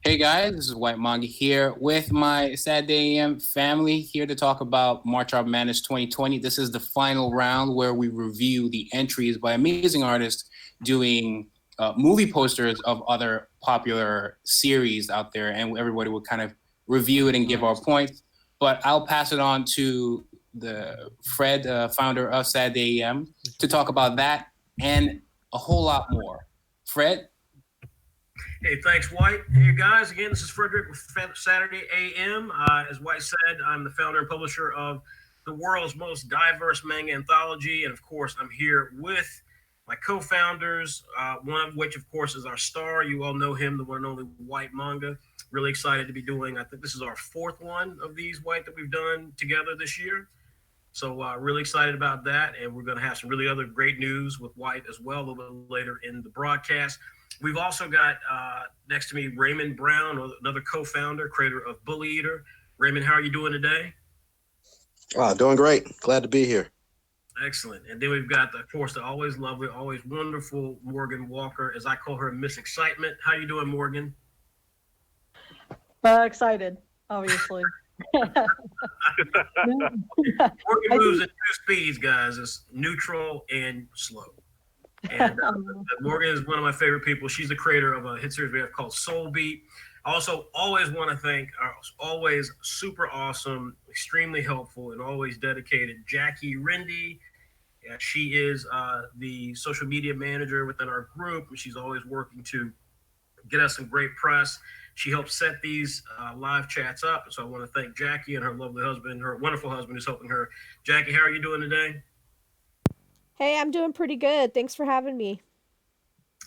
Hey guys, this is White Manga here with my Saturday AM family here to talk about March Art Madness 2020. This is the final round where we review the entries by amazing artists doing movie posters of other popular series out there, and everybody will kind of review it and give our points. But I'll pass it on to the Fred, founder of Saturday AM, to talk about that and a whole lot more. Fred? Hey, thanks, Whyt. Hey, guys. Again, this is Frederick with Saturday AM. As Whyt said, I'm the founder and publisher of the world's most diverse manga anthology. And, of course, I'm here with my co-founders, one of which, of course, is our star. You all know him, the one and only WHYTMANGA. Really excited to be doing, I think this is our fourth one of these, Whyt, that we've done together this year. So really excited about that. And we're going to have some really other great news with Whyt as well a little bit later in the broadcast. We've also got next to me Raymond Brown, another co-founder, creator of Bully Eater. Raymond, how are you doing today? Doing great. Glad to be here. Excellent. And then we've got, of course, the always lovely, always wonderful Morgan Walker, as I call her, Miss Excitement. How you doing, Morgan? Excited, obviously. Morgan moves at two speeds, guys. It's neutral and slow. And Morgan is one of my favorite people. She's the creator of a hit series we have called Soul Beat. I also always want to thank our always super awesome, extremely helpful, and always dedicated Jackie Rindy. She is the social media manager within our group, and she's always working to get us some great press. She helps set these live chats up. So I want to thank Jackie and her lovely husband, her wonderful husband who's helping her. Jackie, how are you doing today? Hey, I'm doing pretty good. Thanks for having me.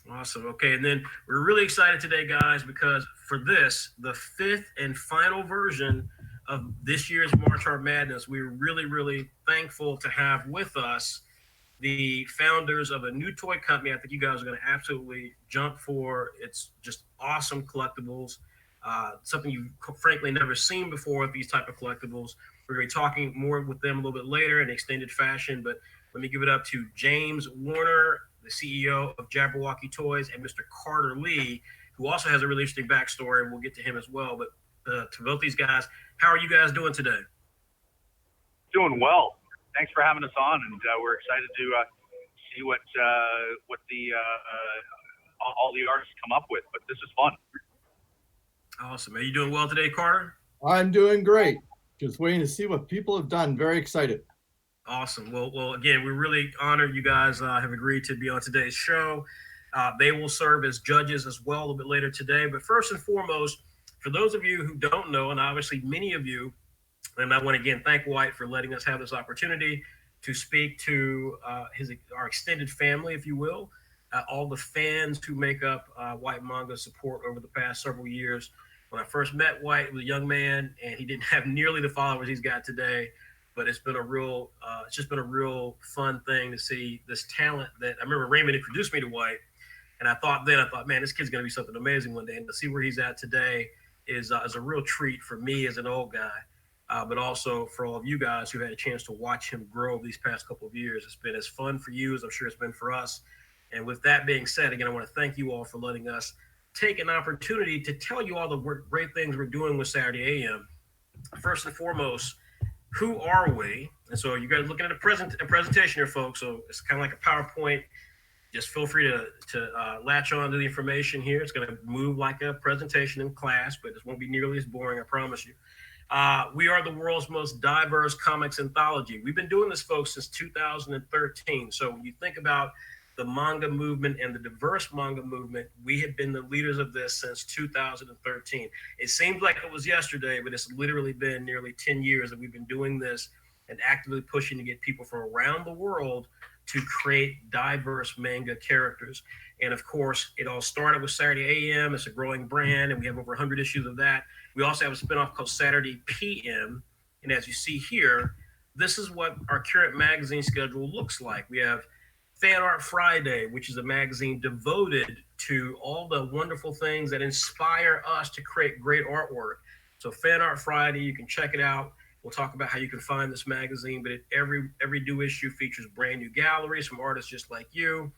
Awesome. Okay, and then we're really excited today, guys, because for this, the fifth and final version of this year's March Art Madness, we're really, really thankful to have with us the founders of a new toy company. I think you guys are going to absolutely jump for. It's just awesome collectibles, something you've frankly never seen before with these type of collectibles. We're going to be talking more with them a little bit later in extended fashion, but let me give it up to James Warner, the CEO of Jabberwocky Toys, and Mr. Carter Lee, who also has a really interesting backstory, and we'll get to him as well. But to both these guys, how are you guys doing today? Doing well. Thanks for having us on, and we're excited to see what all the artists come up with. But this is fun. Awesome. Are you doing well today, Carter? I'm doing great. Just waiting to see what people have done. Very excited. Awesome. Well, again, we're really honored you guys have agreed to be on today's show. They will serve as judges as well a little bit later today. But first and foremost, for those of you who don't know, and obviously many of you, and I want to again thank Whyt for letting us have this opportunity to speak to our extended family, if you will, all the fans who make up WHYTMANGA support over the past several years. When I first met Whyt, he was a young man, and he didn't have nearly the followers he's got today. But it's been it's just been a real fun thing to see this talent that I remember Raymond introduced me to Whyt, and I thought, man, this kid's going to be something amazing one day. And to see where he's at today is a real treat for me as an old guy, but also for all of you guys who had a chance to watch him grow these past couple of years. It's been as fun for you as I'm sure it's been for us. And with that being said, again, I want to thank you all for letting us take an opportunity to tell you all the great things we're doing with Saturday AM. First and foremost, who are we? And so you guys looking at a presentation here, folks. So it's kind of like a PowerPoint. Just feel free to latch on to the information here. It's going to move like a presentation in class, but it won't be nearly as boring, I promise you. We are the world's most diverse comics anthology. We've been doing this, folks, since 2013. So when you think about the manga movement and the diverse manga movement, we have been the leaders of this since 2013. It seems like it was yesterday, but it's literally been nearly 10 years that we've been doing this and actively pushing to get people from around the world to create diverse manga characters. And of course, it all started with Saturday AM. It's a growing brand, and we have over 100 issues of that. We also have a spinoff called Saturday PM. And as you see here, this is what our current magazine schedule looks like. We have Fanart Friday, which is a magazine devoted to all the wonderful things that inspire us to create great artwork. So Fanart Friday, you can check it out. We'll talk about how you can find this magazine, but every new issue features brand new galleries from artists just like you.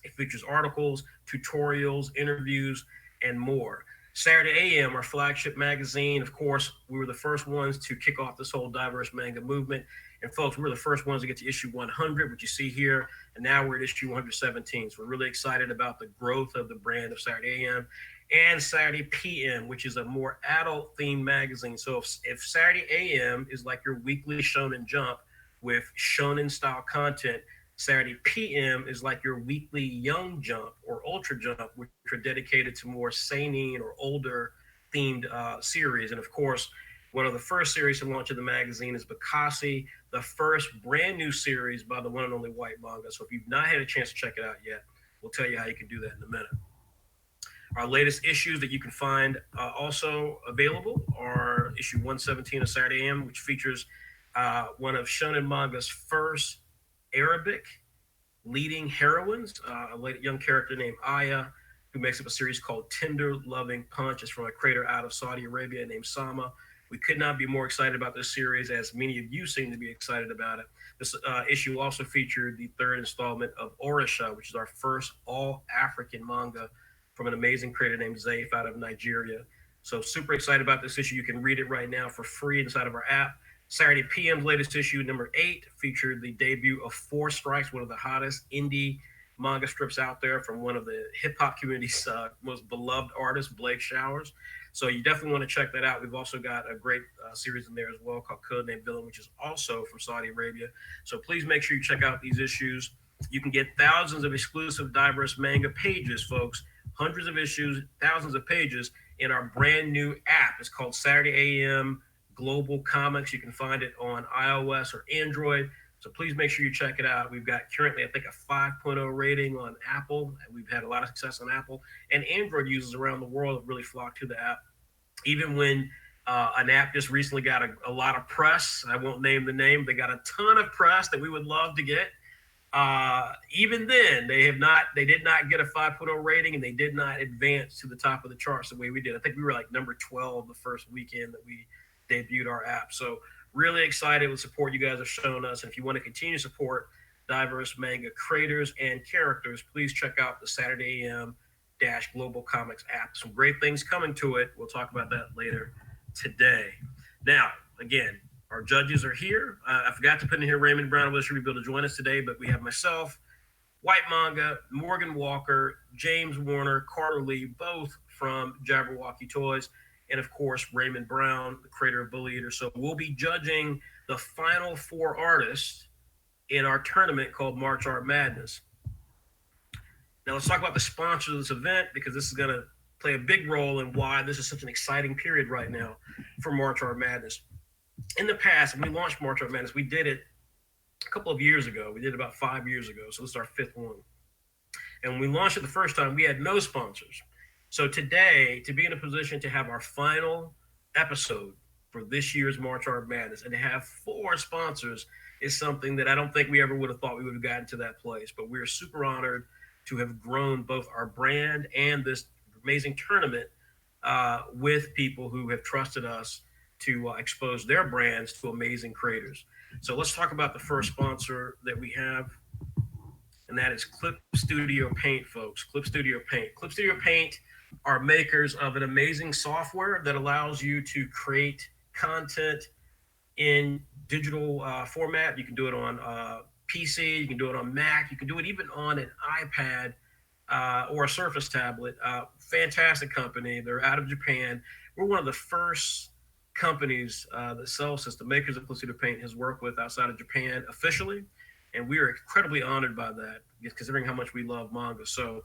It features articles, tutorials, interviews, and more. Saturday AM, our flagship magazine. Of course, we were the first ones to kick off this whole diverse manga movement. And folks, we were the first ones to get to issue 100, which you see here. And now we're at issue 117. So we're really excited about the growth of the brand of Saturday AM and Saturday PM, which is a more adult themed magazine. So if Saturday AM is like your weekly Shonen Jump with Shonen style content, Saturday PM is like your weekly Young Jump or Ultra Jump, which are dedicated to more seinen or older themed series. And of course, one of the first series to launch in the magazine is BACASSI, the first brand new series by the one and only Whyt Manga. So if you've not had a chance to check it out yet, we'll tell you how you can do that in a minute. Our latest issues that you can find also available are issue 117 of Saturday AM, which features one of Shonen Manga's first Arabic leading heroines, a young character named Aya, who makes up a series called Tender Loving Punch. It's from a creator out of Saudi Arabia named Sama. We could not be more excited about this series, as many of you seem to be excited about it. This issue also featured the third installment of Orisha, which is our first all-African manga from an amazing creator named Zaif out of Nigeria. So super excited about this issue. You can read it right now for free inside of our app. Saturday PM's latest issue, number 8, featured the debut of Four Strikes, one of the hottest indie manga strips out there from one of the hip-hop community's most beloved artists, Blake Showers. So you definitely want to check that out. We've also got a great series in there as well called Codename Villain, which is also from Saudi Arabia. So please make sure you check out these issues. You can get thousands of exclusive diverse manga pages, folks, hundreds of issues, thousands of pages in our brand new app. It's called Saturday AM Global Comics. You can find it on iOS or Android. So please make sure you check it out. We've got currently, I think, a 5.0 rating on Apple. We've had a lot of success on Apple. And Android users around the world have really flocked to the app. Even when an app just recently got a lot of press, I won't name the name, they got a ton of press that we would love to get. Even then, they did not get a 5.0 rating, and they did not advance to the top of the charts the way we did. I think we were like number 12 the first weekend that we debuted our app. So really excited with support you guys have shown us. And if you want to continue to support diverse manga creators and characters, please check out the Saturday AM Global Comics app. Some great things coming to it. We'll talk about that later today. Now, again, our judges are here. I forgot to put in here Raymond Brown. I was sure he'd be able to join us today, but we have myself, Whyt Manga, Morgan Walker, James Warner, Carter Lee, both from Jabberwocky Toys, and of course, Raymond Brown, the creator of Bully Eater. So we'll be judging the final 4 artists in our tournament called March Art Madness. Now let's talk about the sponsors of this event, because this is going to play a big role in why this is such an exciting period right now for March Art Madness. In the past, when we launched March Art Madness, we did it a couple of years ago. We did it about 5 years ago. So this is our 5th one. And when we launched it the first time, we had no sponsors. So today, to be in a position to have our final episode for this year's March Art Madness and to have 4 sponsors is something that I don't think we ever would have thought we would have gotten to that place. But we're super honored to have grown both our brand and this amazing tournament with people who have trusted us to expose their brands to amazing creators. So let's talk about the first sponsor that we have, and that is Clip Studio Paint, folks. Clip Studio Paint. Clip Studio Paint are makers of an amazing software that allows you to create content in digital format. You can do it on PC, you can do it on Mac, you can do it even on an iPad or a Surface tablet. Fantastic company. They're out of Japan. We're one of the first companies that Celsius, the makers of Clip Studio Paint, has worked with outside of Japan officially. And we are incredibly honored by that, considering how much we love manga. So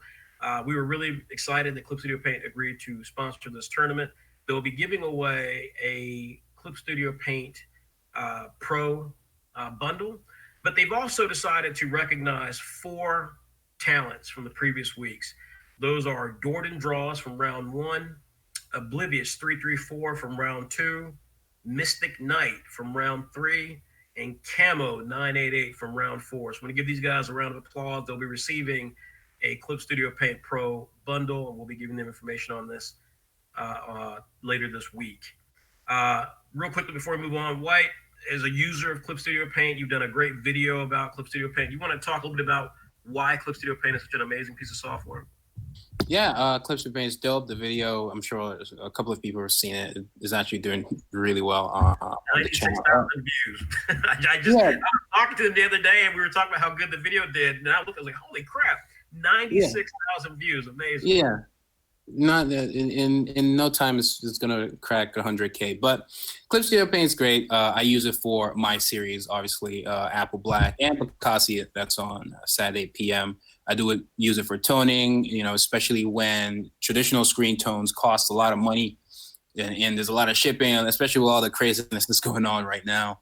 we were really excited that Clip Studio Paint agreed to sponsor this tournament. They'll be giving away a Clip Studio Paint Pro bundle, but they've also decided to recognize 4 talents from the previous weeks. Those are Jordan Draws from round 1, Oblivious 334 from round 2, Mystic Knight from round 3, and Camo 988 from round 4. So I'm going to give these guys a round of applause. They'll be receiving a Clip Studio Paint Pro bundle, and we'll be giving them information on this later this week. Real quickly before we move on, Whyt, as a user of Clip Studio Paint, you've done a great video about Clip Studio Paint. You want to talk a little bit about why Clip Studio Paint is such an amazing piece of software? Yeah, Clip Studio Paint is dope. The video, I'm sure a couple of people have seen it. It's actually doing really well on the channel. 96,000 views. I was talking to them the other day, and we were talking about how good the video did. And I looked, I was like, holy crap, 96,000 views. Amazing. Yeah. Not in no time it's gonna crack 100K, but Clip Studio Paint's great. I use it for my series, obviously, Apple Black and BACASSI. That's on Saturday PM. I use it for toning, especially when traditional screen tones cost a lot of money, and there's a lot of shipping, especially with all the craziness that's going on right now.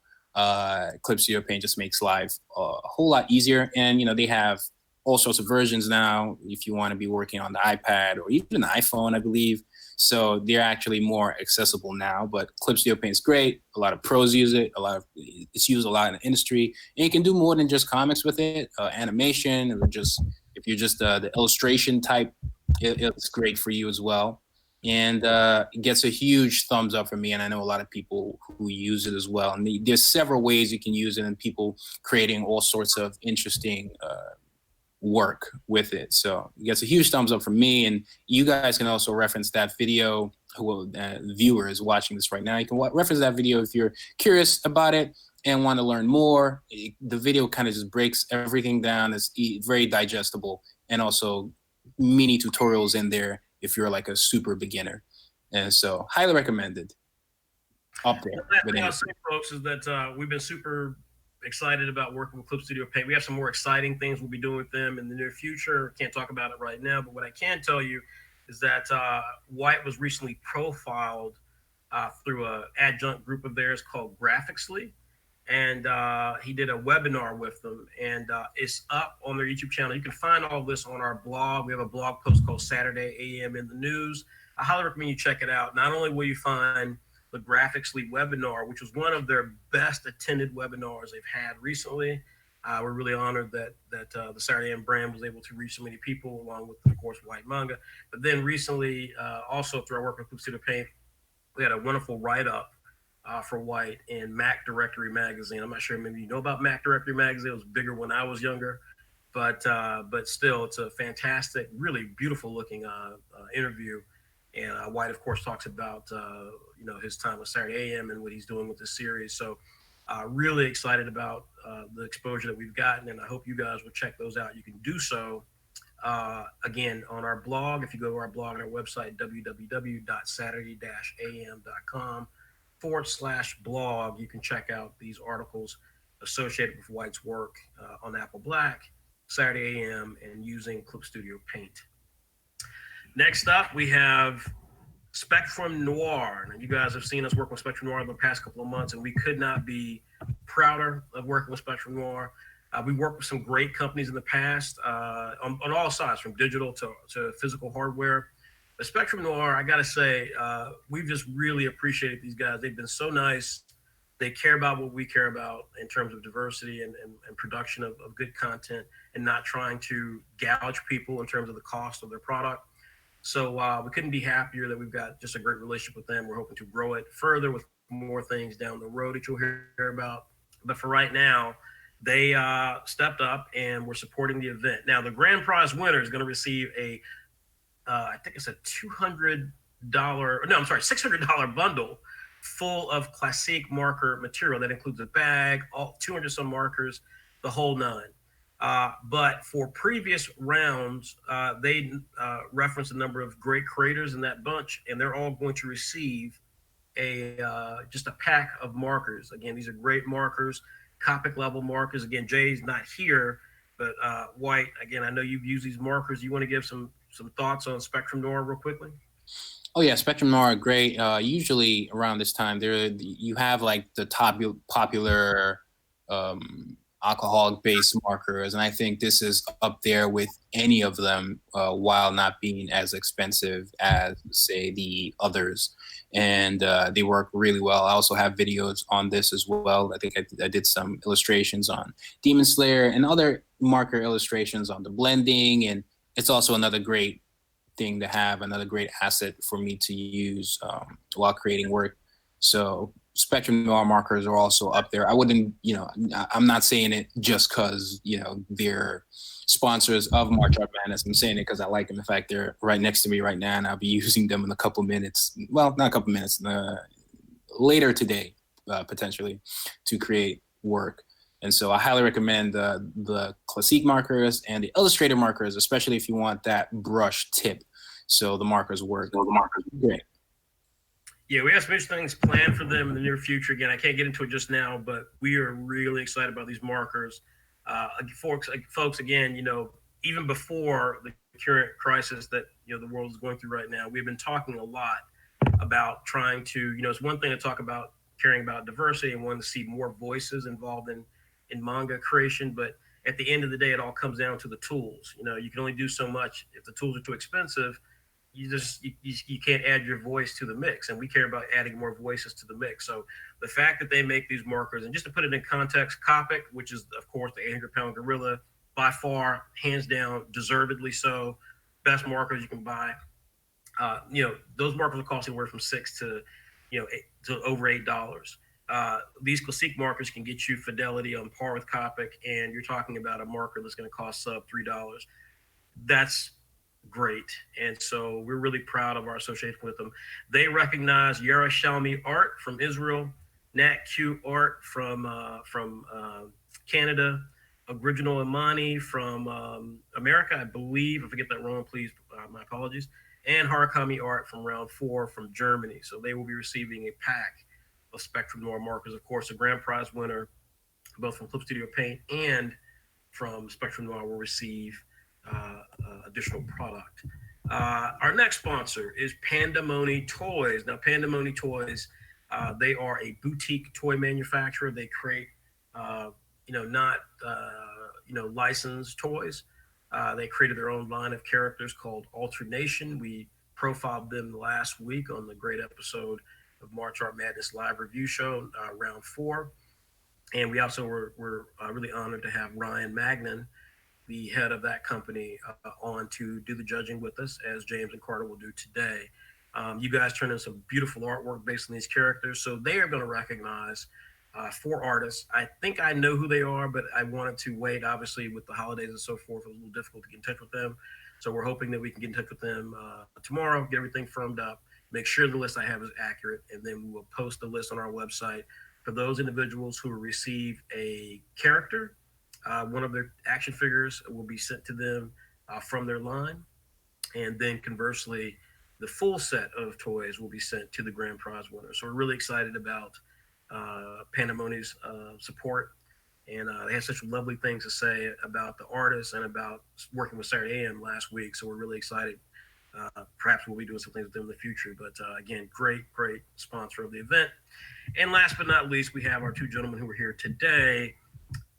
Clip Studio Paint just makes life a whole lot easier, and they have all sorts of versions now if you want to be working on the iPad or even the iPhone, I believe. So they're actually more accessible now, but Clip Studio Paint is great. A lot of pros use it. It's used a lot in the industry, and you can do more than just comics with it, animation, or if you're just the illustration type, it's great for you as well. And it gets a huge thumbs up from me, and I know a lot of people who use it as well. And there's several ways you can use it, and people creating all sorts of interesting work with it. So it gets a huge thumbs up from me, and you guys can also reference that video. Who viewers watching this right now, you can reference that video if you're curious about it and want to learn more. The video kind of just breaks everything down. It's very digestible, and also mini tutorials in there if you're like a super beginner. And so highly recommended. Up there. What I'll say, folks, is that we've been super excited about working with Clip Studio Paint. We have some more exciting things we'll be doing with them in the near future. Can't talk about it right now, but what I can tell you is that Whyt was recently profiled through an adjunct group of theirs called Graphicsly, and he did a webinar with them, and it's up on their YouTube channel. You can find all this on our blog. We have a blog post called Saturday AM in the News. I highly recommend you check it out. Not only will you find the Graphicsly webinar, which was one of their best attended webinars they've had recently. We're really honored that the Saturday AM brand was able to reach so many people, along with, of course, White Manga. But then recently, also through our work with Clip Studio Paint, we had a wonderful write-up for Whyt in Mac Directory magazine. I'm not sure maybe you know about Mac Directory magazine. It was bigger when I was younger, but still, it's a fantastic, really beautiful looking interview. And Whyt, of course, talks about his time with Saturday AM and what he's doing with this series. So really excited about the exposure that we've gotten, and I hope you guys will check those out. You can do so, again, on our blog. If you go to our blog on our website, www.saturday-am.com/blog, you can check out these articles associated with Whyt's work on Apple Black, Saturday AM, and using Clip Studio Paint. Next up, we have Spectrum Noir. And you guys have seen us work with Spectrum Noir in the past couple of months, and we could not be prouder of working with Spectrum Noir. We worked with some great companies in the past on all sides, from digital to physical hardware. But Spectrum Noir, I got to say, we've just really appreciated these guys. They've been so nice. They care about what we care about in terms of diversity and production of good content, and not trying to gouge people in terms of the cost of their product. So we couldn't be happier that we've got just a great relationship with them. We're hoping to grow it further with more things down the road that you'll hear about. But for right now, they stepped up and we're supporting the event. Now, the grand prize winner is going to receive I think it's a $600 bundle full of classic marker material. That includes a bag, all 200 some markers, the whole nine. But for previous rounds, they referenced a number of great creators in that bunch, and they're all going to receive just a pack of markers. Again, these are great markers, Copic level markers. Again, Jay's not here, but Whyt, again, I know you've used these markers. You want to give some thoughts on Spectrum Noir real quickly? Oh yeah, Spectrum Noir are great. Usually around this time, you have like the popular alcoholic-based markers, and I think this is up there with any of them, while not being as expensive as, say, the others. And they work really well. I also have videos on this as well. I think I did some illustrations on Demon Slayer and other marker illustrations on the blending, and it's also another great thing to have, another great asset for me to use while creating work. So Spectrum Noir markers are also up there. I wouldn't, I'm not saying it just because, they're sponsors of March Art Madness. I'm saying it because I like them. In fact, they're right next to me right now, and I'll be using them in a couple minutes. Well, not a couple minutes, later today, potentially, to create work. And so I highly recommend the Classique markers and the Illustrator markers, especially if you want that brush tip. So the markers work. Great. Yeah, we have some interesting things planned for them in the near future. Again, I can't get into it just now, but we are really excited about these markers. Folks, again, even before the current crisis that the world is going through right now, we've been talking a lot about trying to, it's one thing to talk about caring about diversity and wanting to see more voices involved in manga creation, but at the end of the day, it all comes down to the tools. You can only do so much. If the tools are too expensive, you can't add your voice to the mix, and we care about adding more voices to the mix. So the fact that they make these markers, and just to put it in context, Copic, which is of course the 800-pound gorilla, by far, hands down, deservedly so, best markers you can buy. Those markers will cost anywhere from $6 to over $8. These Classique markers can get you fidelity on par with Copic, and you're talking about a marker that's going to cost sub $3. That's great, and so we're really proud of our association with them. They recognize Yerushalmi Art from Israel, Nat Q Art from Canada, Original Imani from America, I believe. If I get that wrong, please, my apologies. And Harakami Art from Round 4 from Germany. So they will be receiving a pack of Spectrum Noir markers. Of course, the grand prize winner, both from Clip Studio Paint and from Spectrum Noir, will receive additional product. Our next sponsor is Pandemoni Toys. Now, Pandemoni Toys, they are a boutique toy manufacturer. They create, not licensed toys. They created their own line of characters called Alternation. We profiled them last week on the great episode of March Art Madness live review show, round 4. And we also were really honored to have Ryan Magnan, the head of that company, on to do the judging with us, as James and Carter will do today. You guys turned in some beautiful artwork based on these characters. So they are going to recognize 4 artists. I think I know who they are, but I wanted to wait. Obviously, with the holidays and so forth, it was a little difficult to get in touch with them. So we're hoping that we can get in touch with them tomorrow, get everything firmed up, make sure the list I have is accurate, and then we will post the list on our website for those individuals who will receive a character. One of their action figures will be sent to them from their line. And then conversely, the full set of toys will be sent to the grand prize winner. So we're really excited about Pandemoni's support. And they had such lovely things to say about the artists and about working with Saturday AM last week. So we're really excited. Perhaps we'll be doing some things with them in the future. But again, great sponsor of the event. And last but not least, we have our 2 gentlemen who are here today,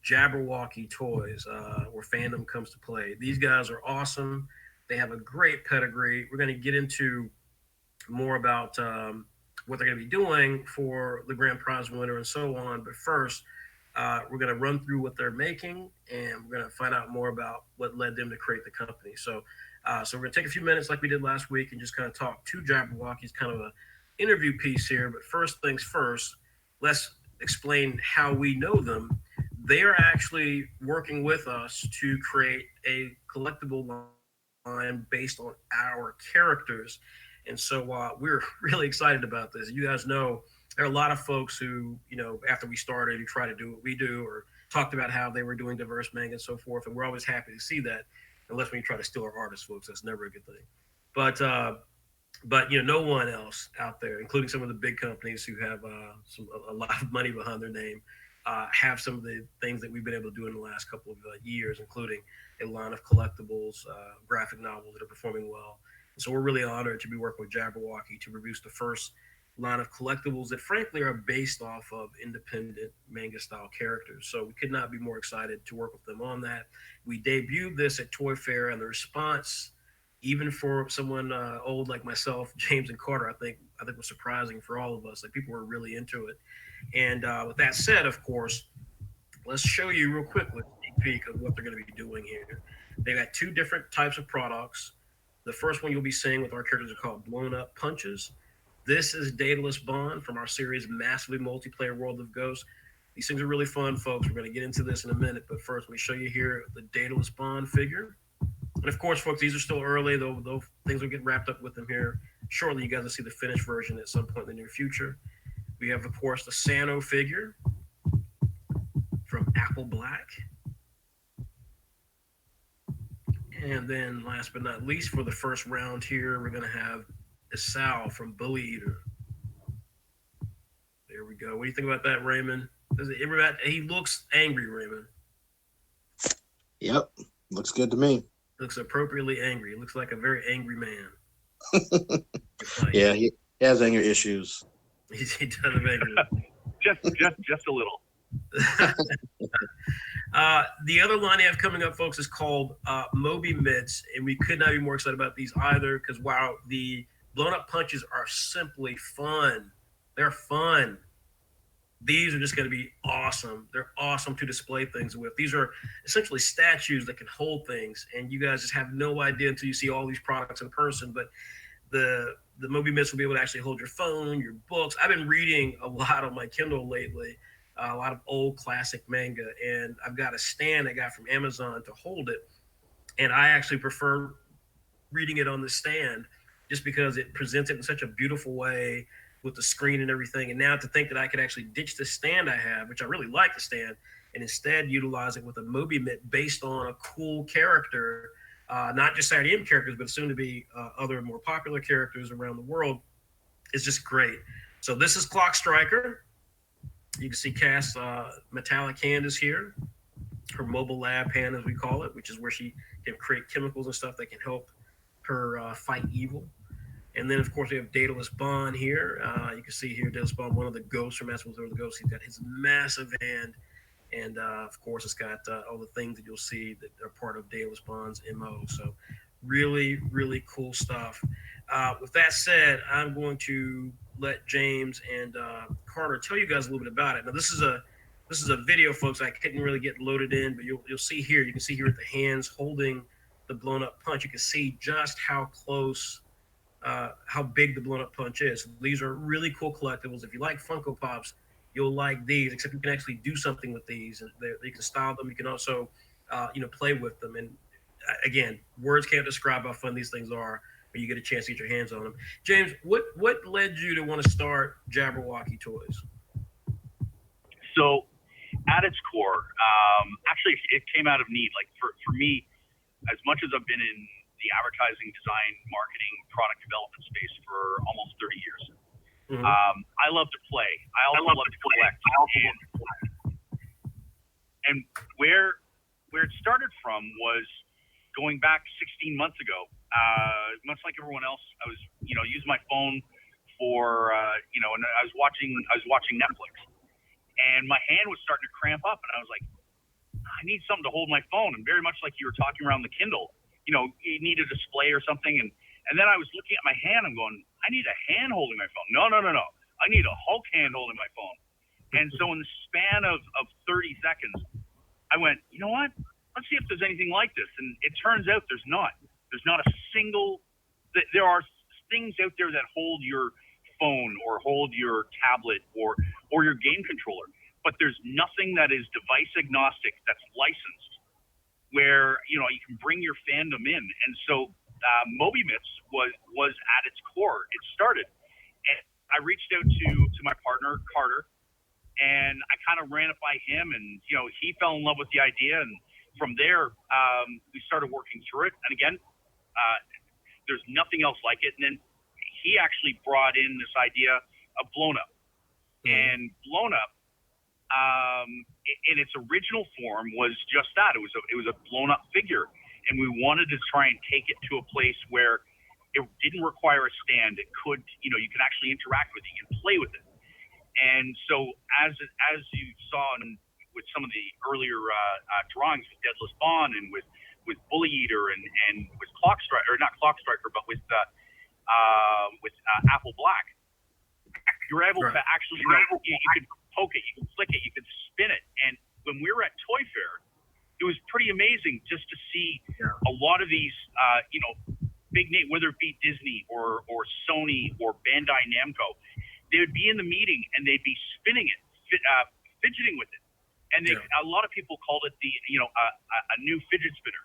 Jabberwocky Toys, where fandom comes to play. These guys are awesome. They have a great pedigree. We're going to get into more about what they're going to be doing for the grand prize winner and so on. But first, we're going to run through what they're making, and we're going to find out more about what led them to create the company. So we're going to take a few minutes like we did last week and just kind of talk to Jabberwocky's kind of an interview piece here. But first things first, let's explain how we know them. They are actually working with us to create a collectible line based on our characters. And so we're really excited about this. You guys know there are a lot of folks who, after we started, who try to do what we do or talked about how they were doing diverse manga and so forth. And we're always happy to see that, unless when you try to steal our artists, folks. That's never a good thing. But no one else out there, including some of the big companies who have a lot of money behind their name, have some of the things that we've been able to do in the last couple of years, including a line of collectibles, graphic novels that are performing well. And so we're really honored to be working with Jabberwocky to produce the first line of collectibles that frankly are based off of independent manga style characters. So we could not be more excited to work with them on that. We debuted this at Toy Fair, and the response, even for someone old like myself, James and Carter, I think was surprising for all of us. Like, people were really into it. And with that said, of course, let's show you real quickly a sneak peek of what they're going to be doing here. They got 2 different types of products. The first one you'll be seeing with our characters are called blown up punches. This is Daedalus Bond from our series Massively Multiplayer World of Ghosts. These things are really fun, folks. We're going to get into this in a minute, but first, let me show you here the Daedalus Bond figure. And of course, folks, these are still early, though things will get wrapped up with them here shortly. You guys will see the finished version at some point in the near future. We have, of course, the Sano figure from Apple Black. And then last but not least, for the first round here, we're going to have Isao from Bully Eater. There we go. What do you think about that, Raymond? He looks angry, Raymond. Yep, looks good to me. Looks appropriately angry. He looks like a very angry man. Yeah, he has anger issues. He does have anger. just a little. The other line I have coming up, folks, is called Moby Mitts, and we could not be more excited about these either, because while the blown up punches are simply fun, they're fun. These are just going to be awesome. They're awesome to display things with. These are essentially statues that can hold things, and you guys just have no idea until you see all these products in person. But the Moby Mitts will be able to actually hold your phone, your books. I've been reading a lot on my Kindle lately, a lot of old classic manga, and I've got a stand I got from Amazon to hold it, and I actually prefer reading it on the stand just because it presents it in such a beautiful way with the screen and everything. And now to think that I could actually ditch the stand I have, which I really like the stand, and instead utilize it with a Moby Mitt based on a cool character, not just Saturday M characters, but soon to be other more popular characters around the world, is just great. So this is Clock Striker. You can see Cass' metallic hand is here, her mobile lab hand, as we call it, which is where she can create chemicals and stuff that can help her fight evil. And then, of course, we have Daedalus Bond here. You can see here Daedalus Bond, one of the ghosts from Massively Multiplayer Ghosts. He's got his massive hand. And, of course, it's got all the things that you'll see that are part of Daedalus Bond's MO. So really, really cool stuff. With that said, I'm going to let James and Carter tell you guys a little bit about it. Now, this is a video, folks. I couldn't really get loaded in, but you'll see here. You can see here at the hands holding the blown up punch. You can see just how close, how big the blown up punch is. These are really cool collectibles. If you like Funko Pops, you'll like these, except you can actually do something with these. And you can style them. You can also, play with them. And again, words can't describe how fun these things are when you get a chance to get your hands on them. James, what led you to want to start Jabberwocky Toys? So at its core, actually it came out of need. Like for me, as much as I've been in the advertising, design, marketing, product development space for almost 30 years. Mm-hmm. I love to play. I also love to collect. And where it started from was going back 16 months ago. Much like everyone else, I was, using my phone for, and I was watching Netflix, and my hand was starting to cramp up, and I was like, I need something to hold my phone. And very much like you were talking around the Kindle, you need a display or something. And then I was looking at my hand. I'm going, I need a hand holding my phone. No. I need a Hulk hand holding my phone. And so in the span of 30 seconds, I went, you know what? Let's see if there's anything like this. And it turns out there's not. There's not a single. There are things out there that hold your phone or hold your tablet or your game controller, but there's nothing that is device agnostic that's licensed, where you can bring your fandom in. And so Moby Mitts was at its core. It started, and I reached out to my partner Carter, and I kind of ran it by him, and he fell in love with the idea, and from there we started working through it. And again, there's nothing else like it. And then he actually brought in this idea of Blown Up, and Blown Up, in its original form, was just that. It was a blown up figure, and we wanted to try and take it to a place where it didn't require a stand. It could, you could actually interact with it, you can play with it. And so as you saw with some of the earlier drawings with Daedalus Bond and with Bully Eater and with Clock Striker, or not Clock Striker, but with Apple Black, you're able to actually, you could poke it, you could flick it, you could spin it. And when we were at Toy Fair, it was pretty amazing just to see a lot of these, big name, whether it be Disney or Sony or Bandai Namco, they would be in the meeting and they'd be spinning it, fidgeting with it. And a lot of people called it a new fidget spinner.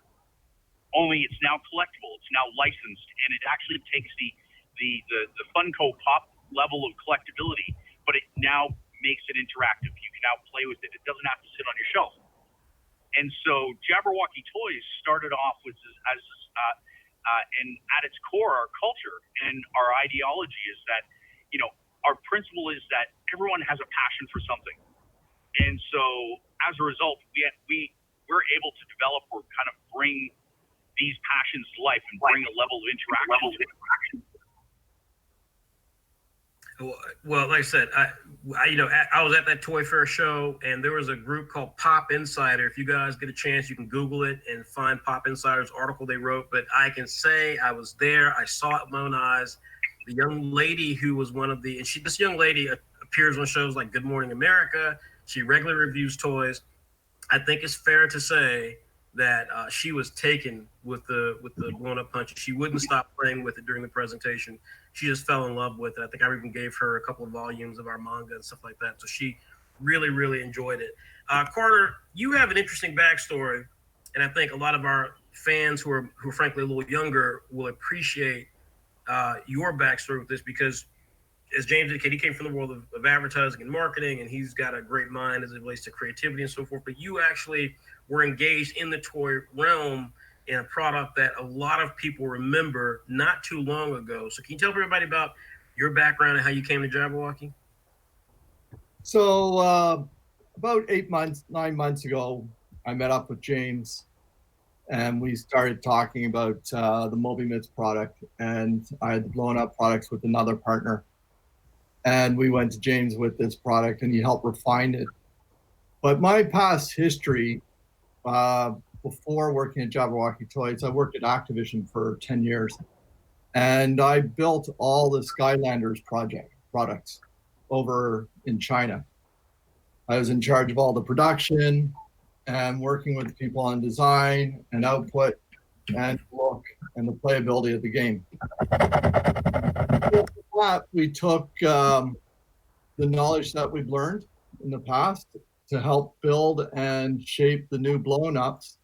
Only it's now collectible, it's now licensed, and it actually takes the Funko Pop level of collectability, but it now makes it interactive. You can now play with it. It doesn't have to sit on your shelf. And so Jabberwocky Toys started off with and at its core, our culture and our ideology is that, our principle is that everyone has a passion for something. And so as a result, we're able to develop or kind of bring these passions to life and bring a level of interaction to it. Well, like I said, I was at that Toy Fair show, and there was a group called Pop Insider. If you guys get a chance, you can Google it and find Pop Insider's article they wrote. But I can say I was there. I saw it with my own eyes. The young lady who was this young lady appears on shows like Good Morning America. She regularly reviews toys. I think it's fair to say that she was taken with the blown up punches. She wouldn't stop playing with it during the presentation. She just fell in love with it. I think I even gave her a couple of volumes of our manga and stuff like that. So she really, really enjoyed it. Carter, you have an interesting backstory, and I think a lot of our fans who are frankly a little younger will appreciate your backstory with this, because as James indicated, he came from the world of advertising and marketing, and he's got a great mind as it relates to creativity and so forth. But you actually were engaged in the toy realm in a product that a lot of people remember not too long ago. So can you tell everybody about your background and how you came to Jabberwocky? So about 9 months ago, I met up with James, and we started talking about the Moby Mitts product, and I had blown up products with another partner. And we went to James with this product, and he helped refine it. But my past history, before working at Jabberwocky Toys, I worked at Activision for 10 years. And I built all the Skylanders products over in China. I was in charge of all the production and working with people on design and output and look and the playability of the game. We took the knowledge that we've learned in the past to help build and shape the new blown-ups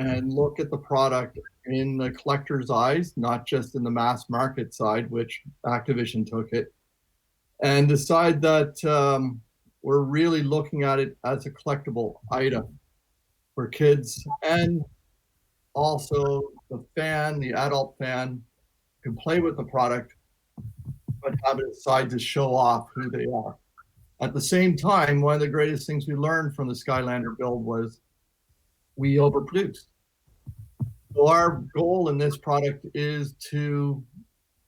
and look at the product in the collector's eyes, not just in the mass market side, which Activision took it, and decide that we're really looking at it as a collectible item for kids, and also the adult fan can play with the product but have it aside to show off who they are. At the same time, one of the greatest things we learned from the Skylander build was we overproduced. So our goal in this product is to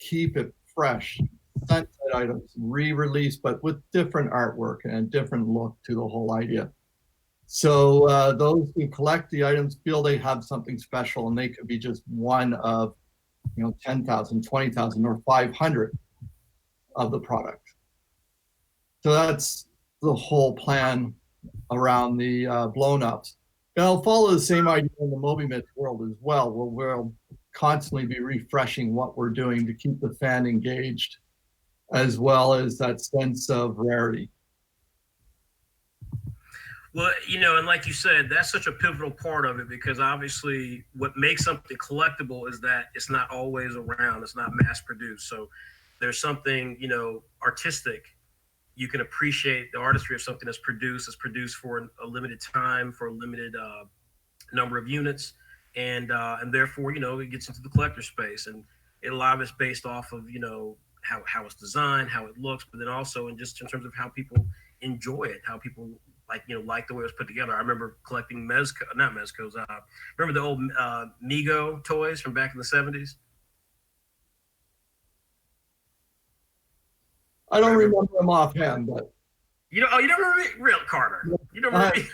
keep it fresh, sunset items, re-release, but with different artwork and a different look to the whole idea. So those who collect the items feel they have something special, and they could be just one of 10,000, 20,000, or 500 of the product. So that's the whole plan around the blown-ups. And I'll follow the same idea in the Moby Mitts world as well, where we'll constantly be refreshing what we're doing to keep the fan engaged, as well as that sense of rarity. Well, and like you said, that's such a pivotal part of it, because obviously what makes something collectible is that it's not always around, it's not mass produced. So there's something, artistic. You can appreciate the artistry of something that's produced for a limited time, for a limited number of units, and therefore, it gets into the collector space, and a lot of it's based off of, how it's designed, how it looks, but then also in terms of how people enjoy it, how people like the way it was put together. I remember collecting remember the old Mego toys from back in the 70s? I don't remember them offhand, but you don't remember me? Real Carter. You don't remember me?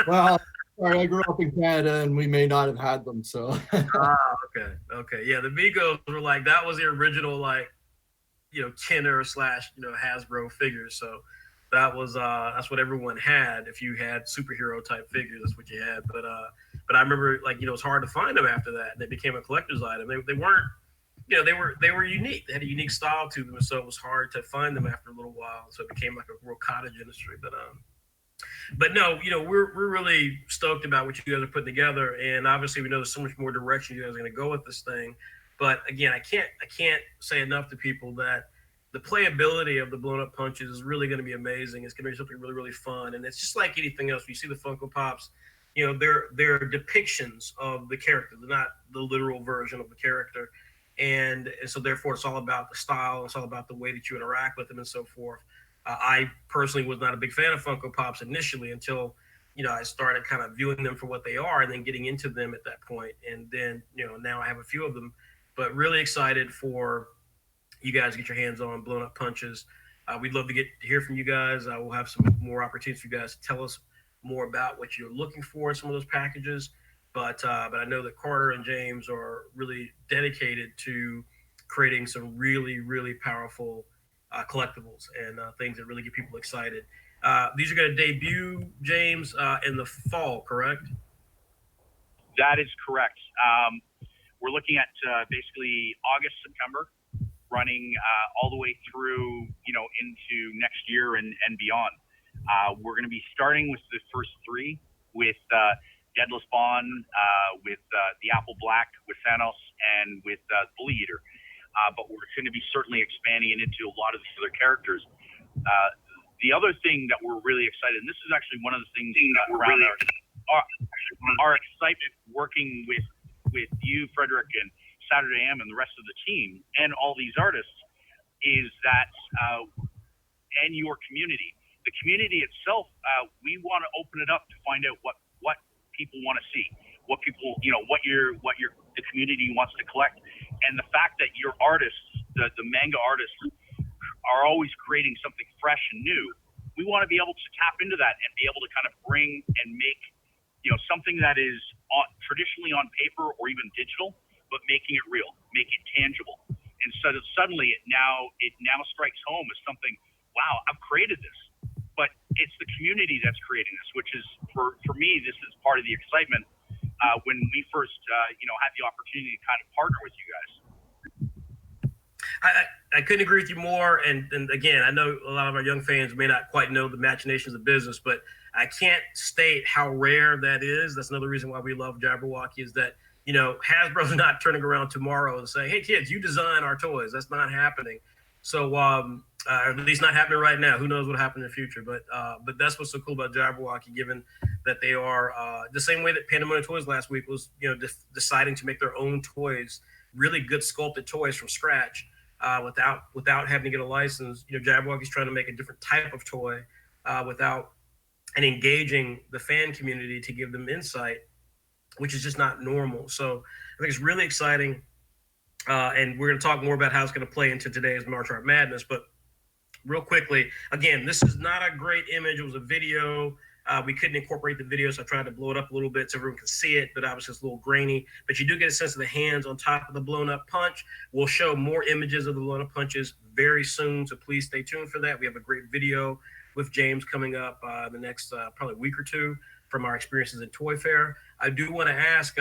Well, sorry, I grew up in Canada, and we may not have had them, so. Okay. Yeah, the Migos were that was the original Kenner / Hasbro figures. So that was that's what everyone had. If you had superhero type figures, that's what you had. But I remember it's hard to find them after that. They became a collector's item. They weren't they were unique. They had a unique style to them, so it was hard to find them after a little while. So it became like a real cottage industry. But no, we're really stoked about what you guys are putting together, and obviously we know there's so much more direction you guys are going to go with this thing. But again, I can't say enough to people that the playability of the blown up punches is really going to be amazing. It's going to be something really, really fun, and it's just like anything else. You see the Funko Pops, they're depictions of the character. They're not the literal version of the character, and so therefore it's all about the style. It's all about the way that you interact with them and so forth. I personally was not a big fan of Funko Pops initially until, I started kind of viewing them for what they are and then getting into them at that point. And then, now I have a few of them, but really excited for you guys to get your hands on blown up punches. We'd love to hear from you guys. We'll have some more opportunities for you guys to tell us more about what you're looking for in some of those packages. But I know that Carter and James are really dedicated to creating some really, really powerful collectibles and things that really get people excited. These are going to debut, James, in the fall, correct? That is correct. We're looking at basically August, September, running all the way through, into next year and beyond. We're going to be starting with the first three, with Deadless Bond, with the Apple Black, with Thanos, and with Bully Eater. But we're going to be certainly expanding it into a lot of these other characters. The other thing that we're really excited, and this is actually one of the things around our excitement working with you, Frederick, and Saturday AM and the rest of the team and all these artists, is that and your community. The community itself, we want to open it up to find out what people want to see, what people, what the community wants to collect. And the fact that your artists, the manga artists, are always creating something fresh and new, we want to be able to tap into that and be able to kind of bring and make, something that is traditionally on paper or even digital, but making it real, make it tangible. And so that suddenly it now strikes home as something, wow, I've created this. But it's the community that's creating this, which is, for me, this is part of the excitement when we first, had the opportunity to kind of partner with you guys. I couldn't agree with you more. And again, I know a lot of our young fans may not quite know the machinations of business, but I can't state how rare that is. That's another reason why we love Jabberwocky, is that, Hasbro's not turning around tomorrow and saying, hey, kids, you design our toys. That's not happening. So, or at least not happening right now. Who knows what will happen in the future? But that's what's so cool about Jabberwocky, given that they are the same way that Pandemonium Toys last week was, deciding to make their own toys, really good sculpted toys from scratch, without having to get a license. Jabberwocky's trying to make a different type of toy and engaging the fan community to give them insight, which is just not normal. So I think it's really exciting. And we're going to talk more about how it's going to play into today's March Art Madness. But real quickly, again, this is not a great image. It was a video. We couldn't incorporate the video, so I tried to blow it up a little bit so everyone can see it, but obviously it's a little grainy. But you do get a sense of the hands on top of the blown up punch. We'll show more images of the blown up punches very soon, so please stay tuned for that. We have a great video with James coming up the next probably week or two from our experiences at Toy Fair. I do want to ask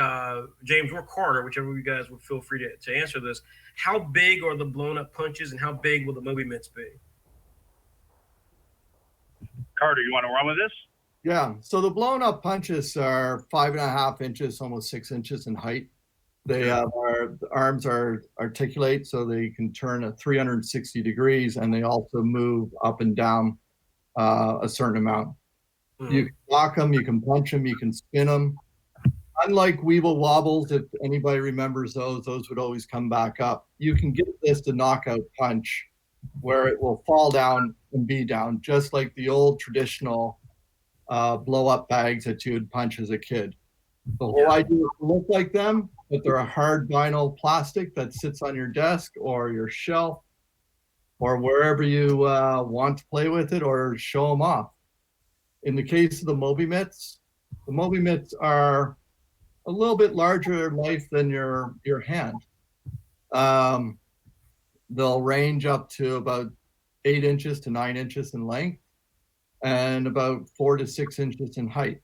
James or Carter, whichever of you guys would feel free to answer this. How big are the blown up punches and how big will the Moby Mitts be? Carter, you want to run with this? Yeah, so the blown up punches are 5.5 inches, almost 6 inches in height. They have the arms are articulate, so they can turn at 360 degrees, and they also move up and down a certain amount. Mm-hmm. You can block them, you can punch them, you can spin them. Unlike Weeble Wobbles, if anybody remembers those would always come back up. You can get this to knockout punch, where it will fall down and be down, just like the old traditional blow up bags that you would punch as a kid. The whole idea is to look like them, but they're a hard vinyl plastic that sits on your desk or your shelf or wherever you want to play with it or show them off. In the case of the Moby Mitts are a little bit larger in life than your hand. They'll range up to about 8 inches to 9 inches in length and about 4 to 6 inches in height.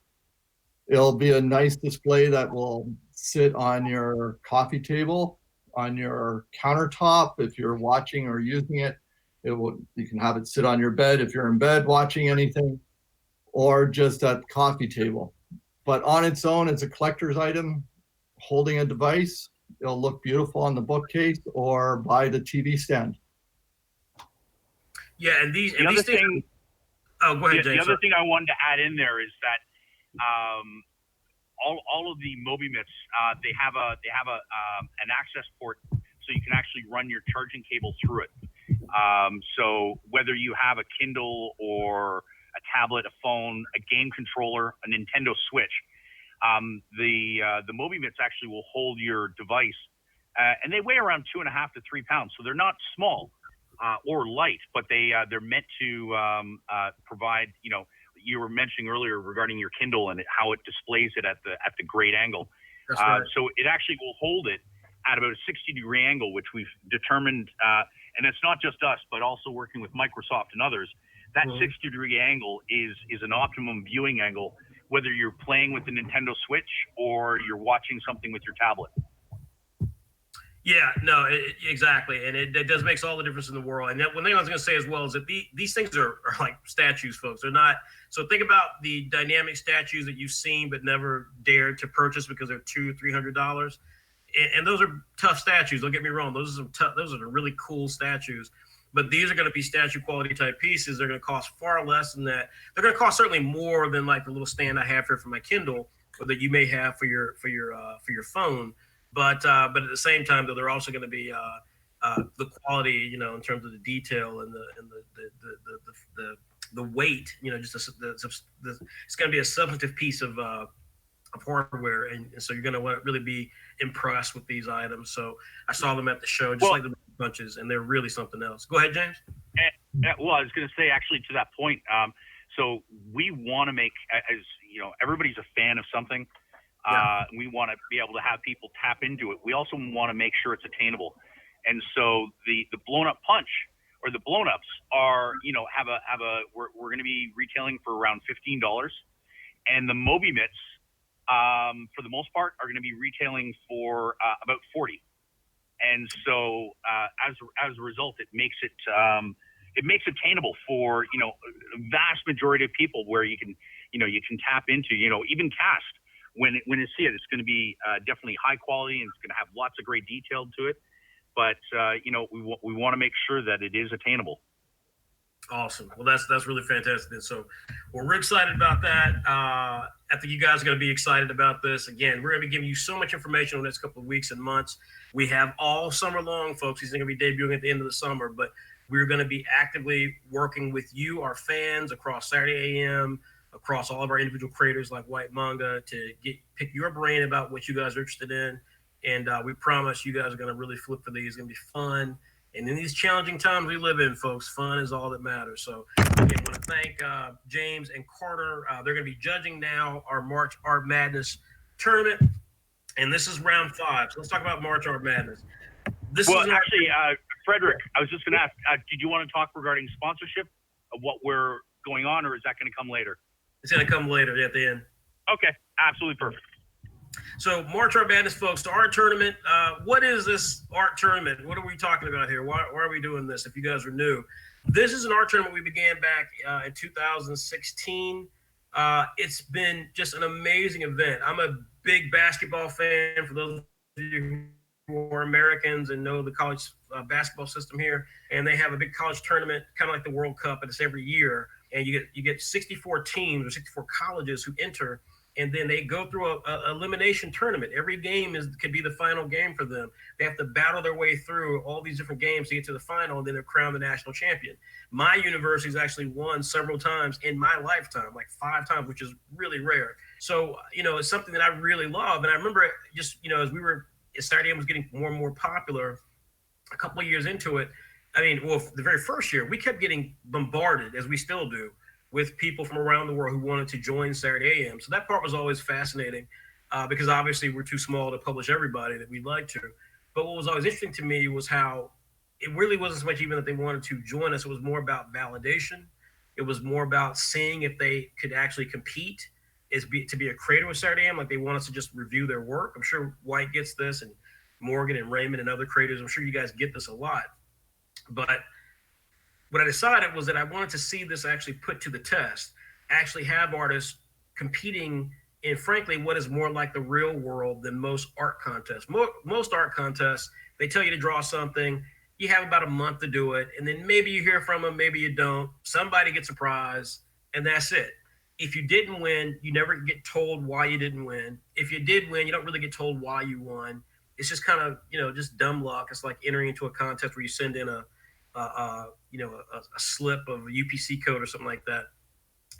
It'll be a nice display that will sit on your coffee table on your countertop if you're watching or using it. You can have it sit on your bed if you're in bed watching anything, or just at the coffee table. But on its own, as a collector's item, holding a device, it'll look beautiful on the bookcase or by the TV stand. Yeah, and these The other things. thing, Oh, go ahead, James. the other thing I wanted to add in there is that all of the MobiMits, they have an access port, so you can actually run your charging cable through it. So whether you have a Kindle or a tablet, a phone, a game controller, a Nintendo Switch, the MobiMits actually will hold your device, and they weigh around 2.5 to 3 pounds, so they're not small or light, but they're meant to provide. You were mentioning earlier regarding your Kindle and how it displays it at the great angle. That's right. So it actually will hold it at about a 60-degree angle, which we've determined, and it's not just us, but also working with Microsoft and others. That 60-degree angle is an optimum viewing angle, whether you're playing with the Nintendo Switch or you're watching something with your tablet. Yeah, no, exactly, and it does makes all the difference in the world. And one thing I was going to say as well is that these things are like statues, folks. They're not. So think about the dynamic statues that you've seen but never dared to purchase because they're $200-300, and those are tough statues. Don't get me wrong; those are really cool statues. But these are going to be statue quality type pieces. They're going to cost far less than that. They're going to cost certainly more than like the little stand I have here for my Kindle, or that you may have for your phone. But at the same time, though, they're also going to be the quality, in terms of the detail and the weight. It's going to be a substantive piece of hardware, and so you're going to want to really be impressed with these items. So I saw them at the show, just like the bunches, and they're really something else. Go ahead, James. Well, I was going to say actually to that point. So we want to make, as everybody's a fan of something. We want to be able to have people tap into it. We also want to make sure it's attainable. And so the blown up punch or the blown ups are, we're going to be retailing for around $15. And the MobiMits, for the most part, are going to be retailing for about $40. And so as a result, it makes it attainable for, a vast majority of people where you can tap into, even cast. When you see it, it's going to be definitely high quality, and it's going to have lots of great detail to it. But we want to make sure that it is attainable. Awesome. Well, that's really fantastic. And so we're excited about that. I think you guys are going to be excited about this. Again, we're going to be giving you so much information over the next couple of weeks and months. We have all summer long, folks. He's going to be debuting at the end of the summer, but we're going to be actively working with you, our fans, across Saturday AM, across all of our individual creators like Whyt Manga, to pick your brain about what you guys are interested in. And we promise you guys are going to really flip for these. It's going to be fun. And in these challenging times we live in, folks, fun is all that matters. So again, I want to thank James and Carter. They're going to be judging now our March Art Madness tournament. And this is round 5. So let's talk about March Art Madness. Frederick, I was just going to ask, did you want to talk regarding sponsorship of what we're going on, or is that going to come later? It's going to come later at the end. Okay, absolutely perfect. So March Art Madness, folks, the art tournament. What is this art tournament? What are we talking about here? Why are we doing this if you guys are new? This is an art tournament we began back in 2016. It's been just an amazing event. I'm a big basketball fan. For those of you who are Americans and know the college basketball system here, and they have a big college tournament, kind of like the World Cup, and it's every year. And you get 64 teams or 64 colleges who enter, and then they go through a elimination tournament. Every game could be the final game for them. They have to battle their way through all these different games to get to the final, and then they're crowned the national champion. My university's actually won several times in my lifetime, like 5 times, which is really rare. So, it's something that I really love. And I remember just, as Saturday was getting more and more popular, a couple of years into it, the very first year, we kept getting bombarded, as we still do, with people from around the world who wanted to join Saturday AM. So that part was always fascinating because obviously we're too small to publish everybody that we'd like to. But what was always interesting to me was how it really wasn't so much even that they wanted to join us. It was more about validation. It was more about seeing if they could actually compete to be a creator with Saturday AM. Like they want us to just review their work. I'm sure Whyt gets this, and Morgan and Raymond and other creators. I'm sure you guys get this a lot. But what I decided was that I wanted to see this actually put to the test, actually have artists competing in, frankly, what is more like the real world than most art contests. Most art contests, they tell you to draw something. You have about a month to do it. And then maybe you hear from them, maybe you don't. Somebody gets a prize, and that's it. If you didn't win, you never get told why you didn't win. If you did win, you don't really get told why you won. It's just kind of, just dumb luck. It's like entering into a contest where you send in a slip of a UPC code or something like that.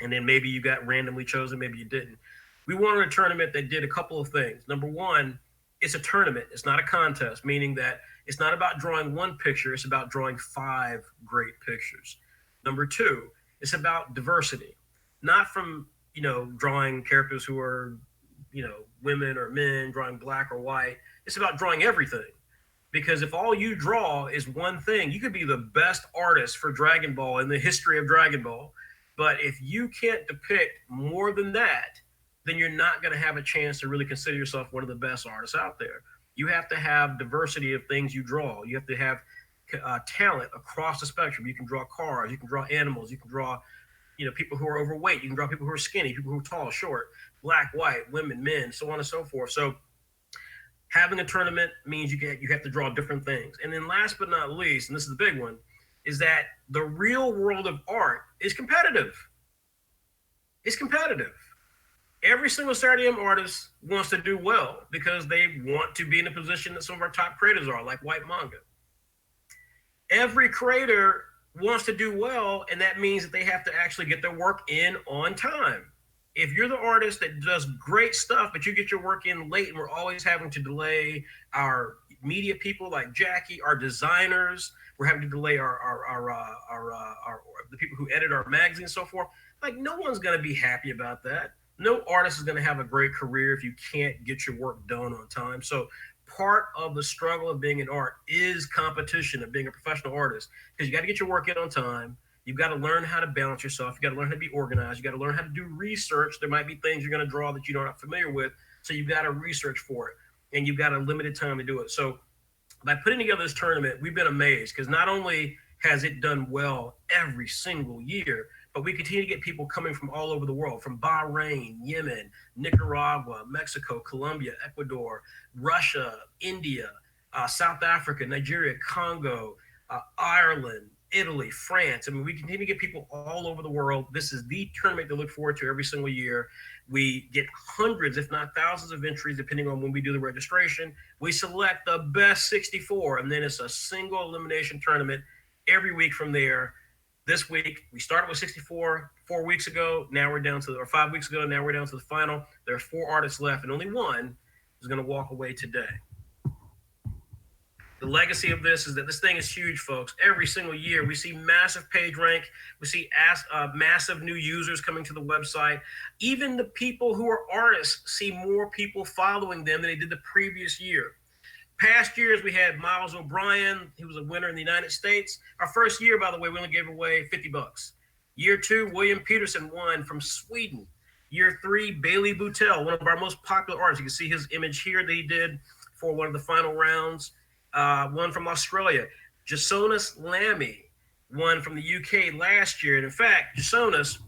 And then maybe you got randomly chosen, maybe you didn't. We wanted a tournament that did a couple of things. Number one, it's a tournament. It's not a contest, meaning that it's not about drawing one picture. It's about drawing 5 great pictures. Number two, it's about diversity, not from, drawing characters who are, women or men, drawing black or white. It's about drawing everything. Because if all you draw is one thing, you could be the best artist for Dragon Ball in the history of Dragon Ball. But if you can't depict more than that, then you're not going to have a chance to really consider yourself one of the best artists out there. You have to have diversity of things you draw. You have to have talent across the spectrum. You can draw cars, you can draw animals, you can draw, people who are overweight, you can draw people who are skinny, people who are tall, short, black, white, women, men, so on and so forth. So having a tournament means you have to draw different things. And then last but not least, and this is the big one, is that the real world of art is competitive. It's competitive. Every single Saturday AM artist wants to do well because they want to be in a position that some of our top creators are, like WHYTMANGA. Every creator wants to do well, and that means that they have to actually get their work in on time. If you're the artist that does great stuff, but you get your work in late, and we're always having to delay our media people like Jackie, our designers, we're having to delay our the people who edit our magazine and so forth. Like, no one's going to be happy about that. No artist is going to have a great career if you can't get your work done on time. So part of the struggle of being an art is competition of being a professional artist, because you got to get your work in on time. You've got to learn how to balance yourself. You got to learn how to be organized. You got to learn how to do research. There might be things you're going to draw that you're not familiar with. So you've got to research for it, and you've got a limited time to do it. So by putting together this tournament, we've been amazed, because not only has it done well every single year, but we continue to get people coming from all over the world, from Bahrain, Yemen, Nicaragua, Mexico, Colombia, Ecuador, Russia, India, South Africa, Nigeria, Congo, Ireland, Italy, France. I mean, we continue to get people all over the world. This is the tournament to look forward to every single year. We get hundreds, if not thousands of entries, depending on when we do the registration. We select the best 64, and then it's a single elimination tournament every week from there. This week, we started with 64 4 weeks ago. Now we're down to, or 5 weeks ago, now we're down to the final. There's 4 artists left, and only one is going to walk away today. The legacy of this is that this thing is huge, folks. Every single year, we see massive page rank. We see massive new users coming to the website. Even the people who are artists see more people following them than they did the previous year. Past years, we had Miles O'Brien. He was a winner in the United States. Our first year, by the way, we only gave away $50. Year 2, William Peterson won from Sweden. Year 3, Bailey Boutel, one of our most popular artists. You can see his image here that he did for one of the final rounds. One from Australia. Jasonas Lamy won from the UK last year. And in fact, Jasonas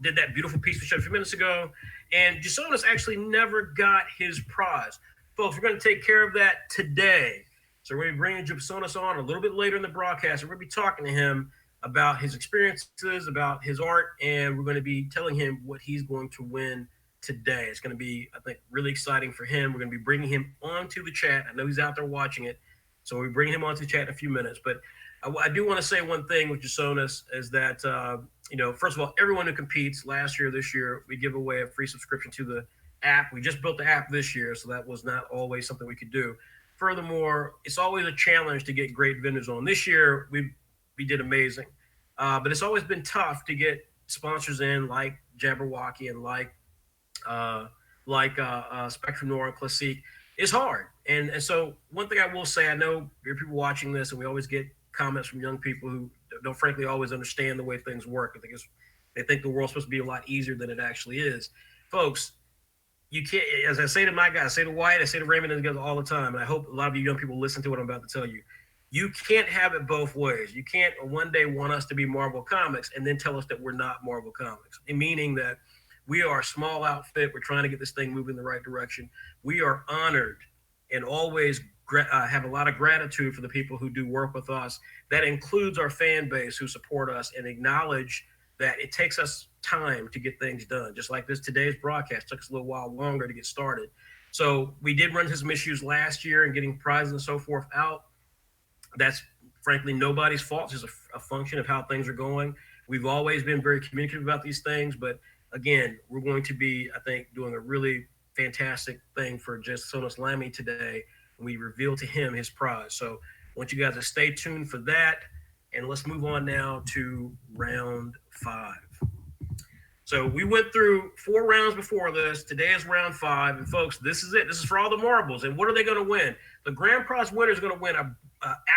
did that beautiful piece we showed a few minutes ago. And Jasonas actually never got his prize. Folks, we're going to take care of that today. So we're going to be bringing Jasonas on a little bit later in the broadcast. And we're going to be talking to him about his experiences, about his art, and we're going to be telling him what he's going to win today. It's going to be, I think, really exciting for him. We're going to be bringing him onto the chat. I know he's out there watching it, so we'll be bringing him onto the chat in a few minutes. But I do want to say one thing with Jasonas is that, first of all, everyone who competes last year, this year, we give away a free subscription to the app. We just built the app this year, so that was not always something we could do. Furthermore, it's always a challenge to get great vendors on. This year, we did amazing. But it's always been tough to get sponsors in like Jabberwocky and like Spectrum Noir and Classique. It's hard. And so one thing I will say, I know there are people watching this, and we always get comments from young people who don't frankly always understand the way things work. They think the world's supposed to be a lot easier than it actually is. Folks, you can't, as I say to my guys, I say to Whyt, I say to Raymond and all the time, and I hope a lot of you young people listen to what I'm about to tell you. You can't have it both ways. You can't one day want us to be Marvel Comics and then tell us that we're not Marvel Comics, meaning that we are a small outfit. We're trying to get this thing moving in the right direction. We are honored and always have a lot of gratitude for the people who do work with us. That includes our fan base who support us and acknowledge that it takes us time to get things done. Just like today's broadcast took us a little while longer to get started. So we did run into some issues last year and getting prizes and so forth out. That's frankly nobody's fault. It's just a function of how things are going. We've always been very communicative about these things, but again, we're going to be, I think, doing a really fantastic thing for just Sonos Lamy today. We reveal to him his prize. So I want you guys to stay tuned for that. And let's move on now to round 5. So we went through 4 rounds before this. Today is round 5. And folks, this is it. This is for all the marbles. And what are they going to win? The grand prize winner is going to win a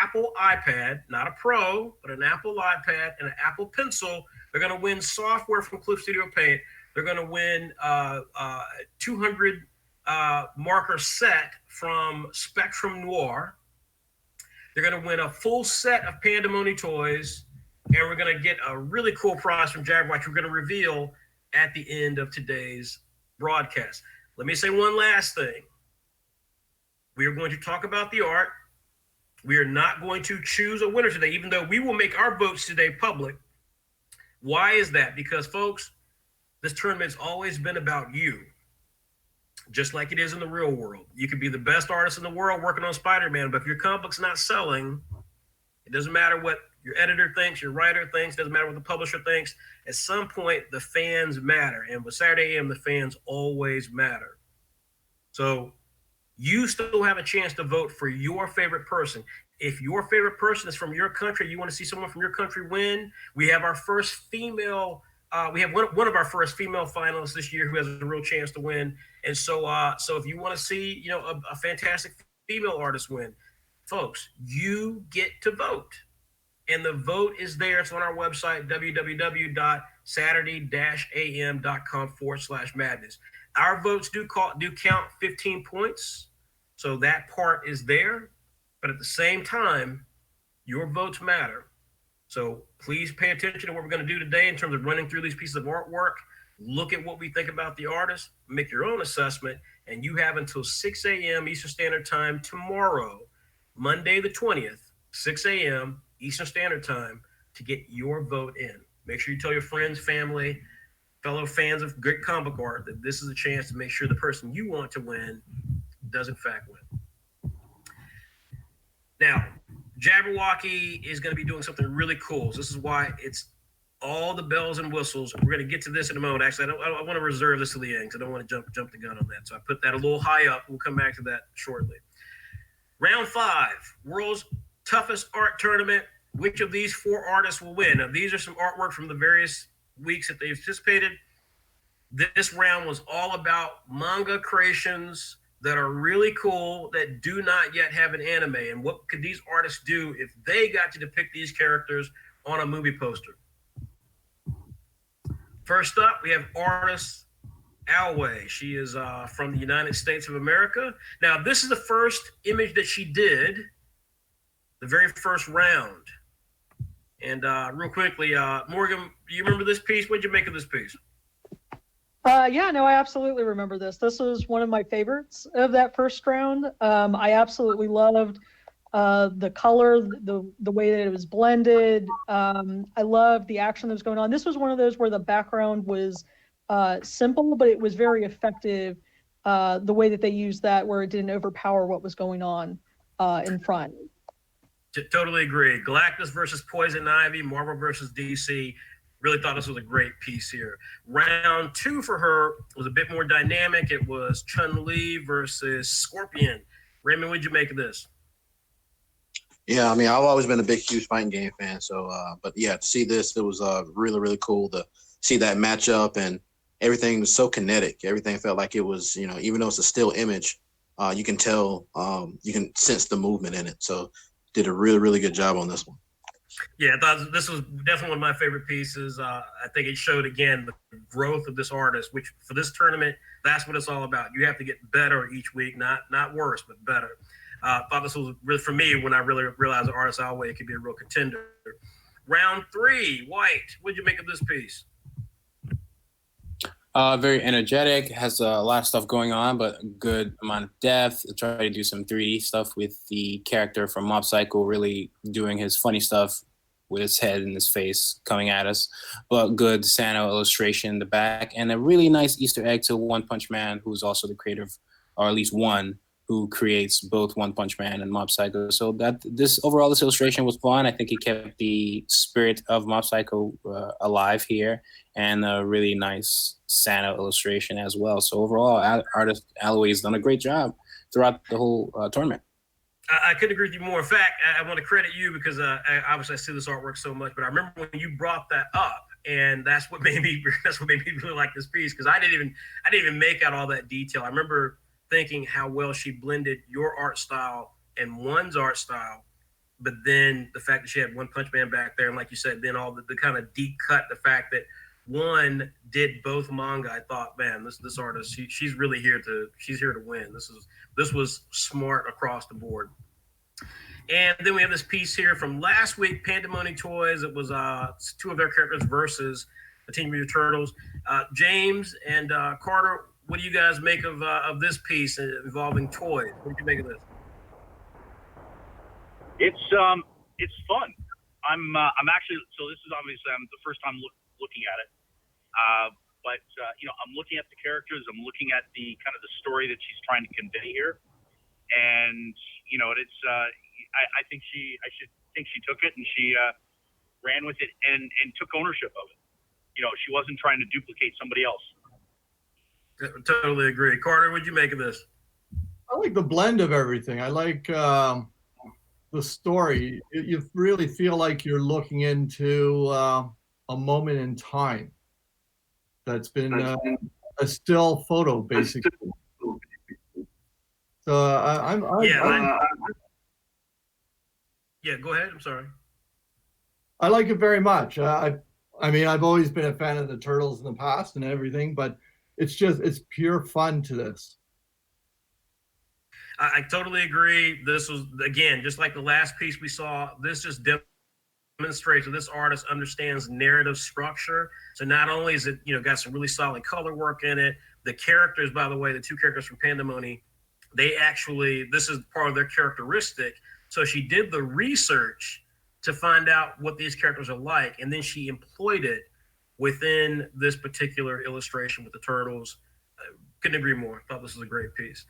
Apple iPad, not a Pro, but an Apple iPad and an Apple Pencil. They're going to win software from Clip Studio Paint. They're going to win 200 marker set from Spectrum Noir. They're going to win a full set of Pandemonium toys, and we're going to get a really cool prize from Jabberwocky we're going to reveal at the end of today's broadcast. Let me say one last thing. We are going to talk about the art. We are not going to choose a winner today, even though we will make our votes today public. Why is that? Because, folks, this tournament's always been about you, just like it is in the real world. You could be the best artist in the world working on Spider-Man, but if your comic book's not selling, it doesn't matter what your editor thinks, your writer thinks, doesn't matter what the publisher thinks. At some point, the fans matter. And with Saturday AM, the fans always matter. So you still have a chance to vote for your favorite person. If your favorite person is from your country, you want to see someone from your country win, we have our first female we have one of our first female finalists this year who has a real chance to win. And so if you want to see, a fantastic female artist win, folks, you get to vote. And the vote is there. It's on our website, www.saturday-am.com/madness. Our votes do count 15 points. So that part is there. But at the same time, your votes matter. So please pay attention to what we're going to do today in terms of running through these pieces of artwork. Look at what we think about the artist, make your own assessment, and you have until 6 a.m. Eastern Standard Time tomorrow, Monday the 20th, 6 a.m. Eastern Standard Time to get your vote in. Make sure you tell your friends, family, fellow fans of great comic art that this is a chance to make sure the person you want to win does in fact win. Now, Jabberwocky is going to be doing something really cool. So this is why it's all the bells and whistles. We're going to get to this in a moment. Actually, I want to reserve this to the end because I don't want to jump the gun on that. So I put that a little high up. We'll come back to that shortly. Round 5, World's Toughest Art Tournament. Which of these 4 artists will win? Now, these are some artwork from the various weeks that they've participated. This round was all about manga creations that are really cool that do not yet have an anime. And what could these artists do if they got to depict these characters on a movie poster? First up, we have artist Alway. She is from the United States of America. Now, this is the first image that she did, the very first round. And real quickly, Morgan, do you remember this piece? What did you make of this piece? Yeah, no, I absolutely remember this. This was one of my favorites of that first round. I absolutely loved the color, the way that it was blended. I loved the action that was going on. This was one of those where the background was simple, but it was very effective. The way that they used that, where it didn't overpower what was going on in front. Totally agree. Galactus versus Poison Ivy, Marvel versus DC. Really thought this was a great piece here. Round 2 for her was a bit more dynamic. It was Chun-Li versus Scorpion. Raymond, what did you make of this? Yeah, I mean, I've always been a big, huge fighting game fan. So, but yeah, to see this, it was really, really cool to see that matchup, and everything was so kinetic. Everything felt like it was, even though it's a still image, you can tell, you can sense the movement in it. So, did a really, really good job on this one. Yeah, I thought this was definitely one of my favorite pieces. I think it showed again the growth of this artist, which for this tournament, that's what it's all about. You have to get better each week, not worse, but better. Thought this was really, for me, when I really realized the artist Alway could be a real contender. Round 3, Whyt. What'd you make of this piece? Very energetic, has a lot of stuff going on, but a good amount of depth. Try to do some 3D stuff with the character from Mob Psycho, really doing his funny stuff with his head and his face coming at us. But good Sano illustration in the back, and a really nice Easter egg to One Punch Man, who's also the creator of, or at least one, who creates both One Punch Man and Mob Psycho. So that this illustration was fun. I think it kept the spirit of Mob Psycho alive here, and a really nice Sano illustration as well. So overall, artist Alway has done a great job throughout the whole tournament. I couldn't agree with you more. In fact, I want to credit you because obviously I see this artwork so much, but I remember when you brought that up, and that's what made me really like this piece, because I didn't even make out all that detail. I remember thinking how well she blended your art style and One's art style, but then the fact that she had One Punch Man back there, and like you said, then all the kind of deep cut, the fact that One did both manga. I thought, man, this artist, she's really here to win. This was smart across the board. And then we have this piece here from last week, Pandemonium Toys. It was 2 of their characters versus the Teenage Mutant Turtles. James and Carter, what do you guys make of this piece involving toys? What do you make of this? It's fun. I'm actually, so this is obviously the first time looking at it. But I'm looking at the characters. I'm looking at the kind of the story that she's trying to convey here, and it's. I think she took it and she ran with it and took ownership of it. She wasn't trying to duplicate somebody else. Totally agree. Carter, what'd you make of this? I like the blend of everything. I like the story. You really feel like you're looking into a moment in time that's been a still photo, basically. So yeah, go ahead. I'm sorry. I like it very much. I mean, I've always been a fan of the Turtles in the past and everything, but it's pure fun to this. I totally agree. This was, again, just like the last piece we saw, this just demonstrates that this artist understands narrative structure. So not only is it, got some really solid color work in it, the characters, by the way, the 2 characters from Pandemonium, this is part of their characteristic. So she did the research to find out what these characters are like, and then she employed it within this particular illustration with the Turtles. Couldn't agree more. Thought this was a great piece.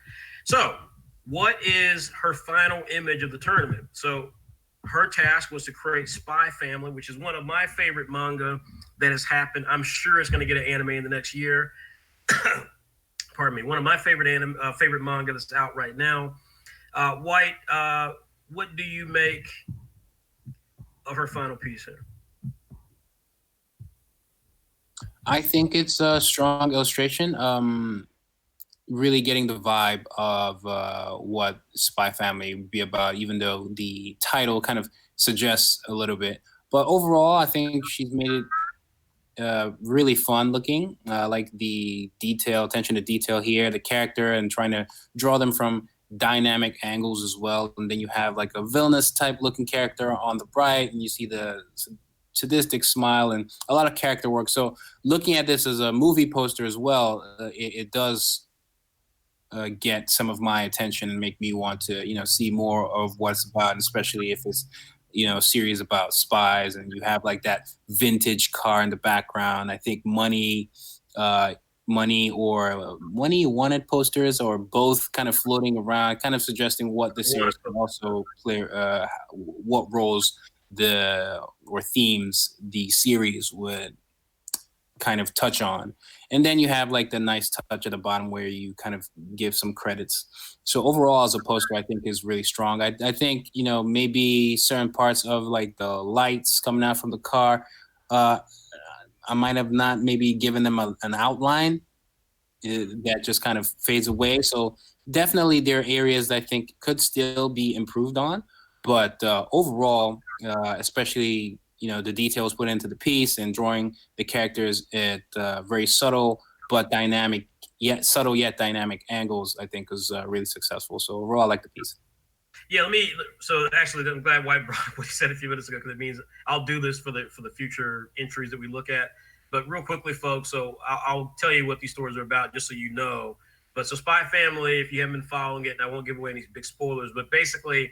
So what is her final image of the tournament? So her task was to create Spy Family, which is one of my favorite manga that has happened. I'm sure it's going to get an anime in the next year. Pardon me. One of my favorite manga that's out right now. Whyt, what do you make of her final piece here? I think it's a strong illustration. Really getting the vibe of what Spy Family would be about, even though the title kind of suggests a little bit. But overall, I think she's made it really fun looking. Like the attention to detail here, the character, and trying to draw them from dynamic angles as well. And then you have like a villainous type looking character on the right, and you see the sadistic smile and a lot of character work. So looking at this as a movie poster as well, it does get some of my attention and make me want to, see more of what it's about, and especially if it's, a series about spies and you have like that vintage car in the background. I think Money Wanted posters or both kind of floating around, kind of suggesting what the series can also play, what roles or themes the series would kind of touch on. And then you have like the nice touch at the bottom where you kind of give some credits. So overall, as a poster, I think is really strong. I think, maybe certain parts of like the lights coming out from the car, I might have not maybe given them an outline that just kind of fades away. So definitely there are areas that I think could still be improved on. But overall, especially the details put into the piece and drawing the characters at very subtle but dynamic, yet dynamic angles, I think was really successful. So overall, I like the piece. Yeah, so actually, I'm glad Whyt brought up what he said a few minutes ago, because it means I'll do this for the future entries that we look at. But real quickly, folks, so I'll tell you what these stories are about, just so you know. But so Spy Family, if you haven't been following it, and I won't give away any big spoilers, but basically,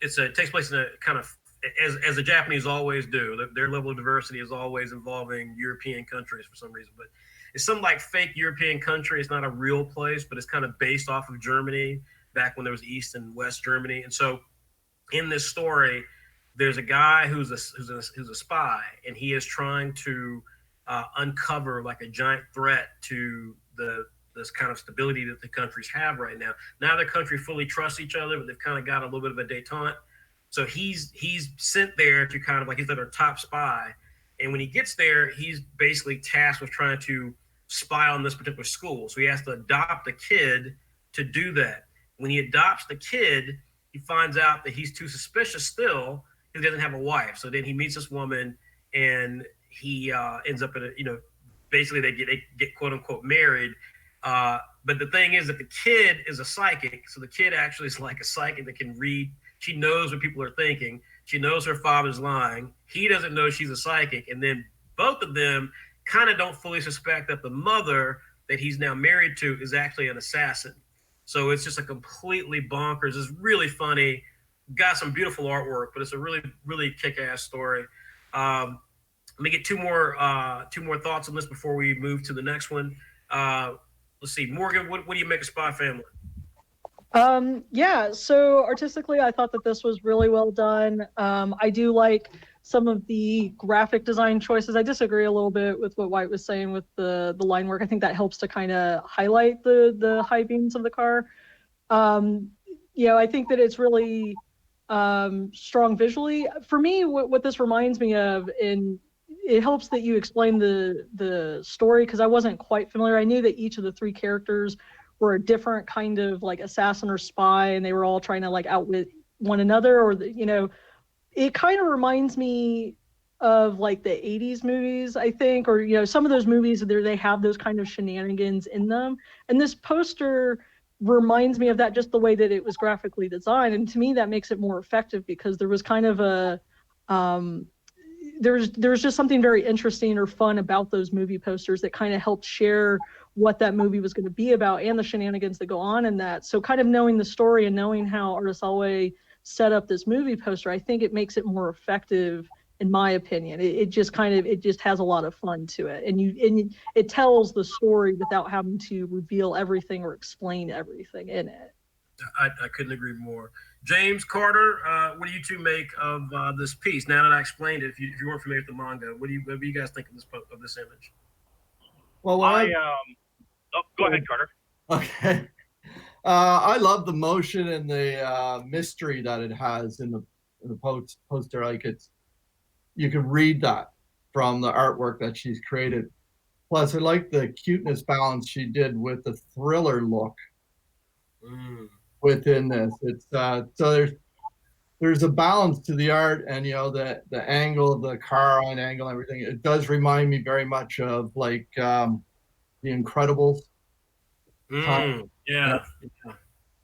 it takes place in a kind of, as the Japanese always do, their level of diversity is always involving European countries for some reason. But it's some like fake European country. It's not a real place, but it's kind of based off of Germany, back when there was East and West Germany. And so in this story, there's a guy who's a spy, and he is trying to uncover like a giant threat to this kind of stability that the countries have right now. Neither country fully trusts each other, but they've kind of got a little bit of a detente. So he's sent there to kind of like, he's their top spy. And when he gets there, he's basically tasked with trying to spy on this particular school. So he has to adopt a kid to do that. When he adopts the kid, he finds out that he's too suspicious still because he doesn't have a wife. So then he meets this woman, and he ends up in basically they get quote unquote married. But the thing is that the kid is a psychic. So the kid actually is like a psychic that can read. She knows what people are thinking. She knows her father's lying. He doesn't know she's a psychic. And then both of them kind of don't fully suspect that the mother that he's now married to is actually an assassin. So it's just a completely bonkers. It's really funny. Got some beautiful artwork, but it's a really, really kick-ass story. Let me get two more thoughts on this before we move to the next one. Let's see, Morgan. What do you make of Spy Family? Yeah. So artistically, I thought that this was really well done. I do like some of the graphic design choices. I disagree a little bit with what Whyt was saying with the line work. I think that helps to kind of highlight the high beams of the car. I think that it's really strong visually. For me, what this reminds me of, and it helps that you explain the story, because I wasn't quite familiar. I knew that each of the three characters were a different kind of like assassin or spy, and they were all trying to like outwit one another, or it kind of reminds me of like the 80s movies, I think, or some of those movies there they have those kind of shenanigans in them. And this poster reminds me of that, just the way that it was graphically designed. And to me, that makes it more effective, because there was kind of a there's just something very interesting or fun about those movie posters that kind of helped share what that movie was going to be about and the shenanigans that go on in that. So kind of knowing the story and knowing how Artisalway set up this movie poster, I think it makes it more effective, in my opinion. It just has a lot of fun to it, and it tells the story without having to reveal everything or explain everything in it. I couldn't agree more. James, Carter, what do you two make of this piece? Now that I explained it, if you weren't familiar with the manga, what do you guys think of this image? Well, go ahead, Carter. Okay. I love the motion and the mystery that it has in the poster. Like you can read that from the artwork that she's created. Plus, I like the cuteness balance she did with the thriller look within this. It's so there's a balance to the art, and the angle, the car on angle, everything. It does remind me very much of like the Incredibles. Yeah.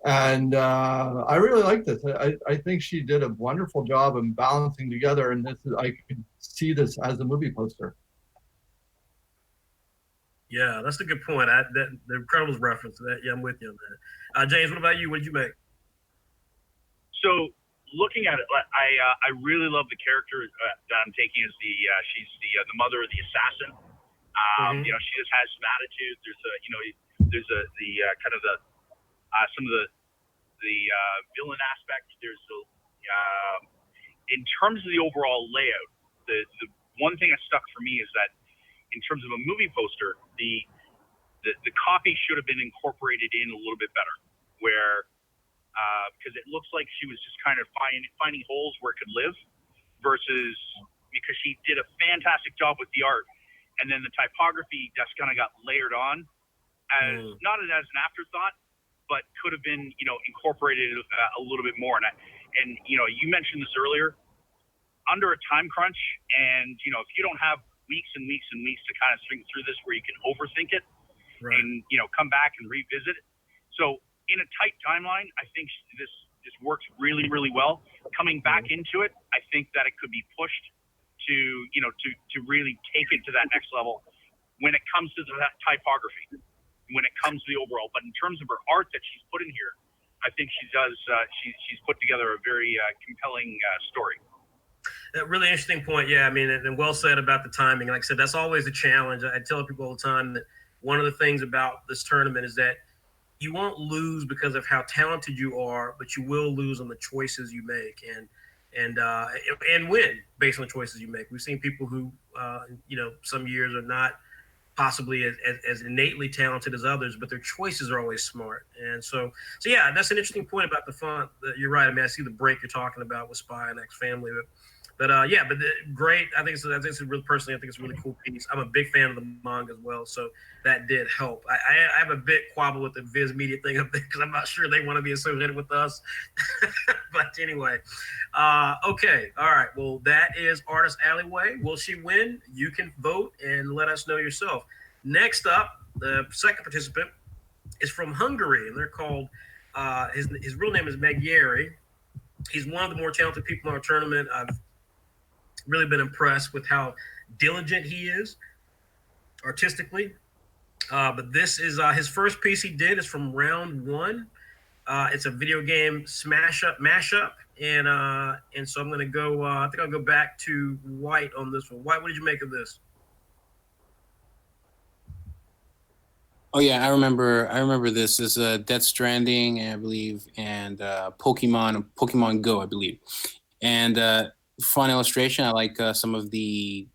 And I really like this. I think she did a wonderful job in balancing together, and I could see this as a movie poster. Yeah, that's a good point. The Incredibles reference to that. Yeah, I'm with you on that. James, what about you? What did you make? So looking at it, I really love the character that I'm taking as she's the mother of the assassin. She just has some attitude. There's kind of some of the villain aspect. In terms of the overall layout, the one thing that stuck for me is that in terms of a movie poster, the copy should have been incorporated in a little bit better, where because it looks like she was just kind of finding holes where it could live, versus because she did a fantastic job with the art, and then the typography just kind of got layered on as not as an afterthought, but could have been incorporated a little bit more. And And, you mentioned this earlier, under a time crunch, and, if you don't have weeks and weeks and weeks to kind of think through this where you can overthink it Right. and, come back and revisit it. So in a tight timeline, I think this works really, really well. Coming back into it, I think that it could be pushed to really take it to that next level when it comes to the typography, when it comes to the overall. But in terms of her art that she's put in here, I think she does. She's put together a very compelling story. A really interesting point. Yeah, I mean, and well said about the timing. Like I said, that's always a challenge. I tell people all the time that one of the things about this tournament is that you won't lose because of how talented you are, but you will lose on the choices you make and win based on the choices you make. We've seen people who, some years are not possibly as innately talented as others, but their choices are always smart. And so yeah, that's an interesting point about the font. You're right. I mean, I see the break you're talking about with Spy and X Family, great. I think it's a really cool piece. I'm a big fan of the manga as well, so that did help. I have a bit quabble with the Viz Media thing up there because I'm not sure they want to be associated with us. But anyway, okay, all right. Well, that is Artist Alleyway. Will she win? You can vote and let us know yourself. Next up, the second participant is from Hungary, and they're called. His real name is Magyari. He's one of the more talented people in our tournament. I've really been impressed with how diligent he is artistically. But this is his first piece he did is from round 1. It's a video game mashup. And so I'm going to go, I think I'll go back to Whyt on this one. Whyt, what did you make of this? Oh yeah, I remember this is Death Stranding, I believe, and Pokemon Go, I believe. And fun illustration. I like some of the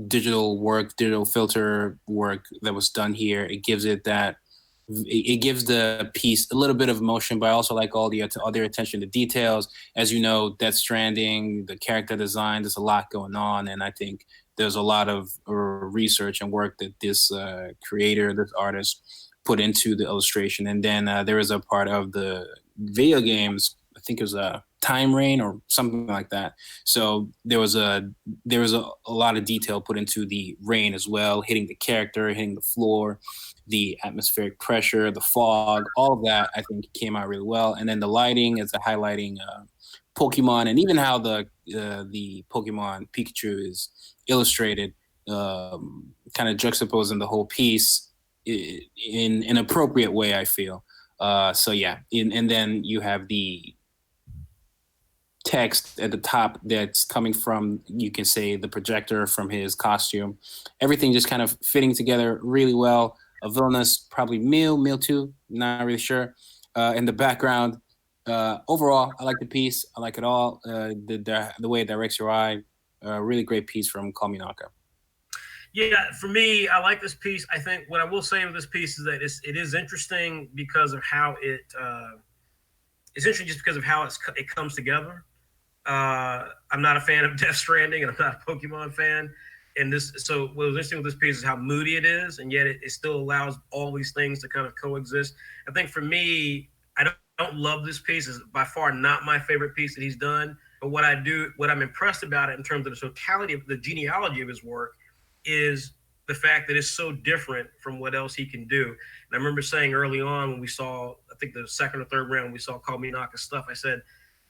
digital filter work that was done here. It gives the piece a little bit of emotion, but I also like all the other attention to details. As you know, Death Stranding, the character design, there's a lot going on, and I think there's a lot of research and work that this artist put into the illustration. And then there was a part of the video games, I think it was Time Rain or something like that. So there was a lot of detail put into the rain as well, hitting the character, hitting the floor, the atmospheric pressure, the fog, all of that I think came out really well. And then the lighting is highlighting Pokemon, and even how the Pokemon Pikachu is illustrated, kind of juxtaposing the whole piece in an appropriate way, I feel. So yeah, and then you have the text at the top that's coming from, you can say, the projector from his costume. Everything just kind of fitting together really well. A villainous, probably Mew 2, not really sure. In the background, overall, I like the piece. I like it all. The way it directs your eye, really great piece from Kominaka. Yeah, for me, I like this piece. I think what I will say with this piece is that it is interesting because of how it's interesting just because of how it comes together. I'm not a fan of Death Stranding, and I'm not a Pokemon fan. So what was interesting with this piece is how moody it is, and yet it still allows all these things to kind of coexist. I think for me, I don't love this piece. It's by far not my favorite piece that he's done. But what I'm impressed about it in terms of the totality of the genealogy of his work is the fact that it's so different from what else he can do. And I remember saying early on when we saw, I think the second or third round, we saw Kominaka's stuff, I said,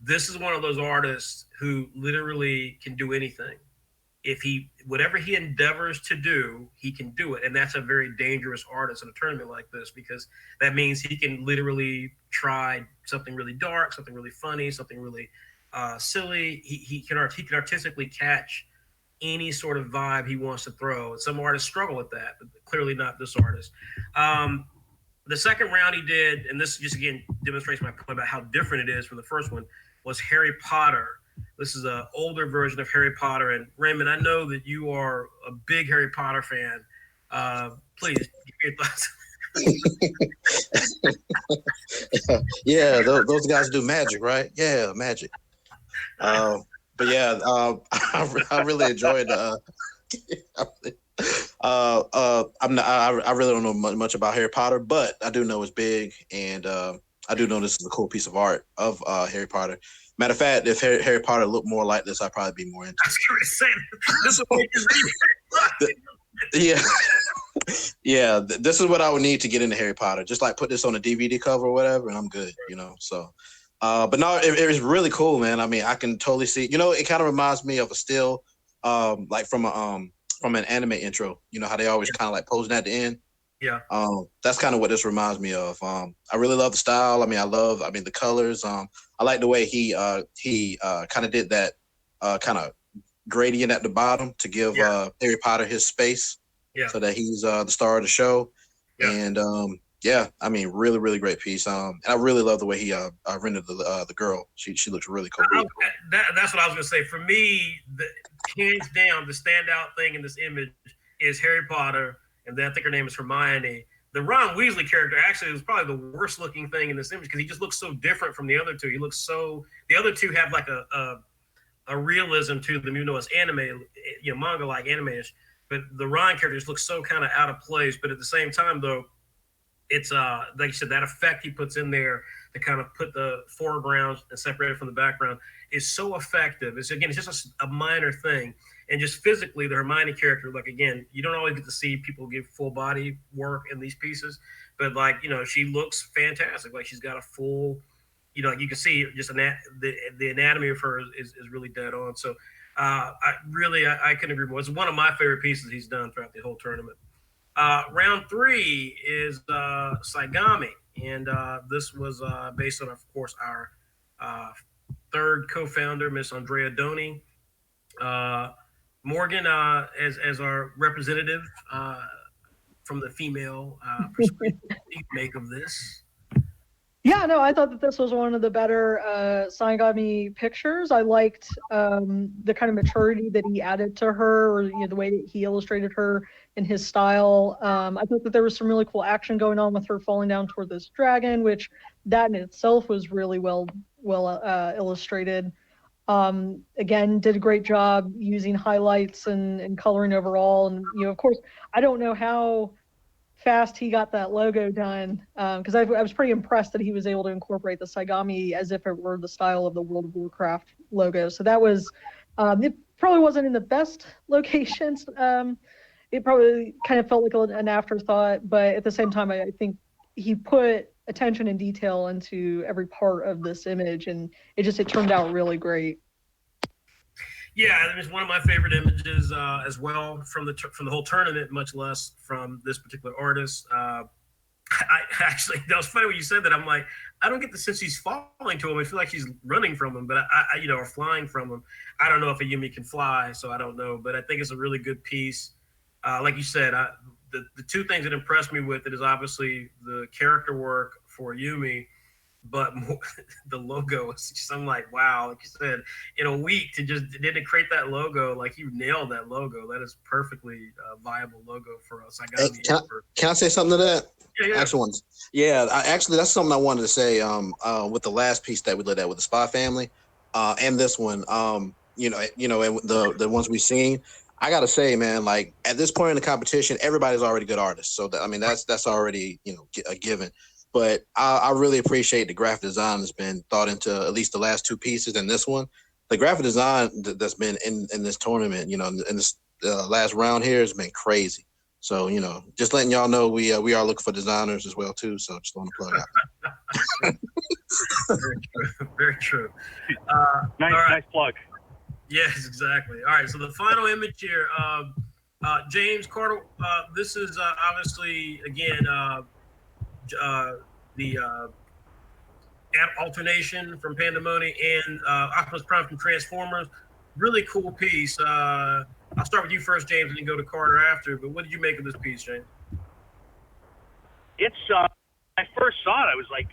this is one of those artists who literally can do anything. Whatever he endeavors to do, he can do it. And that's a very dangerous artist in a tournament like this, because that means he can literally try something really dark, something really funny, something really silly. He can artistically catch any sort of vibe he wants to throw. Some artists struggle with that, but clearly not this artist. The second round he did, and this just again demonstrates my point about how different it is from the first one, was Harry Potter. This is an older version of Harry Potter. And Raymond, I know that you are a big Harry Potter fan. Please give your thoughts. Yeah, those guys do magic, right? Yeah, magic. But yeah, I really enjoyed. I really don't know much about Harry Potter, but I do know it's big, and I do know this is a cool piece of art of Harry Potter. Matter of fact, if Harry Potter looked more like this, I'd probably be more into I was going to say, this will make you read. it. Yeah, this is what I would need to get into Harry Potter. Just like put this on a DVD cover or whatever, and I'm good, you know. So, but no, it's really cool, man. I mean, I can totally see. You know, it kind of reminds me of a still, like from an anime intro. You know how they always kind of like posing at the end. Yeah. That's kind of what this reminds me of. I really love the style. I mean, the colors. I like the way he kind of did that kind of gradient at the bottom to give Harry Potter his space. Yeah. So that he's the star of the show. Yeah. And I mean, really, really great piece. And I really love the way he rendered the girl. She looks really cool. That's what I was gonna say. For me, hands down, the standout thing in this image is Harry Potter, and then I think her name is Hermione. The Ron Weasley character actually was probably the worst looking thing in this image because he just looks so different from the other two. The other two have like a realism to them, even though it's anime, manga like anime-ish. But the Ron character just looks so kind of out of place. But at the same time, though, it's like you said, that effect he puts in there to kind of put the foreground and separate it from the background is so effective. It's just a minor thing. And just physically, the Hermione character, like, again, you don't always get to see people give full body work in these pieces, but like, she looks fantastic. Like she's got a full, like you can see just the anatomy of her is really dead on. So I couldn't agree more. It's one of my favorite pieces he's done throughout the whole tournament. Round 3 is Saigami, and this was based on, of course, our third co-founder, Miss Andrea Doni. Morgan, as our representative from the female perspective, what do you make of this? Yeah, no, I thought that this was one of the better Saigami pictures. I liked the kind of maturity that he added to her, or the way that he illustrated her in his style. I thought that there was some really cool action going on with her falling down toward this dragon, which that in itself was really well illustrated. Again, did a great job using highlights and coloring overall. And of course, I don't know how fast he got that logo done, because I was pretty impressed that he was able to incorporate the Saigami as if it were the style of the World of Warcraft logo. So that was, it probably wasn't in the best locations. It probably kind of felt like an afterthought, but at the same time, I think he put attention and detail into every part of this image, and it turned out really great. Yeah, it's one of my favorite images as well from the whole tournament, much less from this particular artist. I actually, that was funny when you said that. I'm like, I don't get the sense she's falling to him. I feel like she's running from him, but or flying from him. I don't know if a Yumi can fly, so I don't know. But I think it's a really good piece. Like you said, the two things that impressed me with it is obviously the character work for Yumi, but the logo is just, I'm like, wow, like you said, in a week didn't create that logo, like you nailed that logo. That is perfectly viable logo for us. Can I say something to that? Yeah. Actually, that's something I wanted to say with the last piece that we looked at with the Spy Family and this one, and the ones we've seen. I gotta say, man, like at this point in the competition, everybody's already good artists. So that's already a given. But I really appreciate the graphic design that's been thought into at least the last two pieces and this one. The graphic design that's been in this tournament, in this last round here has been crazy. So just letting y'all know we are looking for designers as well too. So just want to plug out. Very true. Nice plug. Yes, exactly. All right, so the final image here, James Carter. This is obviously again the alternation from Pandemonium and Optimus Prime from Transformers. Really cool piece. I'll start with you first, James, and then go to Carter after. But what did you make of this piece, James? It's when I first saw it, I was like,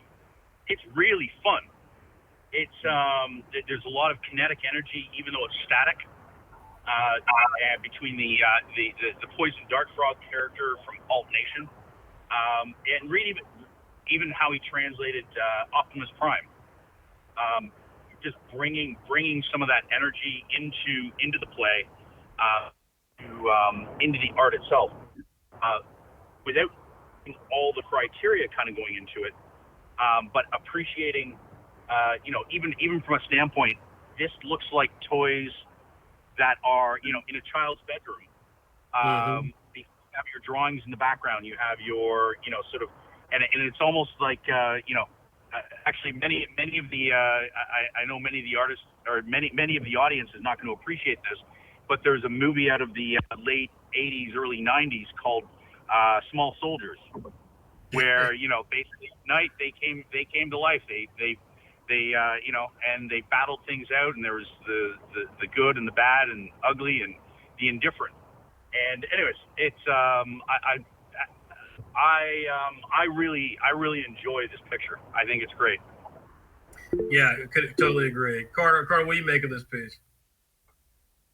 it's really fun. It's there's a lot of kinetic energy, even though it's static. Between the Poison Dart Frog character from Alt Nation, and read even how he translated Optimus Prime, just bringing some of that energy into the play, into the art itself, without all the criteria kind of going into it, but appreciating even from a standpoint, this looks like toys that are, in a child's bedroom. You have your drawings in the background. You have your, sort of, and it's almost like, actually many of the, I know many of the artists or many of the audience is not going to appreciate this, but there's a movie out of the late 80s, early 90s called Small Soldiers, where, basically at night they came to life. They and they battled things out, and there was the good and the bad and ugly and the indifferent. And anyways, it's I really enjoy this picture. I think it's great. Yeah, I could totally agree. Carter, what do you make of this piece?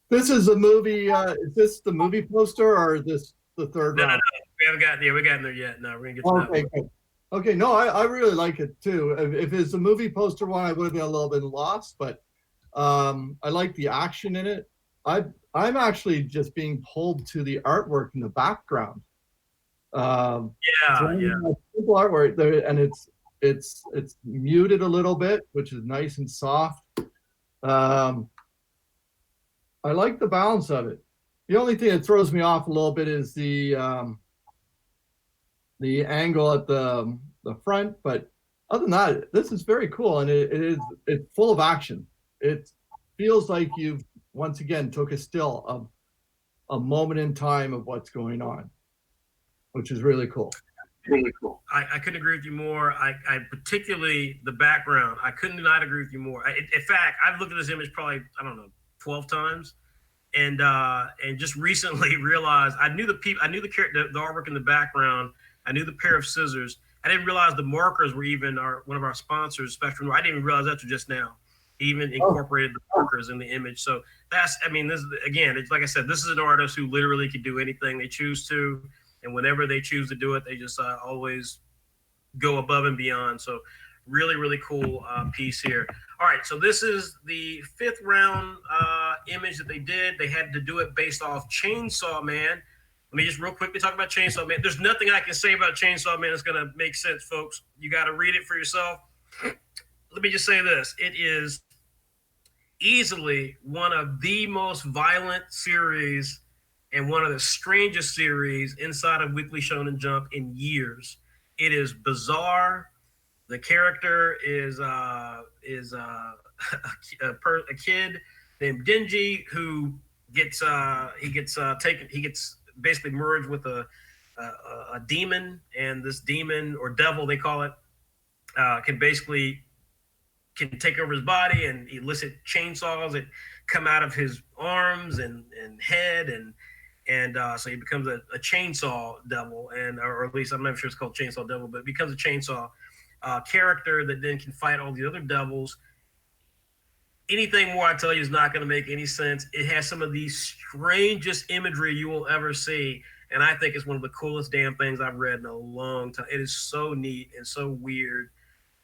This is a movie. Is this the movie poster or is this the third round? No. We haven't gotten there yet. No, we're gonna get to that one. Good. Okay, no, I really like it too. If it's a movie poster one, I would have been a little bit lost, but I like the action in it. I'm actually just being pulled to the artwork in the background. Yeah. Simple artwork there, and it's muted a little bit, which is nice and soft. I like the balance of it. The only thing that throws me off a little bit is the angle at the front, but other than that, this is very cool, and it's full of action. It feels like you've once again took a still of a moment in time of what's going on, which is really cool. Really cool. I couldn't agree with you more. I particularly the background. I couldn't not agree with you more. In fact, I've looked at this image probably 12 times, and just recently realized I knew the artwork in the background. I knew the pair of scissors. I didn't realize the markers were even one of our sponsors, Spectrum. I didn't even realize that until just now. He even incorporated the markers in the image. So this is, again, it's like I said, this is an artist who literally can do anything they choose to. And whenever they choose to do it, they just always go above and beyond. So really, really cool piece here. All right, so this is the 5th round image that they did. They had to do it based off Chainsaw Man. Let me just real quickly talk about Chainsaw Man. There's nothing I can say about Chainsaw Man that's going to make sense, folks. You got to read it for yourself. Let me just say this. It is easily one of the most violent series and one of the strangest series inside of Weekly Shonen Jump in years. It is bizarre. The character is a kid named Denji who gets basically merged with a demon, and this demon or devil they call it can take over his body and elicit chainsaws that come out of his arms and head and so he becomes a chainsaw devil, or at least I'm not sure it's called chainsaw devil, but it becomes a chainsaw character that then can fight all the other devils. Anything more I tell you is not going to make any sense. It has some of the strangest imagery you will ever see, and I think it's one of the coolest damn things I've read in a long time. It is so neat and so weird.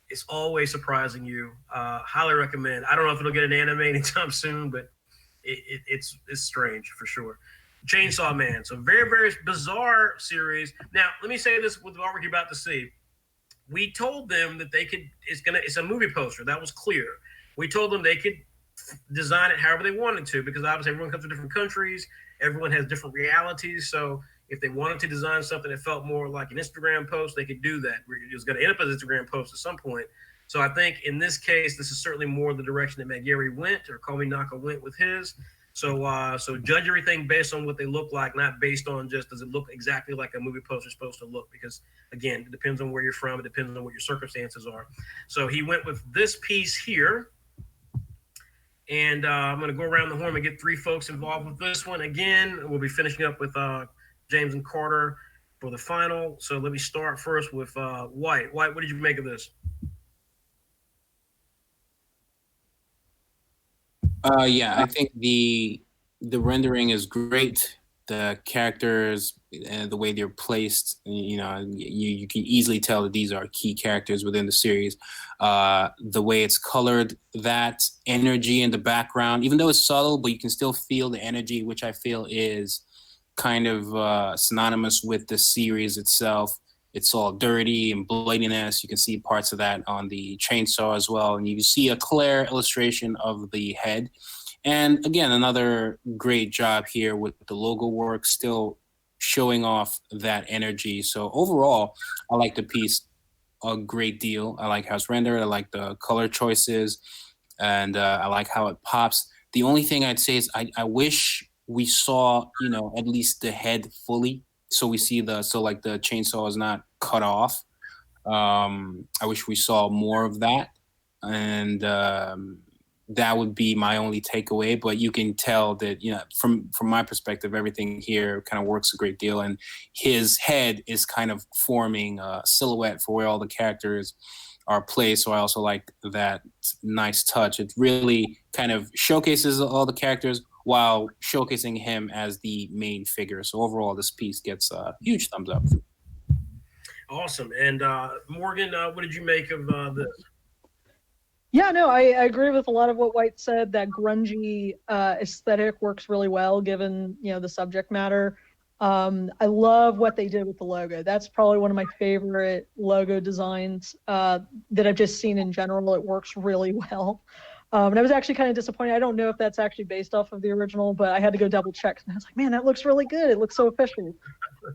It's always surprising you. Highly recommend. I don't know if it'll get an anime anytime soon, but it's strange for sure. Chainsaw Man. So very, very bizarre series. Now, let me say this with what we're about to see. We told them that they could, it's a movie poster. That was clear. We told them they could design it however they wanted to, because obviously everyone comes from different countries. Everyone has different realities. So if they wanted to design something that felt more like an Instagram post, they could do that. It was going to end up as an Instagram post at some point. So I think in this case, this is certainly more the direction that Magari went, or Komi Naka went with his. So judge everything based on what they look like, not based on just does it look exactly like a movie poster is supposed to look, because again, it depends on where you're from. It depends on what your circumstances are. So he went with this piece here. And I'm going to go around the horn and get 3 folks involved with this one. Again, we'll be finishing up with James and Carter for the final. So let me start first with Whyt. Whyt, what did you make of this? Yeah, I think the rendering is great. The characters and the way they're placed, you can easily tell that these are key characters within the series. The way it's colored, that energy in the background, even though it's subtle, but you can still feel the energy, which I feel is kind of synonymous with the series itself. it's all dirty and bloodiness. You can see parts of that on the chainsaw as well. And you can see a clear illustration of the head. And again, another great job here with the logo work, still showing off that energy. So overall, I like the piece a great deal. I like how it's rendered. I like the color choices, and I like how it pops. The only thing I'd say is I wish we saw, at least the head fully. So we see the chainsaw is not cut off. I wish we saw more of that. And that would be my only takeaway. But you can tell that, from my perspective, everything here kind of works a great deal. And his head is kind of forming a silhouette for where all the characters are placed. So I also like that nice touch. It really kind of showcases all the characters while showcasing him as the main figure. So overall, this piece gets a huge thumbs up. Awesome. And Morgan, what did you make of this? Yeah, no, I agree with a lot of what Whyt said. That grungy aesthetic works really well given, the subject matter. I love what they did with the logo. That's probably one of my favorite logo designs that I've just seen in general. It works really well. And I was actually kind of disappointed. I don't know if that's actually based off of the original, but I had to go double check. And I was like, man, that looks really good. It looks so official.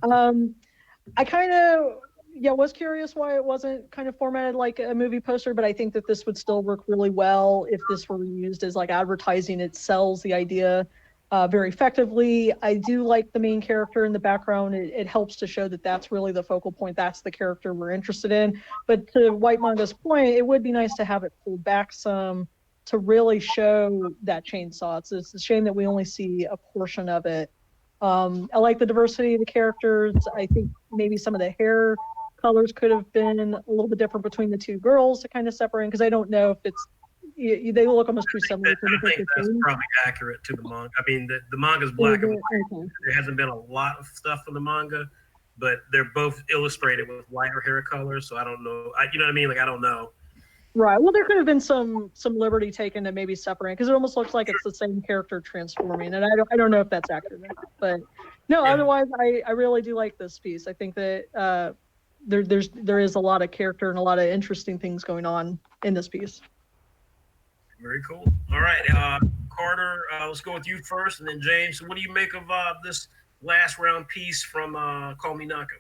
I kind of, was curious why it wasn't kind of formatted like a movie poster, but I think that this would still work really well if this were used as like advertising. It sells the idea very effectively. I do like the main character in the background. It helps to show that that's really the focal point. That's the character we're interested in. But to Whyt Manga's point, it would be nice to have it pulled back some to really show that chainsaw. It's a shame that we only see a portion of it. I like the diversity of the characters. I think maybe some of the hair colors could have been a little bit different between the two girls to kind of separate, because I don't know if they look almost too similar. I think that's probably accurate to the manga. I mean, the manga's black and white. Okay. There hasn't been a lot of stuff in the manga, but they're both illustrated with lighter hair colors. So I don't know. You know what I mean? Like, I don't know. Right. Well, there could have been some liberty taken to maybe separate, because it almost looks like it's the same character transforming, and I don't know if that's accurate or not. But no, otherwise, I really do like this piece. I think that there is a lot of character and a lot of interesting things going on in this piece. Very cool. All right, Carter, let's go with you first, and then James. So what do you make of this last round piece from Call Me Naka?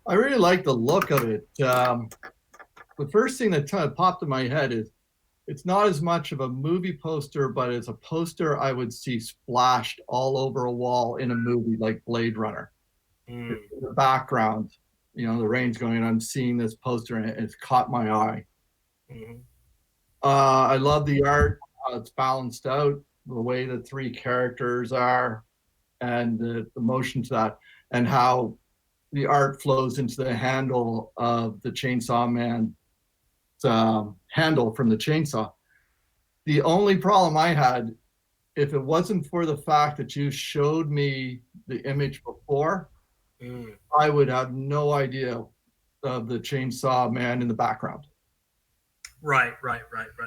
I really like the look of it. The first thing that kind of popped in my head is it's not as much of a movie poster, but it's a poster I would see splashed all over a wall in a movie like Blade Runner. In the background, the rain's going on, I'm seeing this poster and it's caught my eye. I love the art. It's balanced out, the way the three characters are, and the motion to that, and how the art flows into the handle of the Chainsaw Man. Handle from the chainsaw. The only problem I had, if it wasn't for the fact that you showed me the image before, I would have no idea of the Chainsaw Man in the background. Right.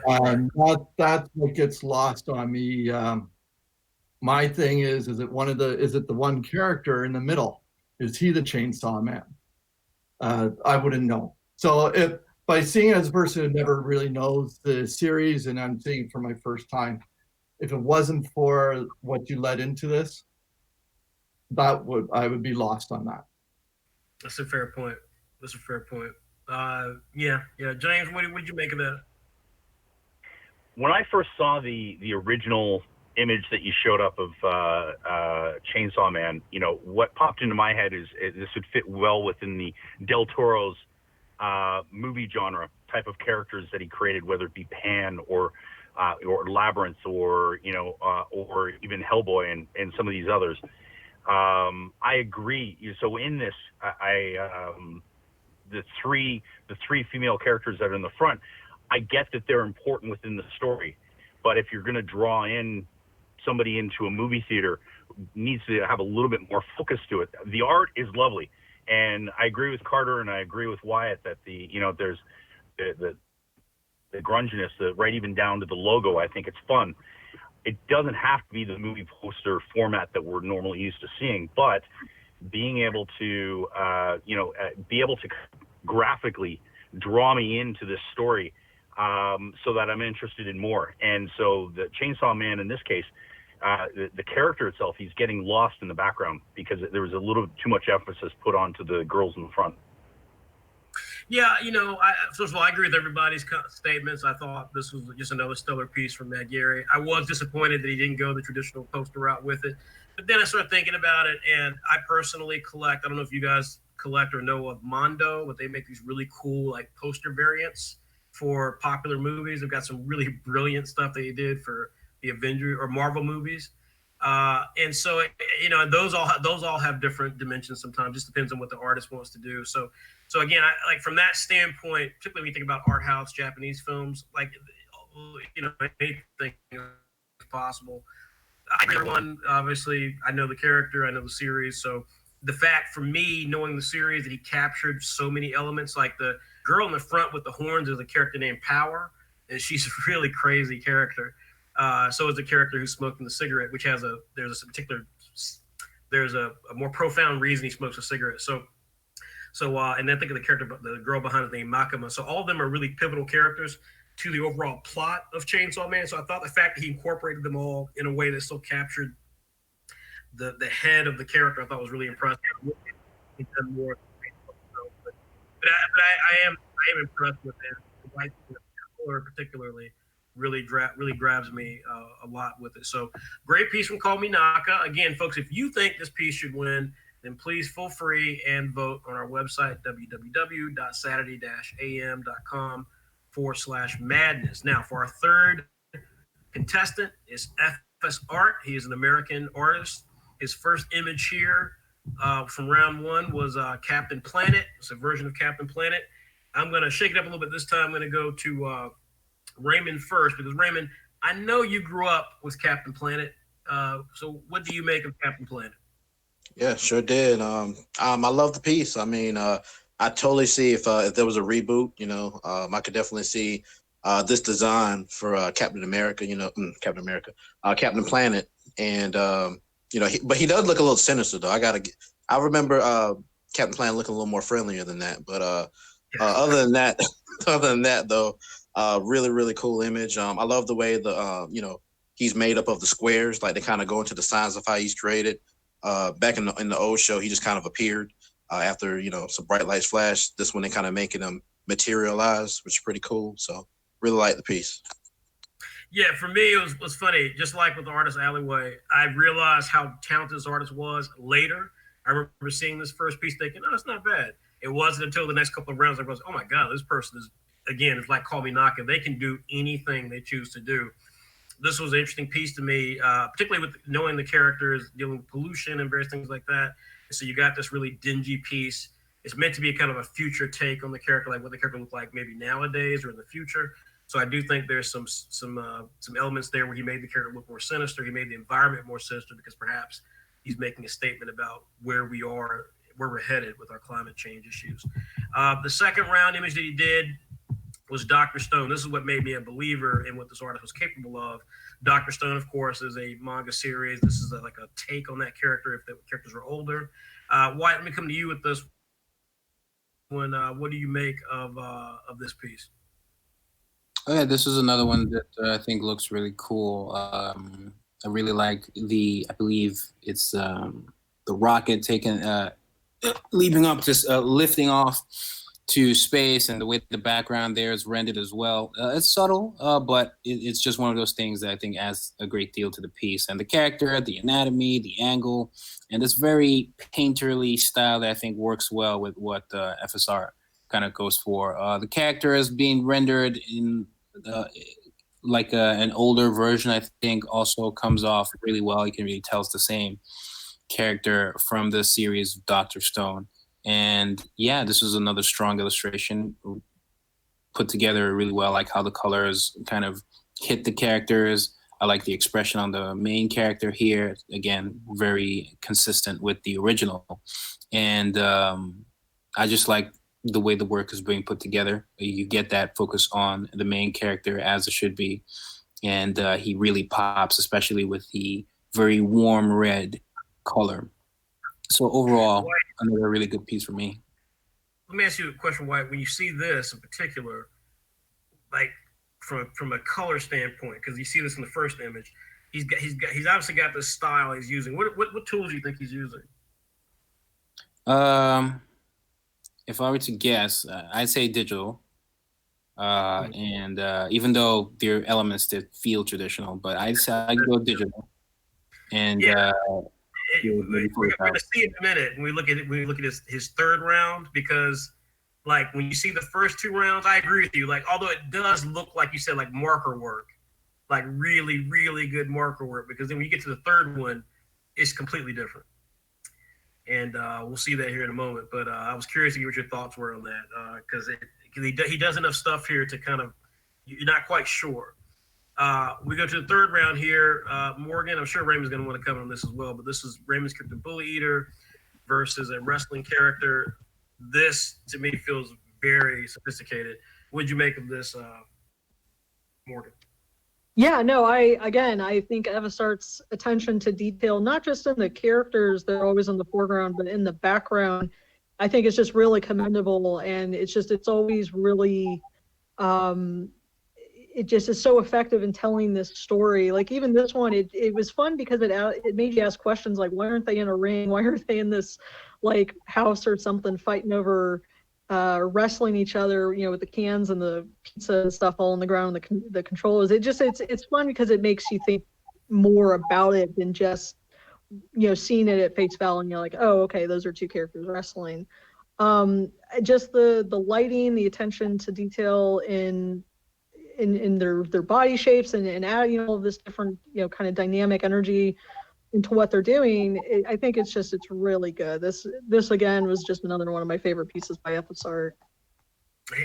And that's what gets lost on me. My thing is it the one character in the middle? Is he the Chainsaw Man? I wouldn't know. So if by seeing it as a person who never really knows the series, and I'm seeing it for my first time, if it wasn't for what you led into this, I would be lost on that. That's a fair point. Yeah. James, what did you make of that? When I first saw the original image that you showed up of Chainsaw Man, what popped into my head is this would fit well within the Del Toro's movie genre type of characters that he created, whether it be Pan or Labyrinth or even Hellboy and some of these others. I agree. So in this, the three female characters that are in the front, I get that they're important within the story, but if you're going to draw in somebody into a movie theater, needs to have a little bit more focus to it. The art is lovely. And I agree with Carter, and I agree with Wyatt that there's the grunginess, right even down to the logo. I think it's fun. It doesn't have to be the movie poster format that we're normally used to seeing, but being able to, be able to graphically draw me into this story, so that I'm interested in more. And so the Chainsaw Man in this case, the character itself, he's getting lost in the background because there was a little too much emphasis put onto the girls in the front. Yeah, first of all, I agree with everybody's statements. I thought this was just another stellar piece from Matt Gary. I was disappointed that he didn't go the traditional poster route with it. But then I started thinking about it, and I personally collect, I don't know if you guys collect or know of Mondo, but they make these really cool like poster variants for popular movies. They've got some really brilliant stuff that he did for the Avengers or Marvel movies. And so, those all have different dimensions sometimes. Just depends on what the artist wants to do. So again, I, like from that standpoint, particularly when you think about art house Japanese films, like, anything is possible. Everyone, obviously, I know the character, I know the series. So the fact for me, knowing the series, that he captured so many elements, like the girl in the front with the horns is a character named Power, and she's a really crazy character. So is the character who's smoking the cigarette, which there's a more profound reason he smokes a cigarette. So and then think of the character, the girl behind it named Makima. So all of them are really pivotal characters to the overall plot of Chainsaw Man. So I thought the fact that he incorporated them all in a way that still captured the head of the character, I thought was really impressive. More, but I am impressed with it. The white color particularly really grabs me a lot with it. So great piece from Call Me Naka. Again, folks, if you think this piece should win, then please feel free and vote on our website, www.saturday-am.com/madness. Now, for our third contestant is FS Art. He is an American artist. His first image here from round one was Captain Planet. It's a version of Captain Planet. I'm going to shake it up a little bit this time. I'm going to go to Raymond first, because Raymond, I know you grew up with Captain Planet. So what do you make of Captain Planet? Yeah, sure did. I love the piece. I mean, I totally see if there was a reboot, I could definitely see this design for Captain America, Captain Planet. And, but he does look a little sinister, though. I remember Captain Planet looking a little more friendlier than that. But other than that, though, really, really cool image. I love the way he's made up of the squares, like they kind of go into the signs of how he's created. Back in the old show, he just kind of appeared after some bright lights flashed. This one, they kind of making him materialize, which is pretty cool. So really like the piece. Yeah, for me, it was funny. Just like with the artist Alleyway, I realized how talented this artist was later. I remember seeing this first piece thinking, oh, it's not bad. It wasn't until the next couple of rounds I was, oh my God, this person is, again, it's like Call Me Naka. They can do anything they choose to do. This was an interesting piece to me, particularly with knowing the characters dealing with pollution and various things like that. And so you got this really dingy piece. It's meant to be kind of a future take on the character, like what the character looked like maybe nowadays or in the future. So I do think there's some elements there where he made the character look more sinister. He made the environment more sinister because perhaps he's making a statement about where we are, where we're headed with our climate change issues. The second round image that he did was Dr. Stone. This is what made me a believer in what this artist was capable of. Dr. Stone, of course, is a manga series. This is like a take on that character if the characters were older. Whyt, let me come to you with this one. What do you make of this piece? Yeah, this is another one that I think looks really cool. I really like I believe it's the rocket leaping up, just lifting off to space, and the way the background there is rendered as well. It's subtle, but it's just one of those things that I think adds a great deal to the piece. And the character, the anatomy, the angle, and this very painterly style that I think works well with what FSR kind of goes for. The character is being rendered in like an older version, I think, also comes off really well. You can really tell it's the same character from the series Dr. Stone. And yeah, this is another strong illustration put together really well. I like how the colors kind of hit the characters. I like the expression on the main character here. Again, very consistent with the original. And I just like the way the work is being put together. You get that focus on the main character as it should be. And he really pops, especially with the very warm red color. So overall, another really good piece for me. Let me ask you a question, Whyt. When you see this in particular, like from a color standpoint, because you see this in the first image, he's obviously got this style he's using. What tools do you think he's using? If I were to guess, I'd say digital. And even though there are elements that feel traditional, but I'd say I go digital. And we're gonna see in a minute when we look at his third round, because like when you see the first two rounds, I agree with you. Like, although it does look like you said, like marker work, like really, really good marker work, because then when you get to the third one, it's completely different. And we'll see that here in a moment. But I was curious to get what your thoughts were on that, because he does enough stuff here to kind of, you're not quite sure. We go to the third round here. Morgan, I'm sure Raymond's going to want to comment on this as well, but this is Raymond's Crypto Bully Eater versus a wrestling character. This, to me, feels very sophisticated. What did you make of this, Morgan? Yeah, no, I think Avasart's attention to detail, not just in the characters that are always in the foreground, but in the background, I think it's just really commendable. And it's always really, it just is so effective in telling this story. Like even this one, it was fun because it made you ask questions like, why aren't they in a ring? Why aren't they in this like house or something fighting over wrestling each other, with the cans and the pizza and stuff all on the ground, the controllers. It's fun because it makes you think more about it than just, seeing it at face value and you're like, oh, okay, those are two characters wrestling. Just the lighting, the attention to detail in their body shapes and adding all of this different, kind of dynamic energy into what they're doing. I think it's really good. This again was just another one of my favorite pieces by Avasart.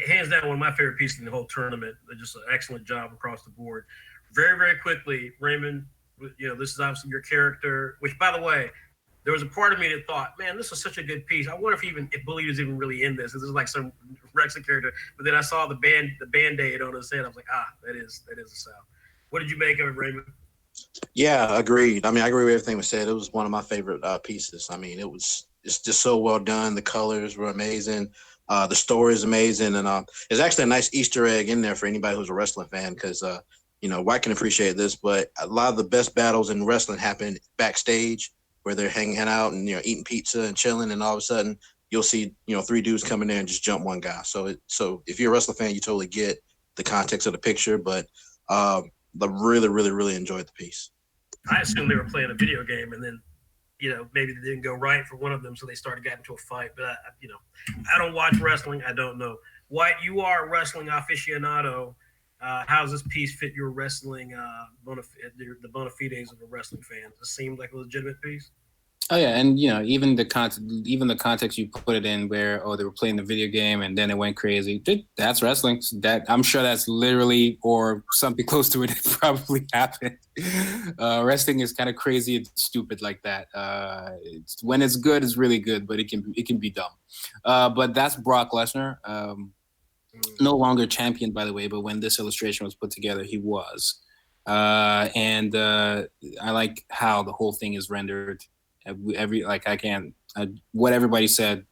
Hands down, one of my favorite pieces in the whole tournament. Just an excellent job across the board. Very, very quickly, Raymond, this is obviously your character, which, by the way, there was a part of me that thought, man, this is such a good piece. I wonder if Bully is even really in this. This is like some wrestling character. But then I saw the Band-Aid on his head. I was like, that is a sound. What did you make of it, Raymond? Yeah, agreed. I mean, I agree with everything was said. It was one of my favorite pieces. I mean, it's just so well done. The colors were amazing. The story is amazing. And there's actually a nice Easter egg in there for anybody who's a wrestling fan because, Whyt can appreciate this, but a lot of the best battles in wrestling happen backstage where they're hanging out and, eating pizza and chilling. And all of a sudden you'll see, 3 dudes come in there and just jump one guy. So if you're a wrestling fan, you totally get the context of the picture, but really, really, really enjoyed the piece. I assumed they were playing a video game and then, maybe they didn't go right for one of them. So they getting into a fight, but I don't watch wrestling. I don't know. Whyt, you are a wrestling aficionado. How does this piece fit your wrestling, the bona fides of a wrestling fan? Does it seem like a legitimate piece? Oh yeah, and even the context you put it in, where they were playing the video game and then it went crazy. That's wrestling. That I'm sure that's literally or something close to it probably happened. Wrestling is kind of crazy and stupid like that. When it's good, it's really good, but it can be dumb. But that's Brock Lesnar. No longer champion, by the way, but when this illustration was put together, he was. And I like how the whole thing is rendered. What everybody said,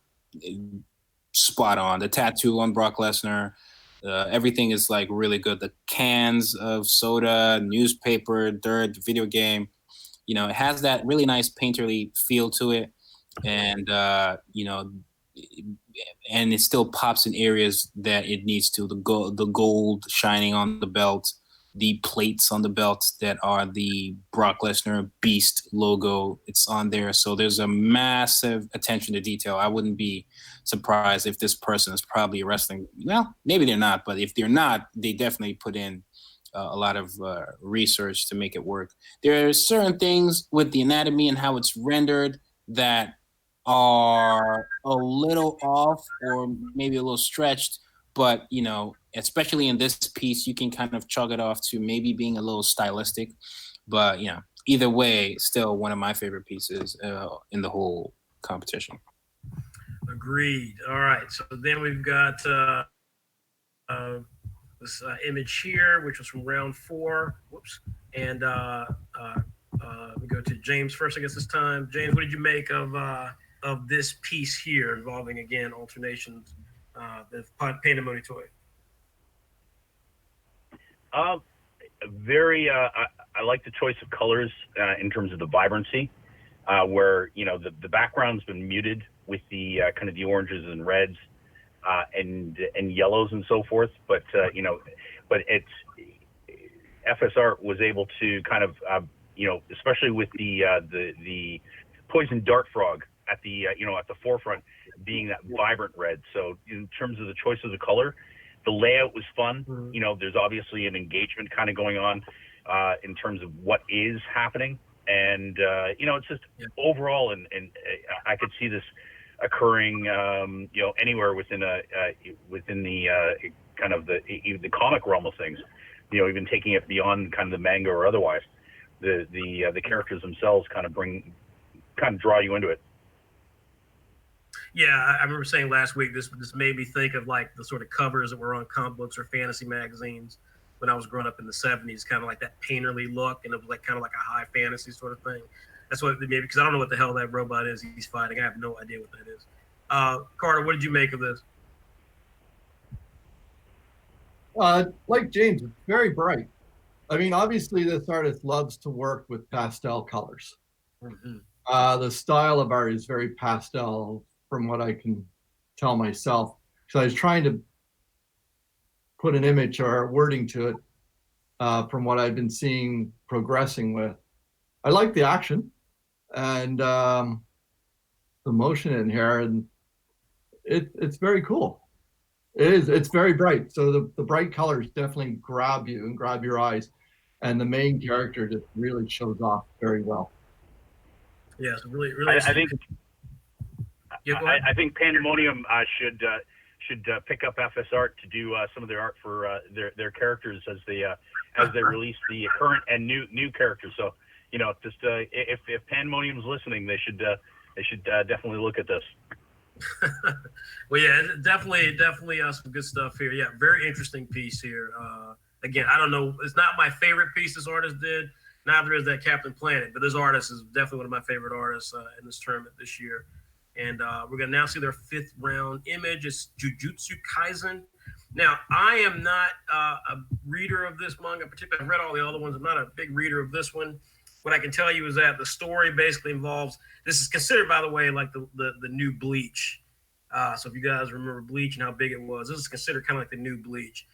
spot on. The tattoo on Brock Lesnar, everything is like really good. The cans of soda, newspaper, dirt, video game, it has that really nice painterly feel to it, and and it still pops in areas that it needs to. The gold shining on the belt, the plates on the belt that are the Brock Lesnar Beast logo. It's on there. So there's a massive attention to detail. I wouldn't be surprised if this person is probably wrestling. Well, maybe they're not, but if they're not, they definitely put in a lot of research to make it work. There are certain things with the anatomy and how it's rendered that are a little off or maybe a little stretched, but especially in this piece, you can kind of chalk it off to maybe being a little stylistic. But either way, still one of my favorite pieces in the whole competition. Agreed. All right, so then we've got this image here, which was from round 4. Whoops. And we go to James first, I guess, this time. James, what did you make of of this piece here involving, again, alternations, the Pandemonium toy? I like the choice of colors in terms of the vibrancy, where the background's been muted with the kind of the oranges and reds and yellows and so forth, but it's FSR was able to kind of especially with the poison dart frog at the at the forefront being that vibrant red. So in terms of the choice of the color, the layout was fun. There's obviously an engagement kind of going on in terms of what is happening, and it's just overall, and I could see this occurring anywhere within the kind of the comic realm of things. Even taking it beyond kind of the manga or otherwise, the characters themselves kind of draw you into it. Yeah, I remember saying last week, this made me think of like the sort of covers that were on comic books or fantasy magazines when I was growing up in the 70s, kind of like that painterly look, and it was like kind of like a high fantasy sort of thing. That's what maybe, because I don't know what the hell that robot is he's fighting. I have no idea what that is. Carter, what did you make of this? Like James, it's very bright. I mean, obviously this artist loves to work with pastel colors. The style of art is very pastel from what I can tell myself. So I was trying to put an image or wording to it from what I've been seeing progressing with. I like the action and the motion in here, and it's very cool. It's very bright. So the bright colors definitely grab you and grab your eyes, and the main character just really shows off very well. Yes, really. I think Pandemonium should pick up FS Art to do some of their art for their characters as they release the current and new characters. So just if Pandemonium's listening, they should definitely look at this. Well, yeah, definitely some good stuff here. Yeah, very interesting piece here. Again, I don't know, it's not my favorite piece this artist did. Neither is that Captain Planet, but this artist is definitely one of my favorite artists in this tournament this year. And we're going to now see their 5th round image. It's Jujutsu Kaisen. Now, I am not a reader of this manga, particularly I've read all the other ones. I'm not a big reader of this one. What I can tell you is that the story basically involves, this is considered, by the way, like the new Bleach. So if you guys remember Bleach and how big it was, this is considered kind of like the new Bleach.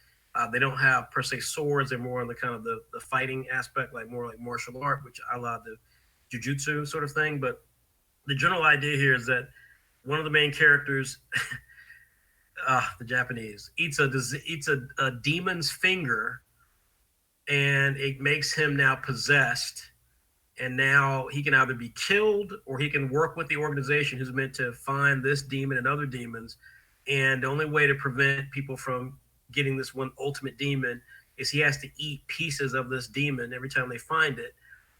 They don't have per se swords. They're more on the kind of the fighting aspect, like more like martial art, which I love, the jujutsu sort of thing. But the general idea here is that one of the main characters, the Japanese, eats a demon's finger, and it makes him now possessed. And now he can either be killed or he can work with the organization who's meant to find this demon and other demons. And the only way to prevent people from getting this one ultimate demon is he has to eat pieces of this demon every time they find it.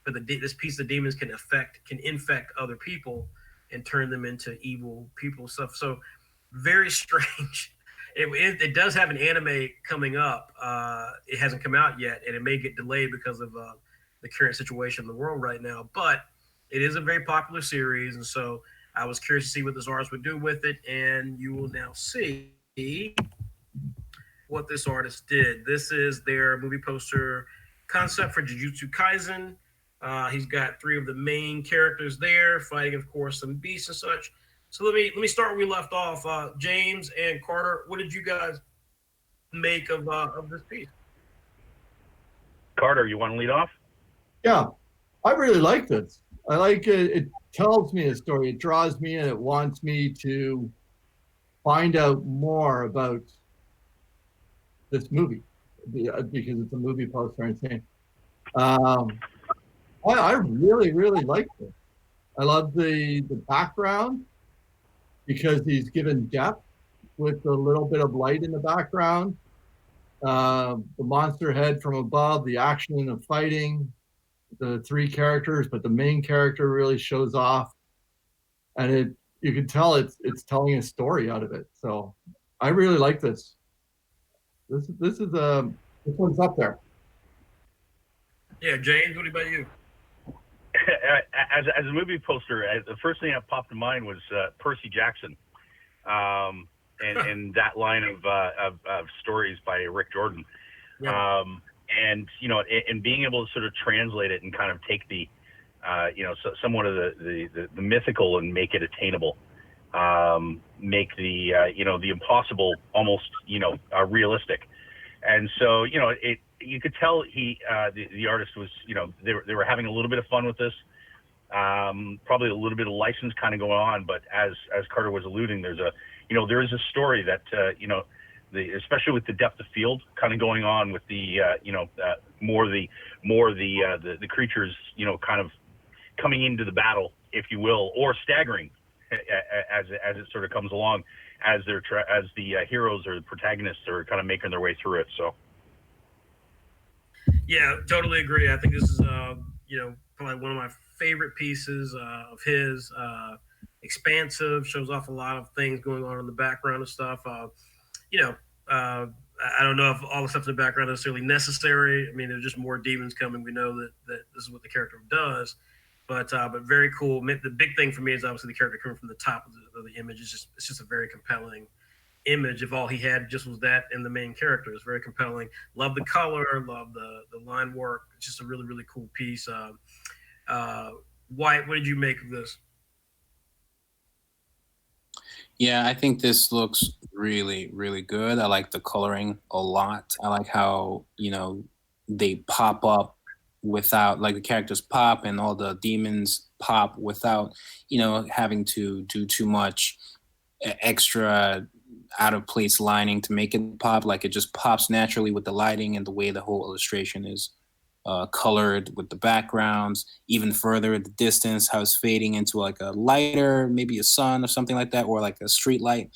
But this piece of demons can infect other people and turn them into evil people stuff. So very strange. It does have an anime coming up. It hasn't come out yet, and it may get delayed because of the current situation in the world right now. But it is a very popular series, and so I was curious to see what this artist would do with it, and you will now see what this artist did. This is their movie poster concept for Jujutsu Kaisen. He's got 3 of the main characters there, fighting, of course, some beasts and such. So let me start where we left off. James and Carter, what did you guys make of this piece? Carter, you want to lead off? Yeah, I really like this. I like it. It tells me a story. It draws me in. It wants me to find out more about this movie because it's a movie poster and saying, I really, really like this. I love the background because he's given depth with a little bit of light in the background. The monster head from above, the action and the fighting, the 3 characters, but the main character really shows off. And you can tell it's telling a story out of it. So I really like this. This one's up there. Yeah, James, what about you? as a movie poster, the first thing that popped in mind was Percy Jackson, and that line of stories by Rick Jordan. Yeah. And and being able to sort of translate it and kind of take the somewhat of the mythical and make it attainable, make the the impossible almost realistic. And so you could tell the artist was they were having a little bit of fun with this, probably a little bit of license kind of going on. But as Carter was alluding, there is a story that especially with the depth of field kind of going on with the the creatures kind of coming into the battle, if you will, or staggering as it sort of comes along as the heroes or the protagonists are kind of making their way through it. So yeah, totally agree. I think this is probably one of my favorite pieces of his. Expansive, shows off a lot of things going on in the background and stuff. I don't know if all the stuff in the background is necessarily necessary. I mean, there's just more demons coming. We know that this is what the character does, but very cool. The big thing for me is obviously the character coming from the top of the image. It's just a very compelling image. If all he had just was that and the main character, it's very compelling. Love the color, love the line work. It's just a really, really cool piece. Whyt, what did you make of this? Yeah, I think this looks really, really good. I like the coloring a lot. I like how, they pop up without, like the characters pop and all the demons pop without, having to do too much extra out of place lining to make it pop. Like it just pops naturally with the lighting and the way the whole illustration is colored with the backgrounds, even further at the distance, how it's fading into like a lighter, maybe a sun or something like that, or like a street light.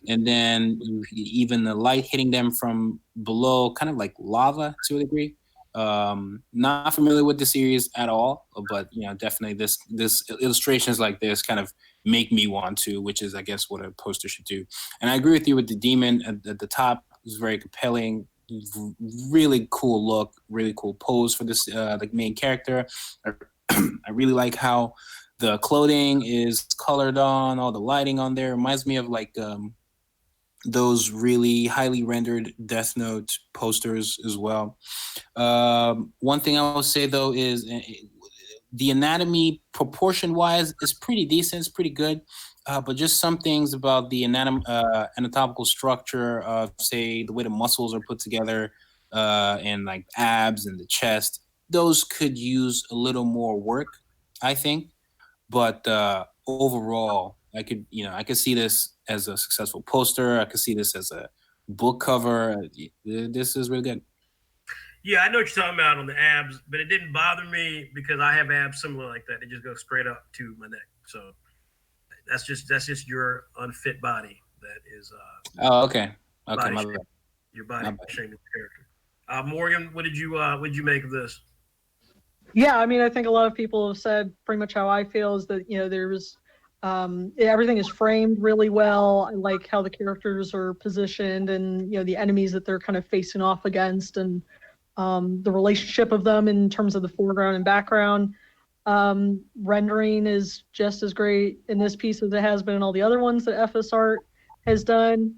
And then even the light hitting them from below, kind of like lava to a degree. Not familiar with the series at all, but definitely this illustrations like this kind of make me want to, which is I guess what a poster should do. And I agree with you with the demon at the top. It's very compelling. Really cool look, really cool pose for this like main character. I really like how the clothing is colored on, all the lighting on there. Reminds me of like those really highly rendered Death Note posters as well. One thing I will say though is the anatomy proportion wise is pretty decent, it's pretty good. But just some things about the anatomical structure of, say, the way the muscles are put together and like abs and the chest, those could use a little more work, I think. But overall, I could see this as a successful poster. I could see this as a book cover. This is really good. Yeah, I know what you're talking about on the abs, but it didn't bother me because I have abs similar like that. It just goes straight up to my neck. So that's just your unfit body that is Oh, okay. My bad. Your body shaming the character. Morgan, what did you make of this? Yeah, I mean, I think a lot of people have said pretty much how I feel is that there's everything is framed really well. I like how the characters are positioned and the enemies that they're kind of facing off against and the relationship of them in terms of the foreground and background. Rendering is just as great in this piece as it has been in all the other ones that FS Art has done.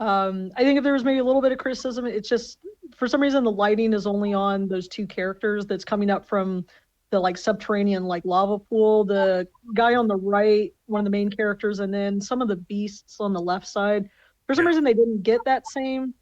I think if there was maybe a little bit of criticism, it's just for some reason the lighting is only on those two characters that's coming up from the like subterranean like lava pool. The guy on the right, one of the main characters, and then some of the beasts on the left side. For some reason they didn't get that same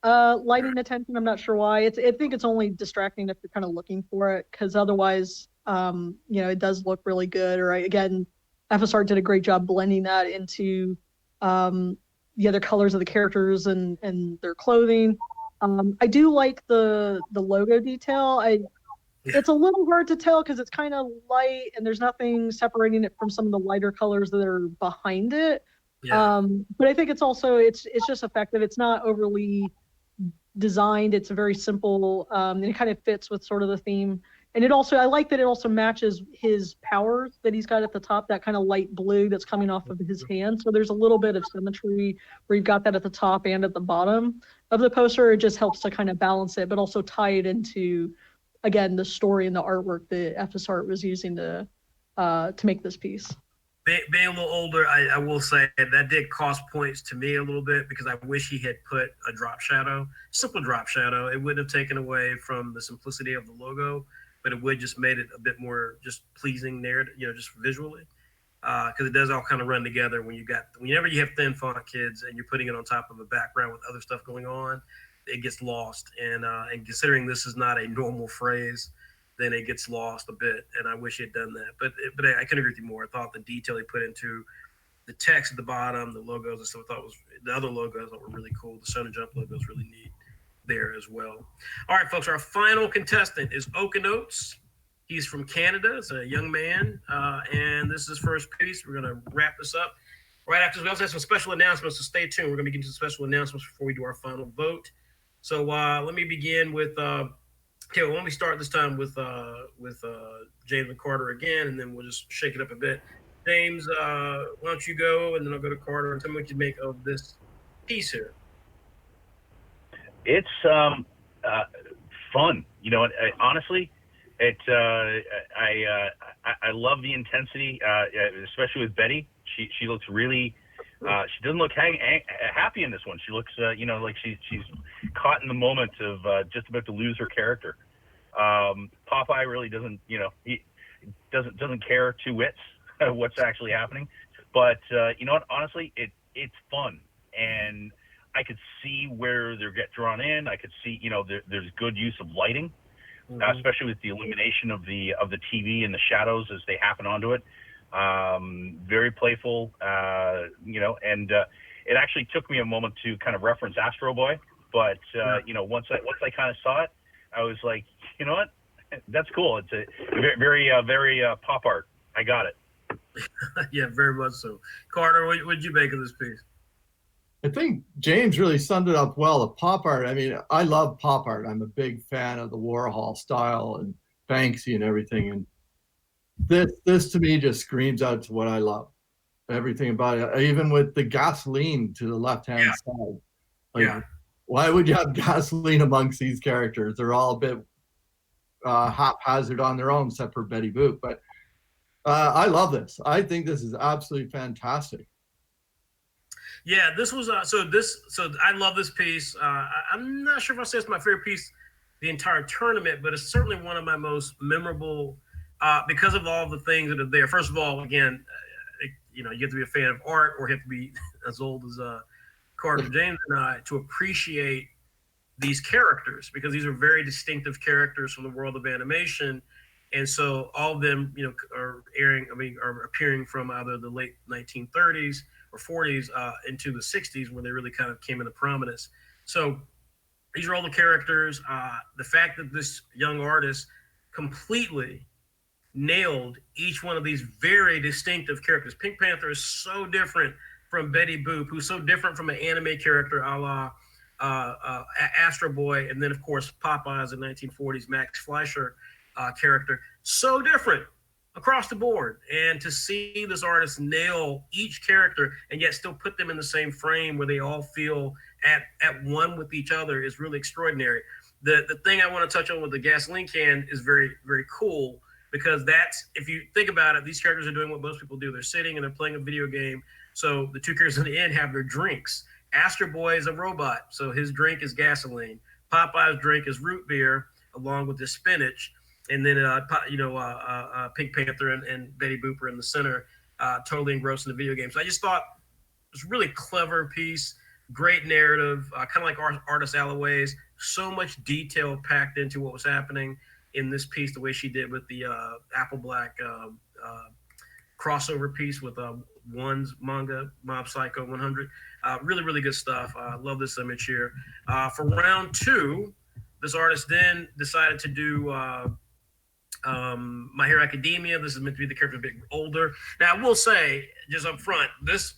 lighting attention. I'm not sure why. I think it's only distracting if you're kind of looking for it, because otherwise it does look really good. Or again, FSR did a great job blending that into the other colors of the characters and their clothing. I do like the logo detail. It's a little hard to tell because it's kind of light and there's nothing separating it from some of the lighter colors that are behind it. Yeah. But I think it's also it's just effective. It's not overly designed. It's a very simple and it kind of fits with sort of the theme. And I like that it also matches his powers that he's got at the top, that kind of light blue that's coming off of his hand. So there's a little bit of symmetry where you've got that at the top and at the bottom of the poster. It just helps to kind of balance it, but also tie it into, again, the story and the artwork that FS Art was using to to make this piece. Being a little older, I will say that did cost points to me a little bit because I wish he had put a drop shadow, simple drop shadow. It wouldn't have taken away from the simplicity of the logo, but it would just made it a bit more just pleasing narrative, just visually. Because it does all kind of run together whenever you have thin font kids and you're putting it on top of a background with other stuff going on, it gets lost. And considering this is not a normal phrase, then it gets lost a bit. And I wish he had done that. But I couldn't agree with you more. I thought the detail he put into the text at the bottom, the logos and stuff, I thought the other logos I thought were really cool. The Shonen Jump logo is really neat there as well. All right, folks, our final contestant is Oaken Oats. He's from Canada. It's a young man, and this is his first piece. We're going to wrap this up right after. We also have some special announcements, so stay tuned. We're going to get into special announcements before we do our final vote. So let me begin with. Okay, well, let me start this time with James and Carter again, and then we'll just shake it up a bit. James, why don't you go, and then I'll go to Carter and tell me what you make of this piece here. It's fun. Honestly. I love the intensity, especially with Betty. She looks really. She doesn't look happy in this one. She looks, like she's caught in the moment of just about to lose her character. Popeye really doesn't, he doesn't care two wits what's actually happening. But you know what? Honestly, it's fun, and I could see where they get drawn in. I could see, there's good use of lighting. Especially with the illumination of the TV and the shadows as they happen onto it. Very playful, and it actually took me a moment to kind of reference Astro Boy, but once I kind of saw it, I was like, you know what, that's cool. It's a very pop art. I got it. Yeah, very much so. Carter, what'd you make of this piece? I think James really summed it up well. The pop art, I mean, I love pop art. I'm a big fan of the Warhol style and Banksy and everything. And this to me just screams out to what I love. Everything about it, even with the gasoline to the left-hand side. Like, why would you have gasoline amongst these characters? They're all a bit haphazard on their own, except for Betty Boop. But I love this. I think this is absolutely fantastic. Yeah, this was so I love this piece. I'm not sure if I say it's my favorite piece the entire tournament, but it's certainly one of my most memorable because of all the things that are there. First of all, again, you have to be a fan of art or you have to be as old as Carter James and I to appreciate these characters, because these are very distinctive characters from the world of animation. And so all of them, are appearing from either the late 1930s or 40s into the 60s, where they really kind of came into prominence. So these are all the characters. The fact that this young artist completely nailed each one of these very distinctive characters. Pink Panther is so different from Betty Boop, who's so different from an anime character a la Astro Boy, and then of course Popeye's in 1940s Max Fleischer character. So different across the board, and to see this artist nail each character and yet still put them in the same frame where they all feel at one with each other is really extraordinary. The thing I want to touch on with the gasoline can is very, very cool, because that's, if you think about it, these characters are doing what most people do. They're sitting and they're playing a video game. So the two characters in the end have their drinks. Astro Boy is a robot, so his drink is gasoline. Popeye's drink is root beer along with the spinach. And then, Pink Panther and Betty Boop are in the center, totally engrossed in the video game. So I just thought it was a really clever piece, great narrative, kind of like Artist Alloway's. So much detail packed into what was happening in this piece, the way she did with the Apple Black crossover piece with One's manga, Mob Psycho 100. Really, really good stuff. I love this image here. For round two, this artist then decided to do My Hero Academia. This is meant to be the character a bit older. Now, I will say, just up front, this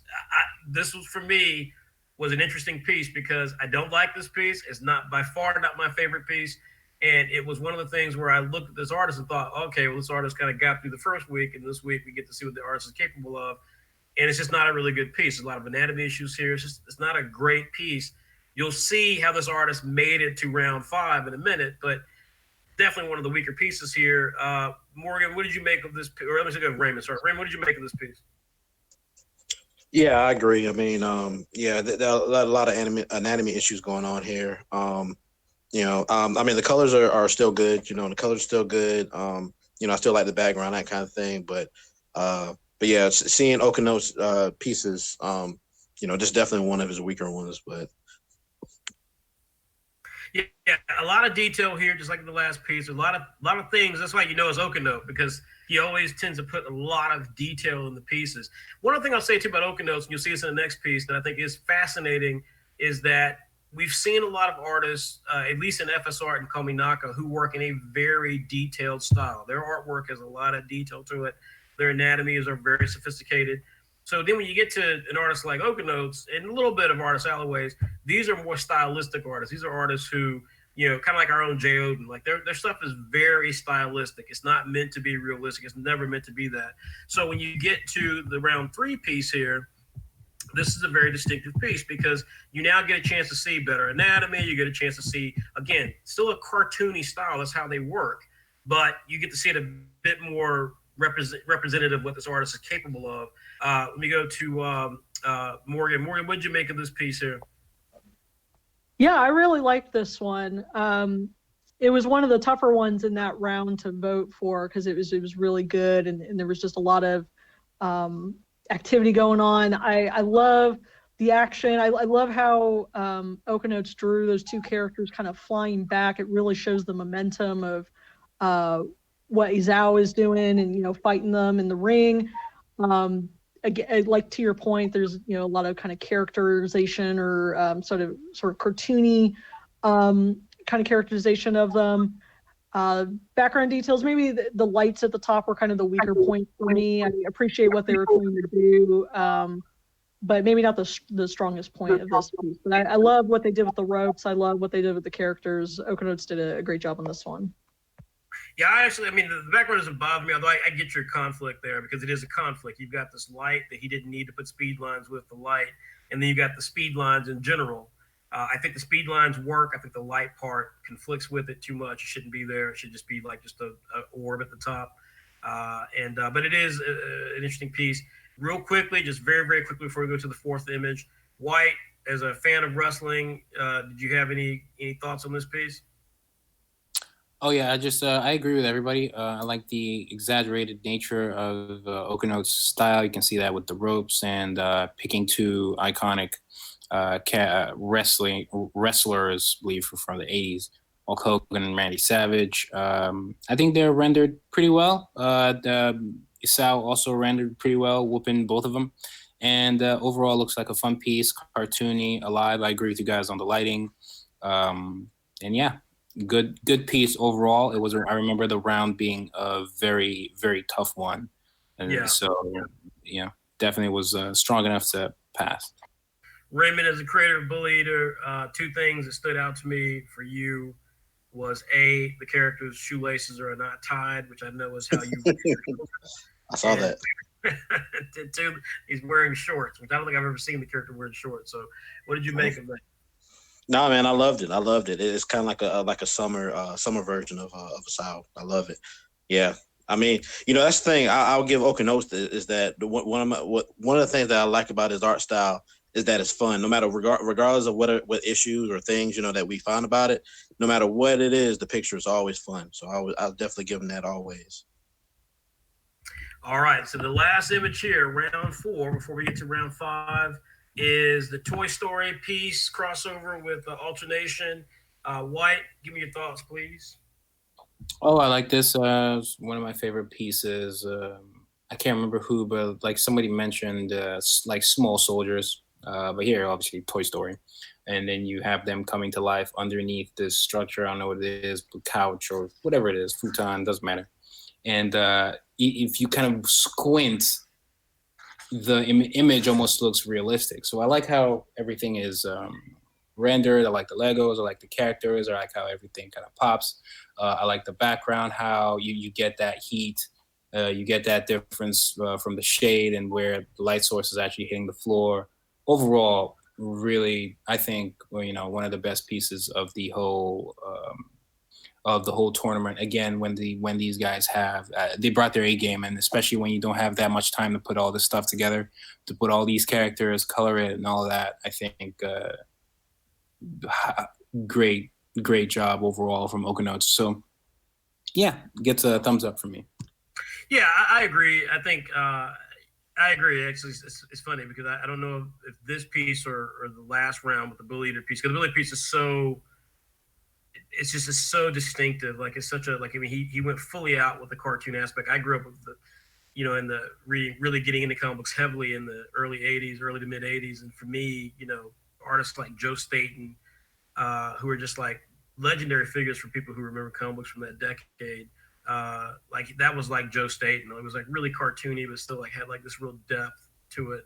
was, for me, was an interesting piece, because I don't like this piece. It's not, by far not my favorite piece. And it was one of the things where I looked at this artist and thought, okay, well, this artist kind of got through the first week, and this week we get to see what the artist is capable of. And it's just not a really good piece. There's a lot of anatomy issues here. It's not a great piece. You'll see how this artist made it to round 5 in a minute, but definitely one of the weaker pieces here. Morgan, what did you make of this? Or let me say, Raymond. Sorry, Raymond, what did you make of this piece? Yeah, I agree. I mean, yeah, there are a lot of anatomy issues going on here. I mean, the colors are still good. The colors are still good. I still like the background, that kind of thing. But yeah, seeing Okano's pieces, just definitely one of his weaker ones. But yeah, a lot of detail here, just like in the last piece. A lot of things. That's why it's Okano, because he always tends to put a lot of detail in the pieces. One other thing I'll say too about Okano's, and you'll see this in the next piece that I think is fascinating, is that we've seen a lot of artists, at least in FS Art and Kominaka, who work in a very detailed style. Their artwork has a lot of detail to it. Their anatomies are very sophisticated. So then when you get to an artist like Okano's and a little bit of Artist Alloway's, these are more stylistic artists. These are artists who, kind of like our own Jay Oden, like their stuff is very stylistic. It's not meant to be realistic. It's never meant to be that. So when you get to the round 3 piece here, this is a very distinctive piece because you now get a chance to see better anatomy. You get a chance to see, again, still a cartoony style. That's how they work. But you get to see it a bit more representative of what this artist is capable of. Let me go to Morgan. Morgan, what did you make of this piece here? Yeah, I really liked this one. It was one of the tougher ones in that round to vote for because it was really good and there was just a lot of activity going on. I love the action. I love how Okano's drew those two characters kind of flying back. It really shows the momentum of what Izao is doing and fighting them in the ring. Again, like to your point, there's a lot of kind of characterization or sort of cartoony kind of characterization of them. Background details, maybe the lights at the top were kind of the weaker point for me. I appreciate what they were trying to do, but maybe not the strongest point of this piece. But I love what they did with the ropes. I love what they did with the characters. Okano's did a great job on this one. Yeah, the background doesn't bother me, although I get your conflict there because it is a conflict. You've got this light that he didn't need to put speed lines with the light, and then you've got the speed lines in general. I think the speed lines work. I think the light part conflicts with it too much. It shouldn't be there. It should just be like just a orb at the top. But it is an interesting piece. Real quickly, just very, very quickly before we go to the 4th image, Whyt, as a fan of wrestling, did you have any thoughts on this piece? Oh yeah, I agree with everybody. I like the exaggerated nature of Okano's style. You can see that with the ropes and picking two iconic wrestlers, I believe, from the 80s, Hulk Hogan and Randy Savage. I think they're rendered pretty well. Isao also rendered pretty well, whooping both of them. And overall, looks like a fun piece, cartoony, alive. I agree with you guys on the lighting. And yeah. Good piece overall. I remember the round being a very, very tough one. And so, definitely was strong enough to pass. Raymond, as a creator of Bully Eater, 2 things that stood out to me for you was A, the character's shoelaces are not tied, which I know is how you I saw that. 2, he's wearing shorts, which I don't think I've ever seen the character wearing shorts. So what did you make of that? No, man, I loved it. It's kind of like a summer version of a Sao. I love it. Yeah, I mean, that's the thing. I'll give Okano's is that one of the things that I like about his art style is that it's fun. No matter regardless of what issues or things that we find about it, no matter what it is, the picture is always fun. So I'll definitely give him that always. All right, so the last image here, round 4, before we get to round 5. Is the Toy Story piece crossover with alternation. Whyt, give me your thoughts, please. Oh, I like this. One of my favorite pieces. I can't remember who, but like somebody mentioned like small soldiers. But here, obviously, Toy Story. And then you have them coming to life underneath this structure. I don't know what it is, couch or whatever it is, futon, doesn't matter. And if you kind of squint, the image almost looks realistic. So I like how everything is rendered. I like the Legos. I like the characters. I like how everything kind of pops. I like the background, how you get that heat. You get that difference from the shade and where the light source is actually hitting the floor. Overall, really, I think, one of the best pieces of the whole of the whole tournament. Again, when these guys have they brought their A game, and especially when you don't have that much time to put all this stuff together, to put all these characters, color it, and all of that. I think great job overall from Okanotes. So yeah, gets a thumbs up from me. Yeah, I agree. I think I agree. Actually, it's funny because I don't know if this piece or the last round with the Bully Eater piece, because the Bully piece is so. It's just so distinctive. Like it's such a like. I mean, he went fully out with the cartoon aspect. I grew up with the, in the really getting into comic books heavily in the early '80s, early to mid '80s, and for me, artists like Joe Staton, who are just like legendary figures for people who remember comic books from that decade. Like that was like Joe Staton. It was like really cartoony, but still like had like this real depth to it.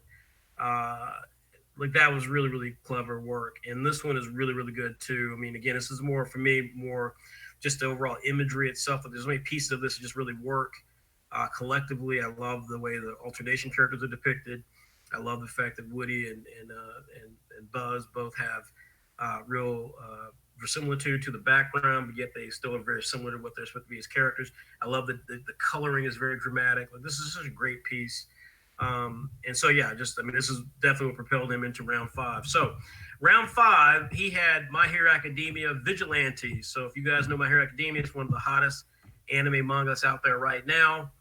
Like that was really, really clever work. And this one is really, really good too. I mean, again, this is more for me, more just the overall imagery itself. There's so many pieces of this that just really work collectively. I love the way the alternation characters are depicted. I love the fact that Woody and Buzz both have real verisimilitude to the background, but yet they still are very similar to what they're supposed to be as characters. I love that the coloring is very dramatic. Like this is such a great piece. And so, yeah, this is definitely what propelled him into round 5. So round 5, he had My Hero Academia Vigilantes. So if you guys know My Hero Academia, it's one of the hottest anime mangas out there right now.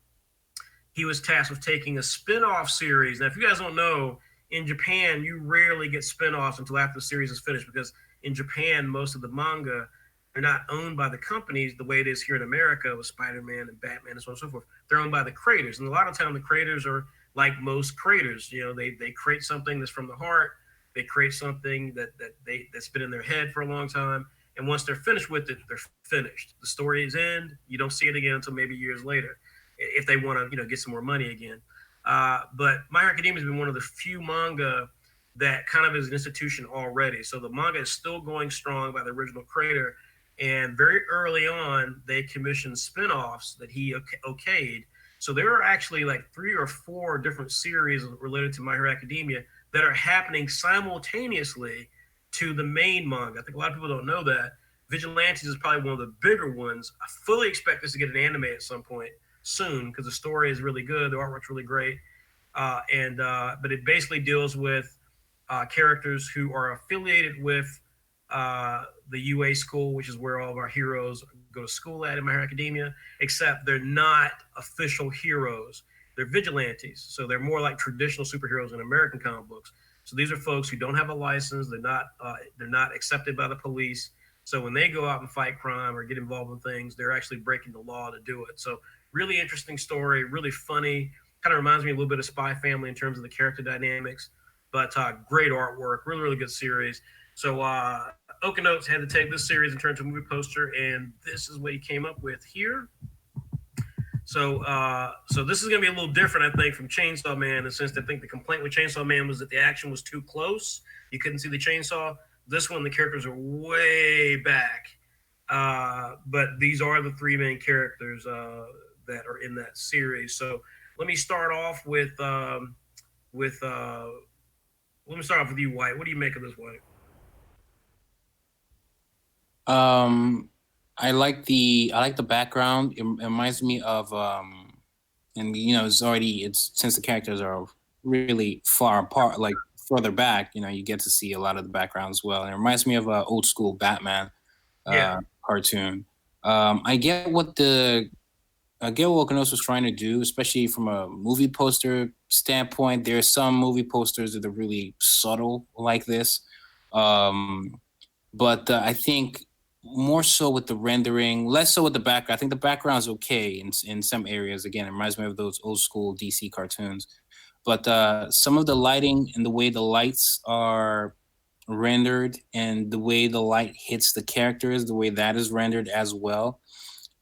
He was tasked with taking a spin-off series. Now, if you guys don't know, in Japan, you rarely get spin-offs until after the series is finished, because in Japan, most of the manga are not owned by the companies the way it is here in America with Spider-Man and Batman and so on and so forth. They're owned by the creators. And a lot of times the creators are like most creators, they create something that's from the heart. They create something that's been in their head for a long time. And once they're finished with it, they're finished. The story is end. You don't see it again until maybe years later, if they want to, get some more money again. But My Hero Academia has been one of the few manga that kind of is an institution already. So the manga is still going strong by the original creator. And very early on, they commissioned spinoffs that he okayed. So there are actually like 3 or 4 different series related to My Hero Academia that are happening simultaneously to the main manga. I think a lot of people don't know that. Vigilantes is probably one of the bigger ones. I fully expect this to get an anime at some point soon because the story is really good. The artwork's really great. But it basically deals with characters who are affiliated with the UA school, which is where all of our heroes go to school at in My Hero Academia, except they're not official heroes. They're vigilantes. So they're more like traditional superheroes in American comic books. So these are folks who don't have a license. They're not accepted by the police. So when they go out and fight crime or get involved in things, they're actually breaking the law to do it. So really interesting story, really funny. Kind of reminds me a little bit of Spy Family in terms of the character dynamics, but great artwork, really, really good series. So Okanotes had to take this series and turn it into a movie poster, and this is what he came up with here. So this is going to be a little different, I think, from Chainsaw Man, in the sense that I think the complaint with Chainsaw Man was that the action was too close. You couldn't see the chainsaw. This one, the characters are way back. But these are the 3 main characters that are in that series. So let me start off with you, Whyt. What do you make of this, Whyt? I like the background. It reminds me of it's since the characters are really far apart, like further back, you get to see a lot of the background as well. And it reminds me of an old school Batman cartoon. I get what Okanotes was trying to do, especially from a movie poster standpoint. There are some movie posters that are really subtle like this. But I think more so with the rendering, less so with the background. I think the background is okay in some areas. Again, it reminds me of those old school DC cartoons. But some of the lighting and the way the lights are rendered and the way the light hits the characters, the way that is rendered as well,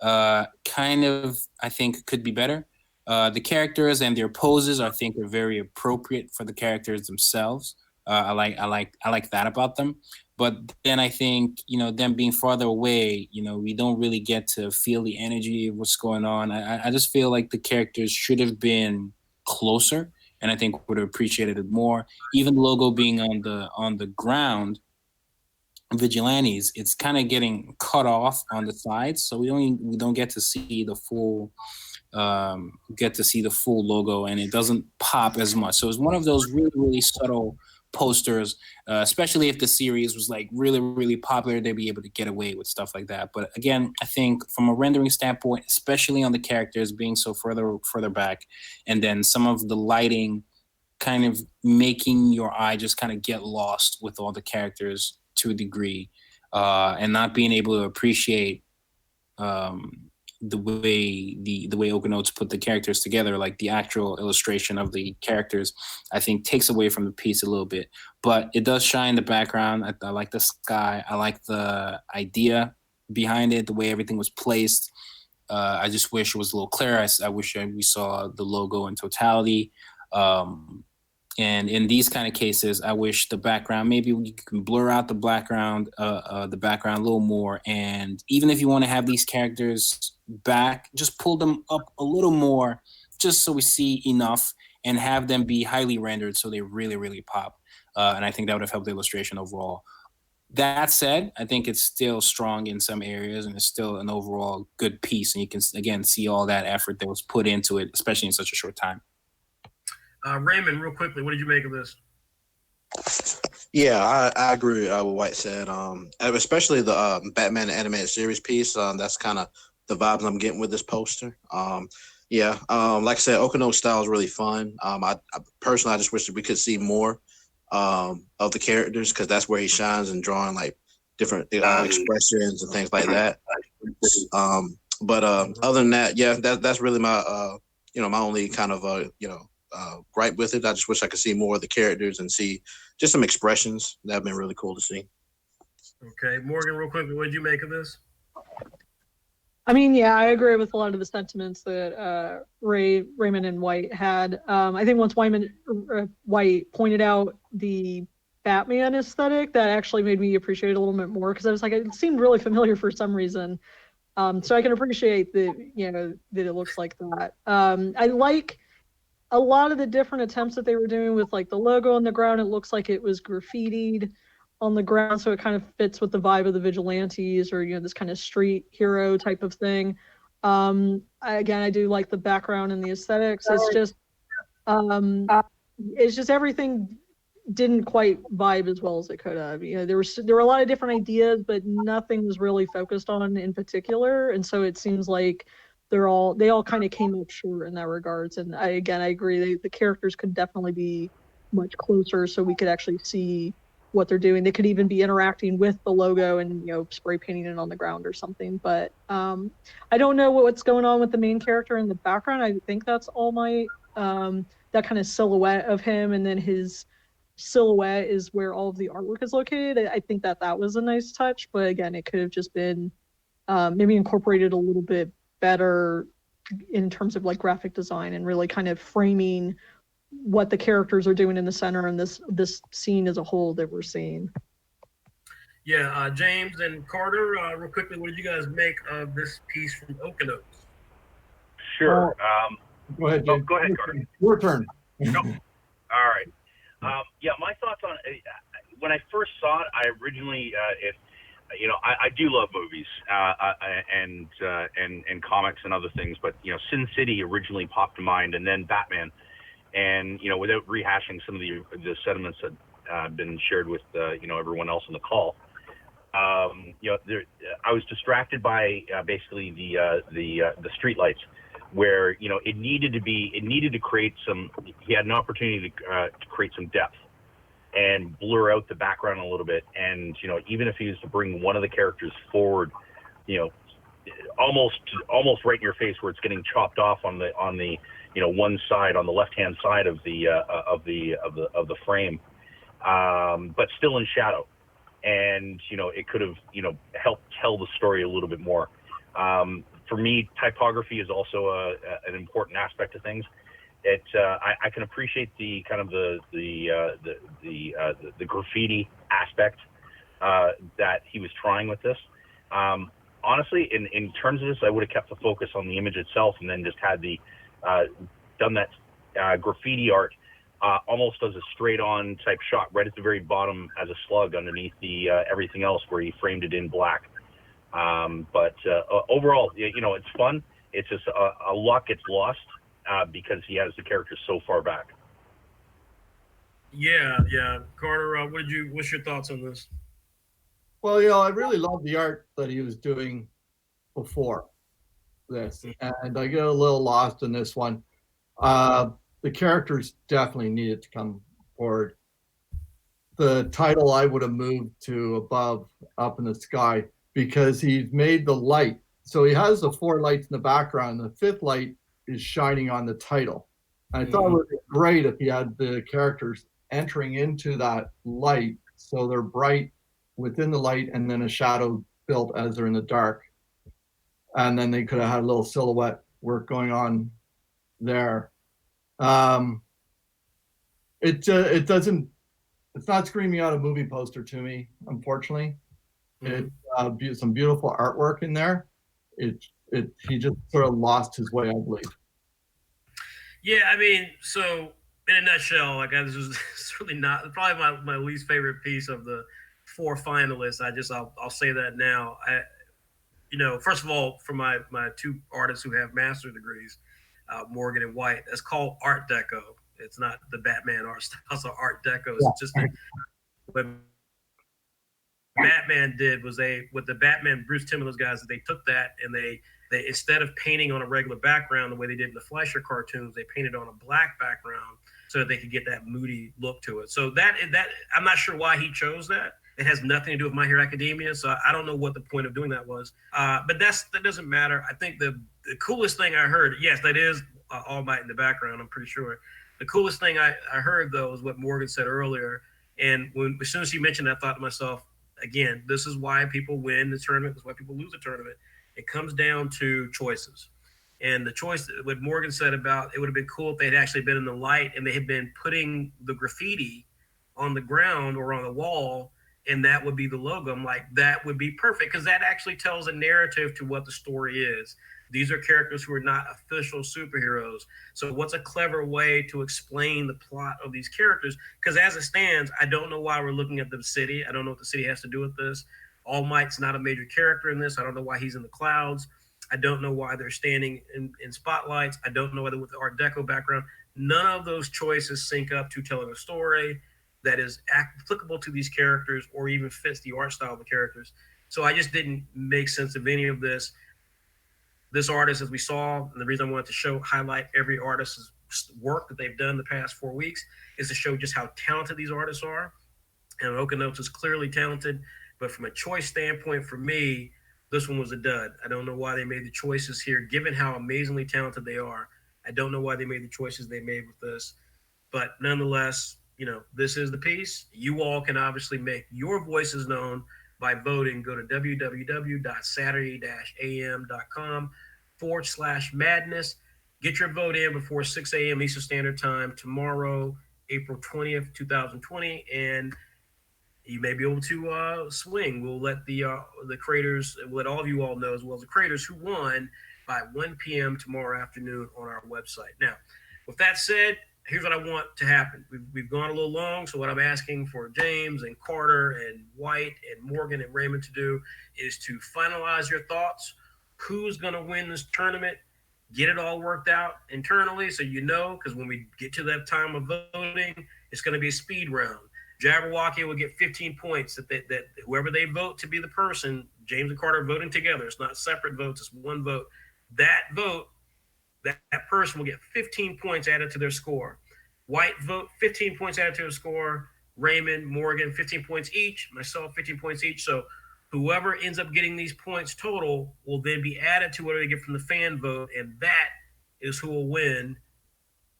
kind of, I think, could be better. The characters and their poses, I think, are very appropriate for the characters themselves. I like that about them. But then I think, them being farther away, we don't really get to feel the energy of what's going on. I just feel like the characters should have been closer, and I think would have appreciated it more. Even the logo being on the ground, vigilantes, it's kind of getting cut off on the sides, so we don't get to see the full logo, and it doesn't pop as much. So it's one of those really, really subtle posters, especially if the series was like really, really popular, they'd be able to get away with stuff like that. But again, I think from a rendering standpoint, especially on the characters being so further back, and then some of the lighting kind of making your eye just kind of get lost with all the characters to a degree, and not being able to appreciate the way Okanotes put the characters together, like the actual illustration of the characters, I think takes away from the piece a little bit. But it does shine the background. I like the sky. I like the idea behind it, the way everything was placed. I just wish it was a little clearer. I wish we saw the logo in totality. And in these kind of cases, I wish the background, maybe you can blur out the background a little more. And even if you want to have these characters back, just pull them up a little more, just so we see enough, and have them be highly rendered so they really, really pop. And I think that would have helped the illustration overall. That said, I think it's still strong in some areas, and it's still an overall good piece. And you can, again, see all that effort that was put into it, especially in such a short time. Raymond, real quickly, what did you make of this? Yeah, I agree with what Whyt said. Especially the Batman animated series piece. That's kind of the vibes I'm getting with this poster. Like I said, Okano's style is really fun. I personally, I just wish that we could see more of the characters, because that's where he shines in drawing like different expressions and things like that. But other than that, yeah, that's really my my only kind of gripe with it. I just wish I could see more of the characters and see just some expressions. That'd been really cool to see. Okay, Morgan, real quickly, what did you make of this? I mean, yeah, I agree with a lot of the sentiments that Raymond and Whyt had. I think once Whyt pointed out the Batman aesthetic, that actually made me appreciate it a little bit more, because I was like, it seemed really familiar for some reason. So I can appreciate that it looks like that. I like a lot of the different attempts that they were doing with like the logo on the ground. It looks like it was graffitied on the ground, so it kind of fits with the vibe of the vigilantes, or this kind of street hero type of thing. I do like the background and the aesthetics. It's just everything didn't quite vibe as well as it could have. There were a lot of different ideas, but nothing was really focused on in particular, and so it seems like they all kind of came up short in that regards. And I agree, the characters could definitely be much closer, so we could actually see what they're doing. They could even be interacting with the logo and spray painting it on the ground or something. But I don't know what's going on with the main character in the background. I think that's All Might, that kind of silhouette of him, and then his silhouette is where all of the artwork is located. I think that was a nice touch, but again, it could have just been maybe incorporated a little bit better in terms of like graphic design, and really kind of framing what the characters are doing in the center, and this scene as a whole that we're seeing. Yeah, James and Carter, real quickly, what did you guys make of this piece from Okanotes? Sure. Go ahead, James. Go ahead, Carter. Your turn. No. All right. My thoughts on it, when I first saw it, I originally I do love movies and comics and other things, but Sin City originally popped to mind, and then Batman, and without rehashing some of the sentiments that have been shared with everyone else on the call, I was distracted by basically the street lights, where it needed to create some. He had an opportunity to create some depth and blur out the background a little bit. And, even if he was to bring one of the characters forward, almost right in your face, where it's getting chopped off on the one side, on the left-hand side of the frame, but still in shadow. And, it could have, helped tell the story a little bit more. For me, typography is also an important aspect of things. I can appreciate the kind of the graffiti aspect that he was trying with this. Honestly, in terms of this, I would have kept the focus on the image itself, and then just had done that graffiti art almost as a straight-on type shot. Right at the very bottom has a slug underneath the everything else where he framed it in black. But overall, it's fun. It's just a lot gets lost because he has the character so far back. Yeah. Carter, what's your thoughts on this? Well, I really love the art that he was doing before this, and I get a little lost in this one. The characters definitely needed to come forward. The title I would have moved to above, up in the sky, because he's made the light. So he has the 4 lights in the background. The 5th light is shining on the title. And I thought it would be great if he had the characters entering into that light, so they're bright within the light, and then a shadow built as they're in the dark. And then they could have had a little silhouette work going on there. It doesn't. It's not screaming out a movie poster to me, unfortunately. It's some beautiful artwork in there. He just sort of lost his way, I believe. Yeah, I mean, so in a nutshell, like this is certainly not probably my least favorite piece of the 4 finalists. I'll say that now. First of all, for my 2 artists who have master's degrees, Morgan and Whyt, that's called Art Deco. It's not the Batman art style, so Art Deco. It's just what Batman did was what the Batman, Bruce Timm and those guys, they took that and they instead of painting on a regular background the way they did in the Fleischer cartoons, they painted on a black background so that they could get that moody look to it. So that I'm not sure why he chose that. It has nothing to do with My Hero Academia, so I don't know what the point of doing that was. But that doesn't matter. I think the coolest thing I heard, yes, that is All Might in the background, I'm pretty sure. The coolest thing I heard, though, is what Morgan said earlier. And as soon as he mentioned that, I thought to myself, again, this is why people win the tournament. This is why people lose the tournament. It comes down to choices. And the choice, what Morgan said about it would have been cool if they had actually been in the light and they had been putting the graffiti on the ground or on the wall, and that would be the logo. I'm like, that would be perfect because that actually tells a narrative to what the story is. These are characters who are not official superheroes. So what's a clever way to explain the plot of these characters? Because as it stands, I don't know why we're looking at the city. I don't know what the city has to do with this. All Might's not a major character in this. I don't know why he's in the clouds. I don't know why they're standing in spotlights. I don't know whether with the Art Deco background. None of those choices sync up to telling a story that is applicable to these characters or even fits the art style of the characters. So I just didn't make sense of any of this. This artist, as we saw, and the reason I wanted to highlight every artist's work that they've done the past 4 weeks is to show just how talented these artists are. And Okanotes is clearly talented, but from a choice standpoint, for me, this one was a dud. I don't know why they made the choices here, given how amazingly talented they are. I don't know why they made the choices they made with this, but nonetheless, this is the piece. You all can obviously make your voices known by voting. Go to www.saturday-am.com/madness. Get your vote in before 6 a.m. Eastern Standard Time tomorrow, April 20th, 2020, and you may be able to swing. We'll let the creators, let all of you all know, as well as the creators who won, by 1 p.m. tomorrow afternoon on our website. Now, with that said, here's what I want to happen. We've gone a little long, so what I'm asking for James and Carter and Whyt and Morgan and Raymond to do is to finalize your thoughts. Who's going to win this tournament? Get it all worked out internally so because when we get to that time of voting, it's going to be a speed round. Jabberwocky will get 15 points that whoever they vote to be the person, James and Carter voting together. It's not separate votes, it's one vote. That vote, that person will get 15 points added to their score. Whyt vote, 15 points added to their score. Raymond, Morgan, 15 points each. Myself, 15 points each. So whoever ends up getting these points total will then be added to whatever they get from the fan vote, and that is who will win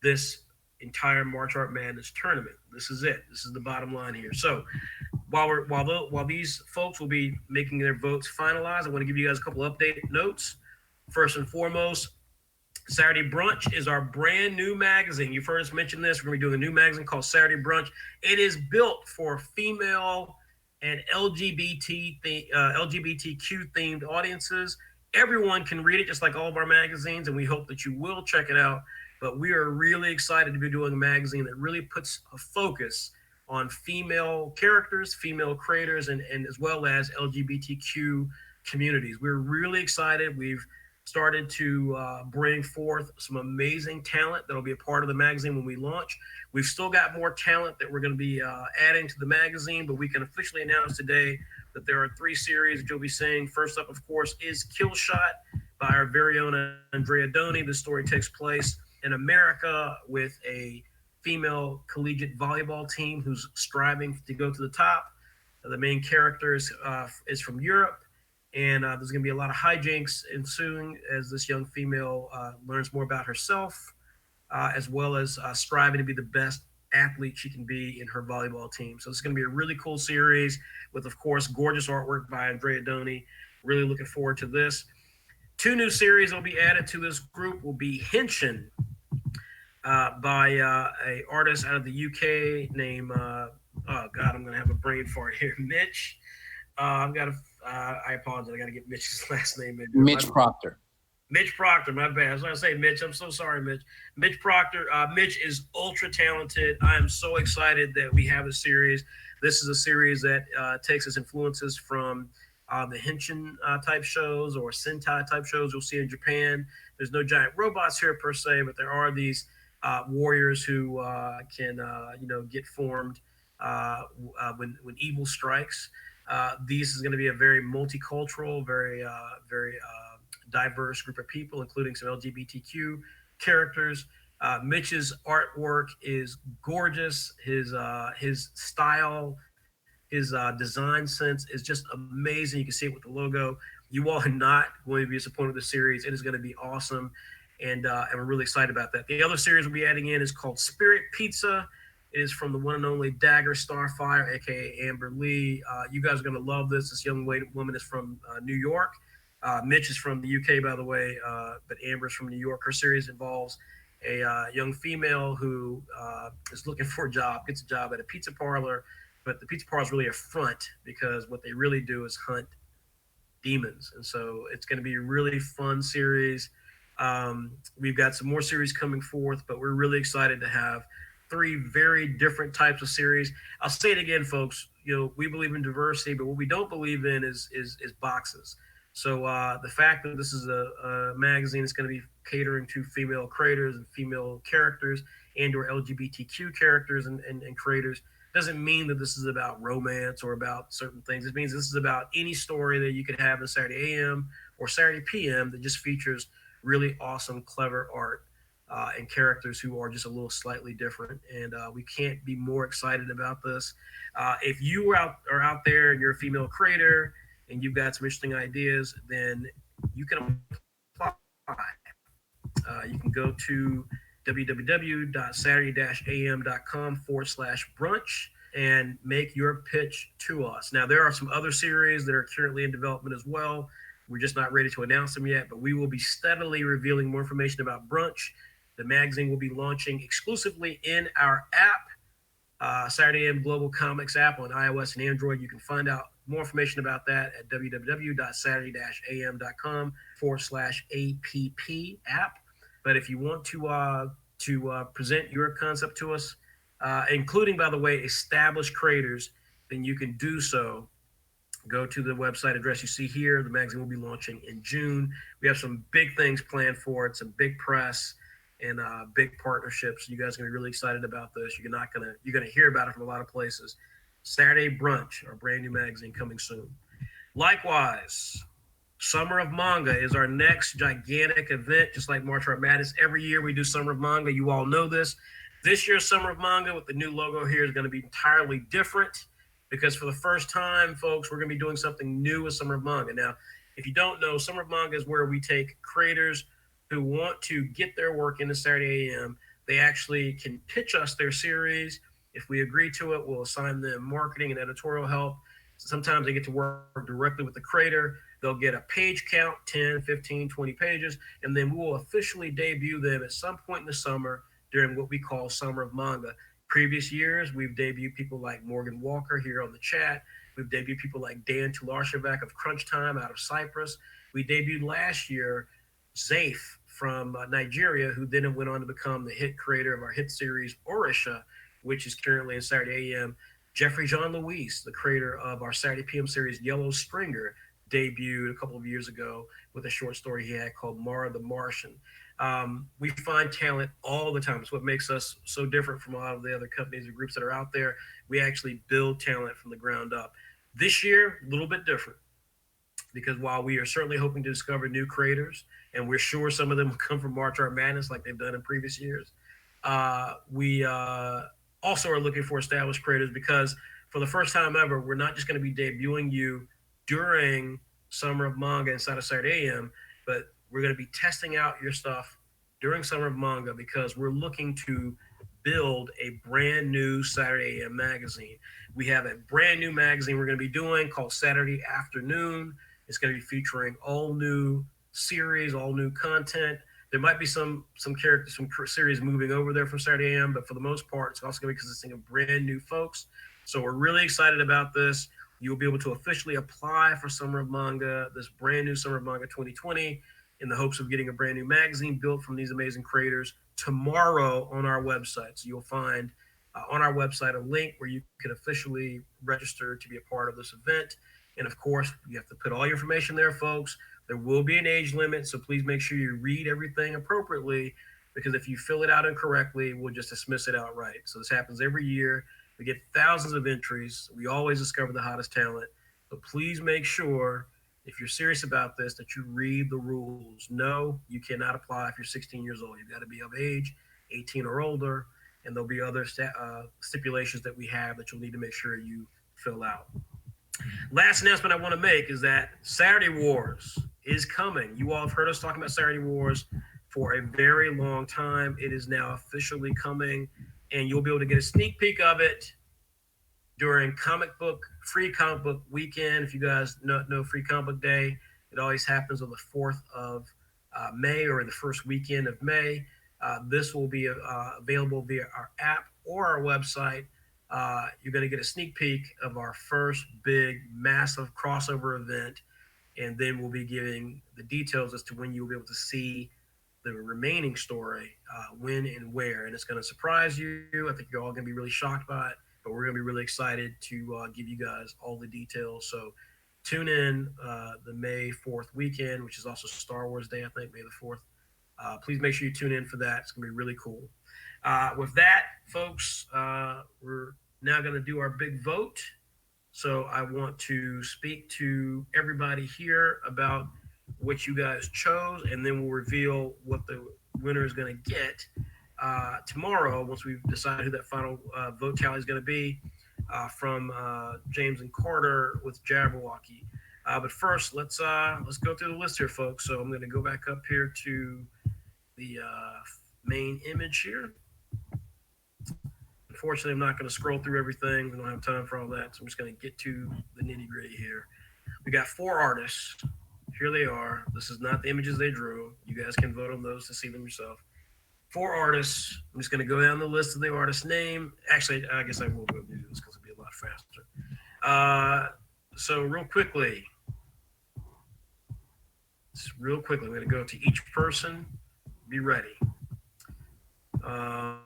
this entire March Art Madness tournament. This is it. This is the bottom line here. So while these folks will be making their votes finalized, I want to give you guys a couple updated notes. First and foremost, Saturday Brunch is our brand new magazine. You've heard us mention this. We're going to be doing a new magazine called Saturday Brunch. It is built for female and LGBTQ themed audiences. Everyone can read it, just like all of our magazines, and we hope that you will check it out. but we are really excited to be doing a magazine that really puts a focus on female characters, female creators, and as well as LGBTQ communities. We're really excited. We've started to bring forth some amazing talent that'll be a part of the magazine when we launch. We've still got more talent that we're going to be adding to the magazine, but we can officially announce today that there are 3 series that you'll be seeing. First up, of course, is Kill Shot by our very own Andrea Doni. This story takes place in America with a female collegiate volleyball team who's striving to go to the top. The main character is from Europe, and there's going to be a lot of hijinks ensuing as this young female learns more about herself, as well as striving to be the best athlete she can be in her volleyball team. So it's going to be a really cool series with, of course, gorgeous artwork by Andrea Doni. Really looking forward to this. 2 new series that will be added to this group will be Henshin by a artist out of the UK named, oh God, I'm going to have a brain fart here, Mitch. I apologize. I got to get Mitch's last name in. Mitch Proctor. Mitch Proctor, my bad. I was going to say Mitch. I'm so sorry, Mitch. Mitch Proctor. Mitch is ultra talented. I am so excited that we have a series. This is a series that takes its influences from the Henshin type shows or Sentai type shows you'll see in Japan. There's no giant robots here per se, but there are these warriors who can get formed when evil strikes. This is going to be a very multicultural, very diverse group of people, including some LGBTQ characters. Mitch's artwork is gorgeous. His style, his design sense is just amazing. You can see it with the logo. You all are not going to be disappointed with the series. It is going to be awesome, and we're really excited about that. The other series we'll be adding in is called Spirit Pizza. It is from the one and only Dagger Starfire, aka Amber Lee. You guys are going to love this. This young woman is from New York. Mitch is from the UK, by the way, but Amber's from New York. Her series involves a young female who is looking for a job, gets a job at a pizza parlor, but the pizza parlor is really a front because what they really do is hunt demons. And so it's going to be a really fun series. We've got some more series coming forth, but we're really excited to have 3 very different types of series. I'll say it again, folks. We believe in diversity, but what we don't believe in is boxes. So the fact that this is a magazine that's going to be catering to female creators and female characters and or LGBTQ characters and creators doesn't mean that this is about romance or about certain things. It means this is about any story that you could have on Saturday AM or Saturday PM that just features really awesome, clever art and characters who are just a little slightly different. And we can't be more excited about this. If you are out there and you're a female creator and you've got some interesting ideas, then you can apply. You can go to www.saturday-am.com/brunch and make your pitch to us. Now, there are some other series that are currently in development as well. We're just not ready to announce them yet, but we will be steadily revealing more information about Brunch. The magazine will be launching exclusively in our app, Saturday AM Global Comics app on iOS and Android. You can find out more information about that at www.saturday-am.com/app app. But if you want to present your concept to us, including, by the way, established creators, then you can do so. Go to the website address you see here. The magazine will be launching in June. We have some big things planned for it, some big press and big partnerships. You guys are gonna be really excited about this. You're gonna hear about it from a lot of places. Saturday Brunch, our brand new magazine, coming soon. Likewise, Summer of Manga is our next gigantic event, just like March Art Madness. Every year we do Summer of Manga. You all know this. This year's Summer of Manga with the new logo here is going to be entirely different because for the first time, folks, we're going to be doing something new with Summer of Manga. Now, if you don't know, Summer of Manga is where we take creators who want to get their work into Saturday AM. They actually can pitch us their series. If we agree to it, we'll assign them marketing and editorial help. Sometimes they get to work directly with the creator. They'll get a page count, 10, 15, 20 pages, and then we'll officially debut them at some point in the summer during what we call Summer of Manga. Previous years, we've debuted people like Morgan Walker here on the chat. We've debuted people like Dan Tularshevak of Crunch Time out of Cyprus. We debuted last year Zafe from Nigeria, who then went on to become the hit creator of our hit series Orisha, which is currently in Saturday AM. Jeffrey Jean Louis, the creator of our Saturday PM series Yellow Stringer, debuted a couple of years ago with a short story he had called Mara the Martian. We find talent all the time. It's what makes us so different from a lot of the other companies and groups that are out there. We actually build talent from the ground up. This year, a little bit different, because while we are certainly hoping to discover new creators, and we're sure some of them will come from March Art Madness like they've done in previous years, we also are looking for established creators, because for the first time ever, we're not just going to be debuting you during Summer of Manga inside of Saturday AM, but we're going to be testing out your stuff during Summer of Manga, because we're looking to build a brand new Saturday AM magazine. We have a brand new magazine we're going to be doing called Saturday Afternoon. It's going to be featuring all new series, all new content. There might be some characters, some series moving over there from Saturday AM, but for the most part, it's also going to be consisting of brand new folks. So we're really excited about this. You'll be able to officially apply for Summer of Manga, this brand new Summer of Manga 2020, in the hopes of getting a brand new magazine built from these amazing creators tomorrow on our website. So you'll find on our website a link where you can officially register to be a part of this event. And of course, you have to put all your information there, folks. There will be an age limit, so please make sure you read everything appropriately, because if you fill it out incorrectly, we'll just dismiss it outright. So this happens every year. We get thousands of entries. We always discover the hottest talent. So please make sure, if you're serious about this, that you read the rules. No, you cannot apply if you're 16 years old. You've got to be of age, 18 or older, and there'll be other stipulations that we have that you'll need to make sure you fill out. Last announcement I want to make is that Saturday Wars is coming. You all have heard us talking about Saturday Wars for a very long time. It is now officially coming, and you'll be able to get a sneak peek of it during free comic book weekend. If you guys know Free Comic Book Day, it always happens on the 4th of May, or the first weekend of May. This will be available via our app or our website. You're going to get a sneak peek of our first big, massive crossover event, and then we'll be giving the details as to when you'll be able to see the remaining story, when and where. And it's going to surprise you. I think you're all going to be really shocked by it, but we're going to be really excited to give you guys all the details. So tune in the May 4th weekend, which is also Star Wars Day, I think, May the 4th. Please make sure you tune in for that. It's going to be really cool. With that, folks, we're now going to do our big vote. So I want to speak to everybody here about what you guys chose, and then we'll reveal what the winner is going to get tomorrow, once we've decided who that final vote tally is going to be, from James and Carter with Jabberwocky. But first, let's go through the list here, folks. So I'm going to go back up here to the main image here. Unfortunately, I'm not going to scroll through everything. We don't have time for all that. So I'm just going to get to the nitty gritty here. We got 4 artists. Here they are. This is not the images they drew. You guys can vote on those to see them yourself. 4 artists. I'm just going to go down the list of the artist's name. Actually, I guess I will go do this because it'll be a lot faster. So real quickly, I'm going to go to each person. Be ready. All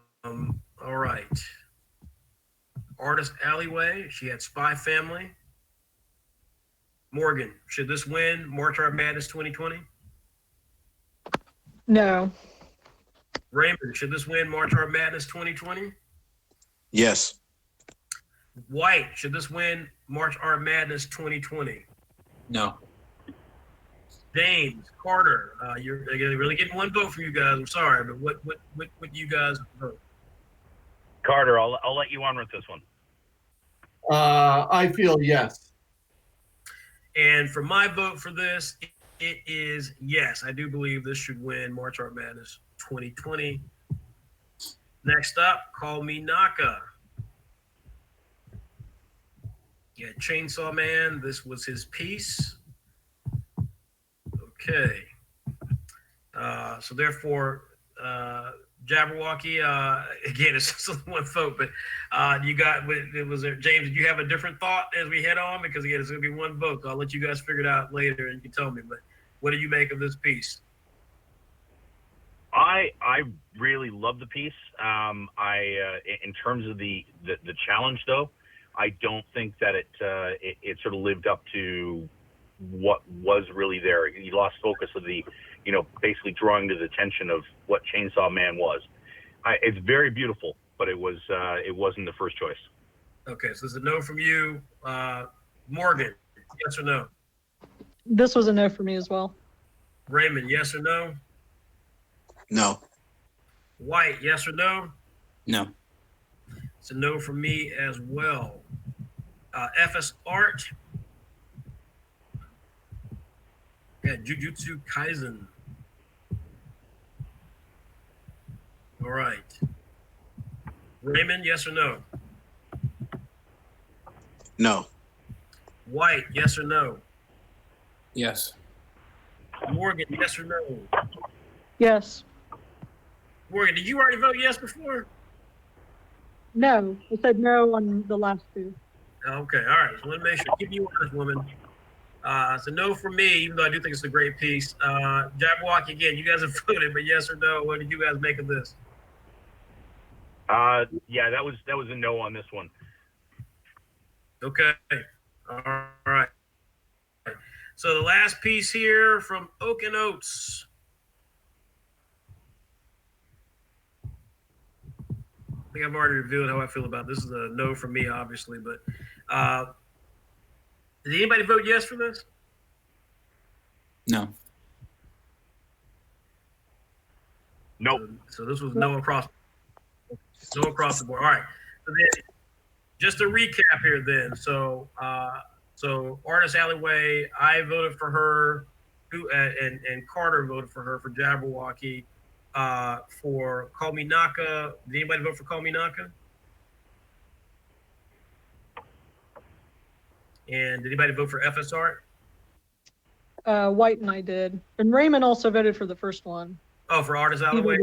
right. Artist Alleyway, she had Spy Family. Morgan, should this win March Art Madness 2020? No. Raymond, should this win March Art Madness 2020? Yes. Whyt, should this win March Art Madness 2020? No. James, Carter, you're really getting one vote from you guys. I'm sorry, but what you guys vote? Carter, I'll let you on with this one. I feel yes. And for my vote for this, it is yes. I do believe this should win March Art Madness 2020. Next up, Call Me Naka. Yeah, Chainsaw Man. This was his piece. Okay. So therefore, Jabberwocky, again, it's just one vote, but James, did you have a different thought as we head on? Because again, it's going to be one vote. So I'll let you guys figure it out later and you can tell me, but what do you make of this piece? I really love the piece. In terms of the challenge though, I don't think that it sort of lived up to what was really there. You lost focus of the, basically drawing to the attention of what Chainsaw Man was. It's very beautiful, but it wasn't the first choice. Okay, so there's a no from you, Morgan. Yes or no? This was a no for me as well. Raymond, yes or no? No. Whyt, yes or no? No. It's a no from me as well. FS Art. Yeah, Jujutsu Kaizen. All right. Raymond, yes or no? No. Whyt, yes or no? Yes. Morgan, yes or no? Yes. Morgan, did you already vote yes before? No. I said no on the last two. Okay, all right. So let me make sure. Keep you honest, woman. It's a no for me, even though I do think it's a great piece. Jabberwocky, again, you guys have voted, but yes or no? What did you guys make of this? Yeah, that was a no on this one. Okay. All right. So the last piece here from Oak and Oats. I think I've already revealed how I feel about this. This is a no for me, obviously, but did anybody vote yes for this? No. Nope. So this was no across the board. All right. So then, just to recap here then. So Artist Alleyway, I voted for her, and Carter voted for her for Jabberwocky. For Call Me Naka, did anybody vote for Call Me Naka? And did anybody vote for FS Art? Whyt and I did. And Raymond also voted for the first one. Oh, for Artist Alleyway?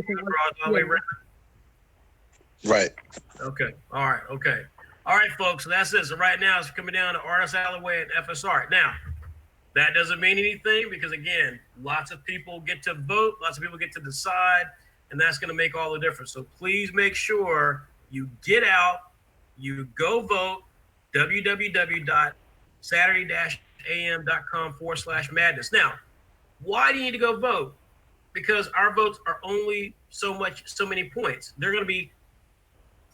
Right. Okay. All right. Okay. All right, folks. So that's it. So right now it's coming down to Artist Alleyway and FS Art. Now, that doesn't mean anything because, again, lots of people get to vote. Lots of people get to decide. And that's going to make all the difference. So please make sure you get out, you go vote, www.saturday-am.com/madness. Now, why do you need to go vote? Because our votes are only so many points. There are going to be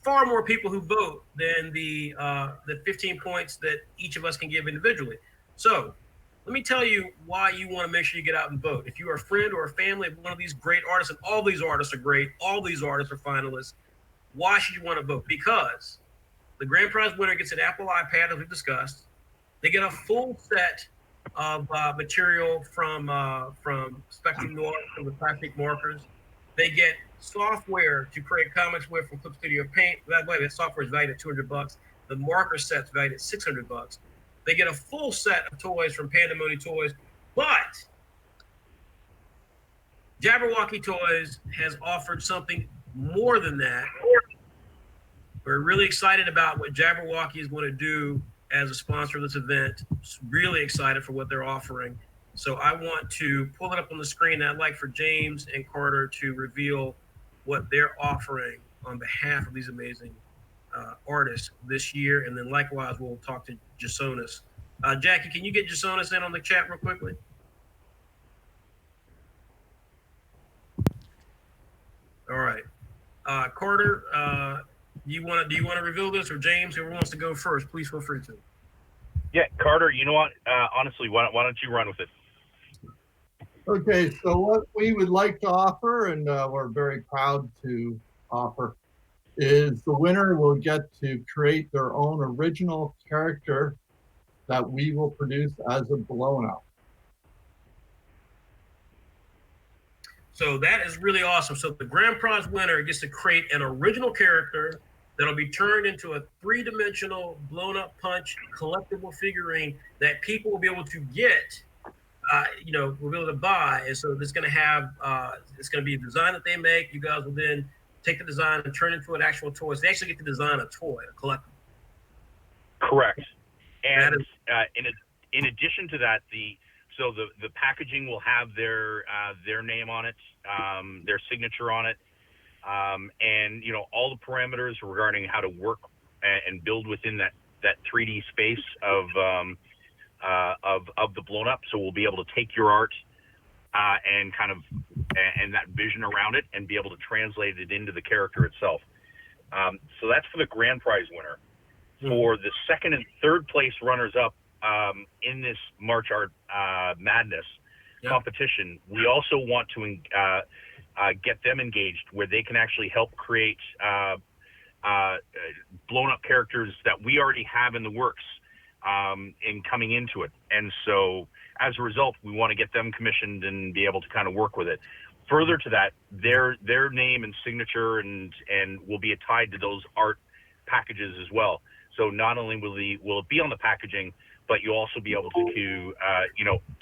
far more people who vote than the 15 points that each of us can give individually. So let me tell you why you want to make sure you get out and vote. If you are a friend or a family of one of these great artists, and all these artists are great, all these artists are finalists, why should you want to vote? Because the grand prize winner gets an Apple iPad, as we've discussed. They get a full set of material from Spectrum Noir, from the plastic markers. They get software to create comics with from Clip Studio Paint. By the way, that software is valued at $200. The marker set's valued at $600. They get a full set of toys from Pandemonium Toys, but Jabberwocky Toys has offered something more than that. We're really excited about what Jabberwocky is going to do as a sponsor of this event. Really excited for what they're offering. So I want to pull it up on the screen. I'd like for James and Carter to reveal what they're offering on behalf of these amazing artists this year. And then likewise, we'll talk to Jasonis. Jackie, can you get Jasonis in on the chat real quickly? All right. Carter, do you want to reveal this, or James, whoever wants to go first, please feel free to. Yeah, Carter, you know what? Honestly, why don't you run with it? Okay, so what we would like to offer, and we're very proud to offer, is the winner will get to create their own original character that we will produce as a blown-up. So that is really awesome. So the grand prize winner gets to create an original character that'll be turned into a three-dimensional blown-up punch collectible figurine that people will be able to get, will be able to buy. And so it's going to have, it's going to be a design that they make. You guys will then take the design and turn it into an actual toy. So they actually get to design a toy, a collectible. Correct. And in addition to that, the So the packaging will have their name on it, their signature on it, and all the parameters regarding how to work and build within that 3D space of the blown up. So we'll be able to take your art and and that vision around it and be able to translate it into the character itself. So that's for the grand prize winner. For the second and third place runners up in this March Art Madness competition, we also want to get them engaged where they can actually help create blown up characters that we already have in the works in coming into it. And so as a result, we want to get them commissioned and be able to kind of work with it. Further to that, their name and signature and will be tied to those art packages as well. So not only will it be on the packaging, but you'll also be able to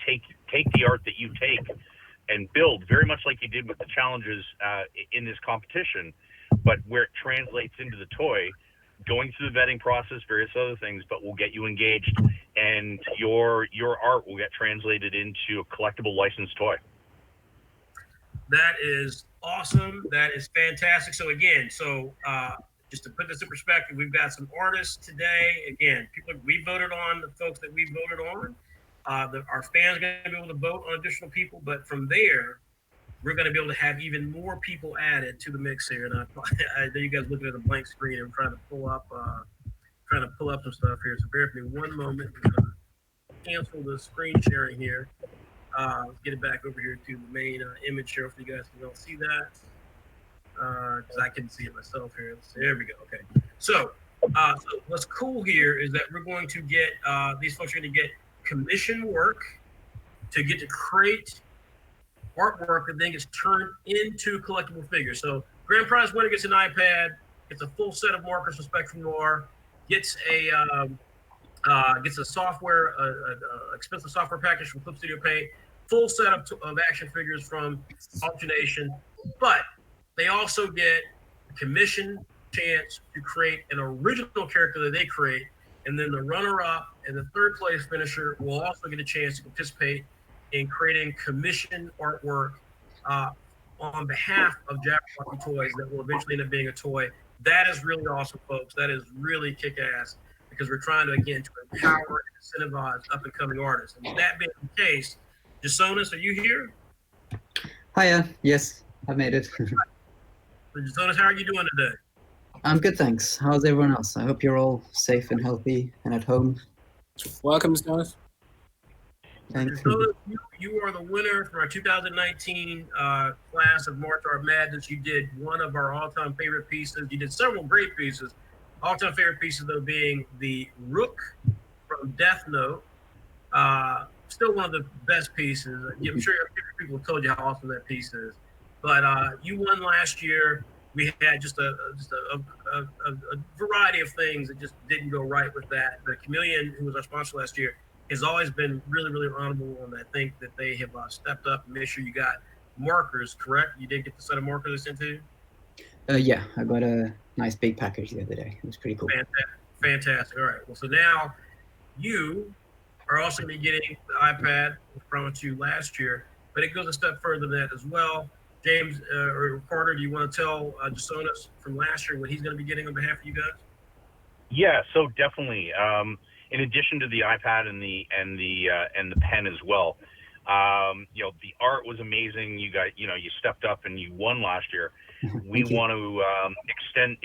take the art that you take and build very much like you did with the challenges in this competition, but where it translates into the toy, going through the vetting process, various other things, but we'll get you engaged, and your art will get translated into a collectible licensed toy. That is awesome. That is fantastic. So again, just to put this in perspective, we've got some artists today. Again, people we voted on, the folks that we voted on. Our fans are going to be able to vote on additional people, but from there, we're going to be able to have even more people added to the mix here. And I know you guys looking at a blank screen and trying to pull up some stuff here. So bear with me one moment. I'm going to cancel the screen sharing here. Let's get it back over here to the main image here. Hopefully you guys can all see that. Because I can see it myself here. There we go. Okay. So what's cool here is that we're going to get these folks are going to get commission work to get to create artwork that then gets turned into collectible figures. So grand prize winner gets an iPad, gets a full set of markers from Spectrum Noir, gets a software, expensive software package from Clip Studio Paint, full set of action figures from Alternation, but they also get a commission chance to create an original character that they create, and then the runner-up and the third place finisher will also get a chance to participate in creating commission artwork on behalf of Jabberwocky Toys that will eventually end up being a toy. That is really awesome, folks. That is really kick-ass because we're trying to, again, to empower and incentivize up-and-coming artists. And that being the case, Jasonis, are you here? Hiya. Yes, I made it. Jasonis, how are you doing today? I'm good, thanks. How's everyone else? I hope you're all safe and healthy and at home. Welcome, Jasonis. Thanks. You are the winner for our 2019 class of March Art Madness. You did one of our all-time favorite pieces. You did several great pieces. All-time favorite pieces, though, being the Rook from Death Note. Still one of the best pieces. I'm sure people told you how awesome that piece is. But you won last year. We had just a variety of things that just didn't go right with that. The Chameleon, who was our sponsor last year, has always been really, really honorable, and I think that they have stepped up and made sure you got markers, correct? You did get the set of markers they sent to you? Yeah, I got a nice big package the other day. It was pretty cool. Fantastic. All right. Well, so now you are also going to be getting the iPad, we promised you last year, but it goes a step further than that as well. James or Carter, do you want to tell Jasonis from last year what he's going to be getting on behalf of you guys? Yeah, so definitely. In addition to the iPad and the pen as well, the art was amazing. You guys, you stepped up and you won last year. We want to extend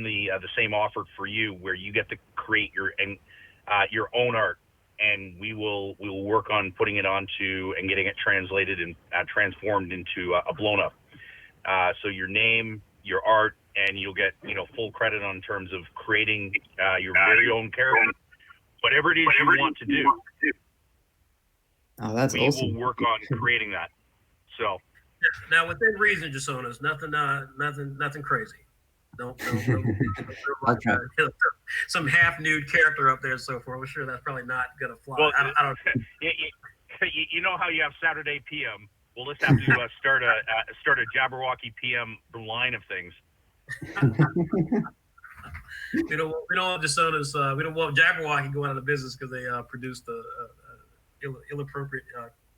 the same offer for you, where you get to create your own art, and we will work on putting it onto and getting it translated and transformed into a blown up. So your name, your art, and you'll get full credit on terms of creating your very own character. Whatever it is you want to do, oh, that's we awesome. will work on creating that. So now, within reason, Jasonis, nothing crazy. Don't I'll try. Some half nude character up there and so forth. I'm sure that's probably not gonna fly. Well, I don't. You know how you have Saturday PM. Well, let's have to start a Jabberwocky PM line of things. We don't want Jasonis. We don't want Jabberwocky going out of business because they produced ill-appropriate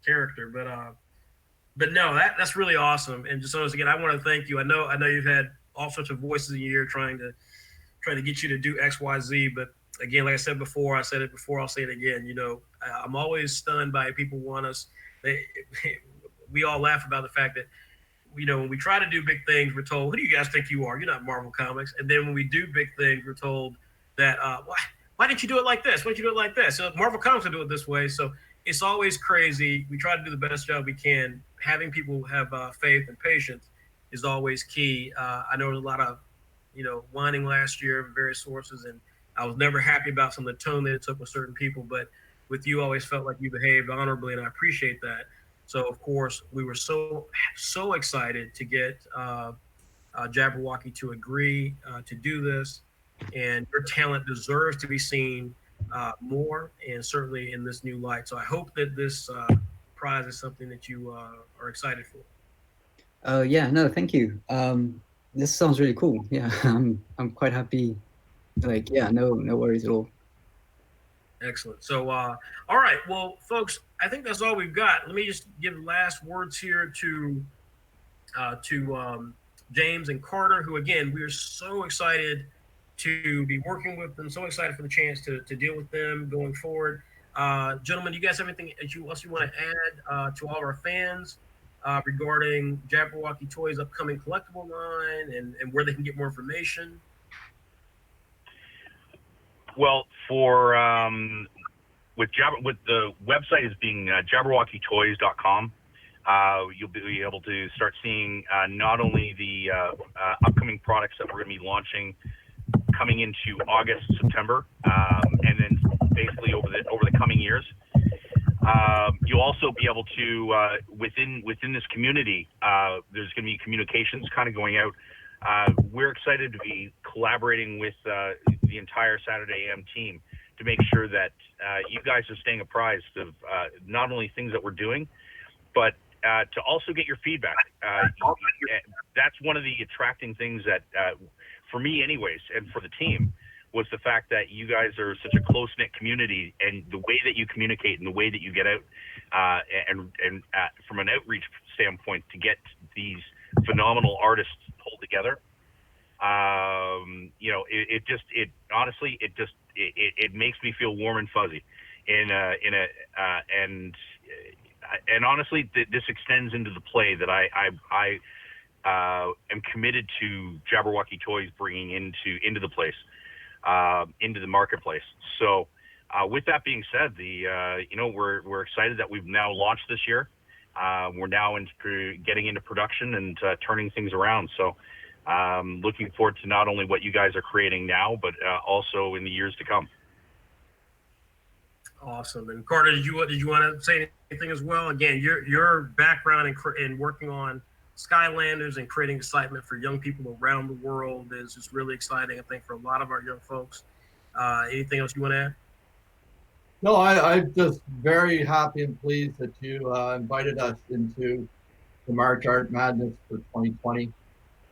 character, but no, that's really awesome. And just so again, I want to thank you. I know you've had all sorts of voices in your ear trying to get you to do X, Y, Z. But again, like I said before, I said it before, I'll say it again. You know, I'm always stunned by people want us. We all laugh about the fact that, you know, when we try to do big things, we're told, "Who do you guys think you are? You're not Marvel Comics." And then when we do big things, we're told that, why didn't you do it like this? Why didn't you do it like this? So Marvel Comics will do it this way. So it's always crazy. We try to do the best job we can. Having people have faith and patience is always key. I know there's a lot of, you know, whining last year from various sources, and I was never happy about some of the tone that it took with certain people. But with you, I always felt like you behaved honorably, and I appreciate that. So, of course, we were so excited to get Jabberwocky to agree to do this, and your talent deserves to be seen more, and certainly in this new light. So I hope that this prize is something that you are excited for. Yeah, no, thank you. This sounds really cool. Yeah, I'm quite happy. Like, yeah, no worries at all. Excellent. So, all right. Well, folks, I think that's all we've got. Let me just give last words here to James and Carter, who, again, we are so excited to be working with them, so excited for the chance to deal with them going forward. Gentlemen, do you guys have anything else you want to add to all of our fans regarding Jabberwocky Toys' upcoming collectible line and where they can get more information? Well, for with the website is being jabberwockytoys.com. You'll be able to start seeing not only the upcoming products that we're going to be launching coming into August, September, and then basically over the coming years. You'll also be able to within this community, there's going to be communications kind of going out. We're excited to be collaborating with the entire Saturday AM team to make sure that you guys are staying apprised of not only things that we're doing, but to also get your feedback. That's one of the attracting things that, for me anyways, and for the team, was the fact that you guys are such a close-knit community, and the way that you communicate and the way that you get out and from an outreach standpoint to get these phenomenal artists pulled together. You know, it honestly makes me feel warm and fuzzy and honestly, this extends into the play that I am committed to Jabberwocky Toys bringing into the place, into the marketplace. So, with that being said, you know, we're excited that we've now launched this year. We're now getting into production and turning things around. So, looking forward to not only what you guys are creating now, but also in the years to come. Awesome. And Carter, did you want to say anything as well? Again, your background in working on Skylanders and creating excitement for young people around the world is just really exciting, I think, for a lot of our young folks. Anything else you want to add? No, I'm just very happy and pleased that you invited us into the March Art Madness for 2020.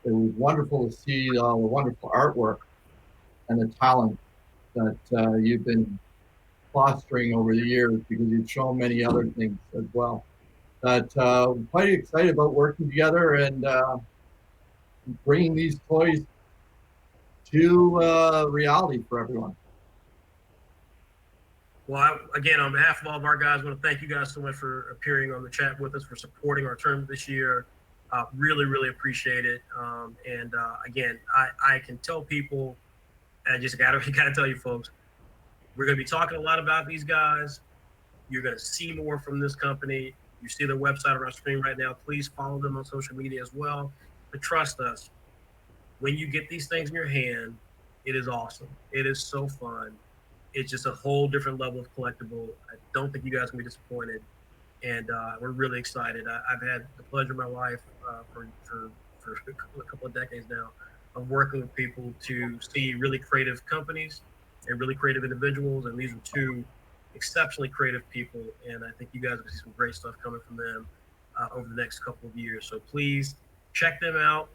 It was wonderful to see the wonderful artwork and the talent that you've been fostering over the years, because you've shown many other things as well. That I'm quite excited about working together and bringing these toys to reality for everyone. Well, again, on behalf of all of our guys, I want to thank you guys so much for appearing on the chat with us, for supporting our tournament this year. Really, really appreciate it. Again, I can tell people, I just gotta tell you folks, we're going to be talking a lot about these guys. You're going to see more from this company. You see their website on our screen right now. Please follow them on social media as well. But trust us, when you get these things in your hand, it is awesome. It is so fun. It's just a whole different level of collectible. I don't think you guys can be disappointed. And we're really excited. I've had the pleasure of my life for a couple of decades now of working with people to see really creative companies and really creative individuals, and these are two exceptionally creative people, and I think you guys will see some great stuff coming from them over the next couple of years. So please check them out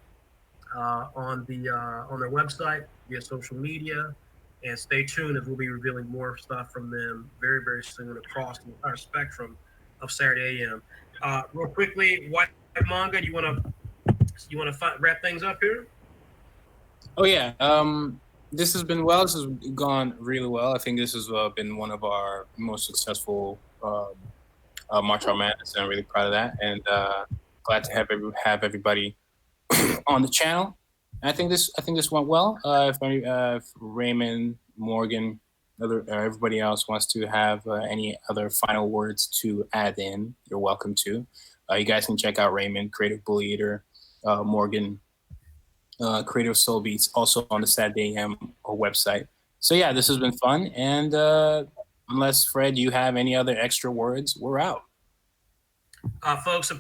on their website, via social media. And stay tuned as we'll be revealing more stuff from them very, very soon across the entire spectrum of Saturday AM. Real quickly, Whyt Manga, you want to wrap things up here? Oh yeah, this has been well. This has gone really well. I think this has been one of our most successful March Out Madness, and I'm really proud of that. And glad to have everybody on the channel. And I think this went well. If Raymond, Morgan, everybody else wants to have any other final words to add in, you're welcome to. You guys can check out Raymond, Creative Bully Eater, Morgan, Creative Soul Beats, also on the Saturday AM website. So yeah, this has been fun. And unless Fred, you have any other extra words, we're out. Folks,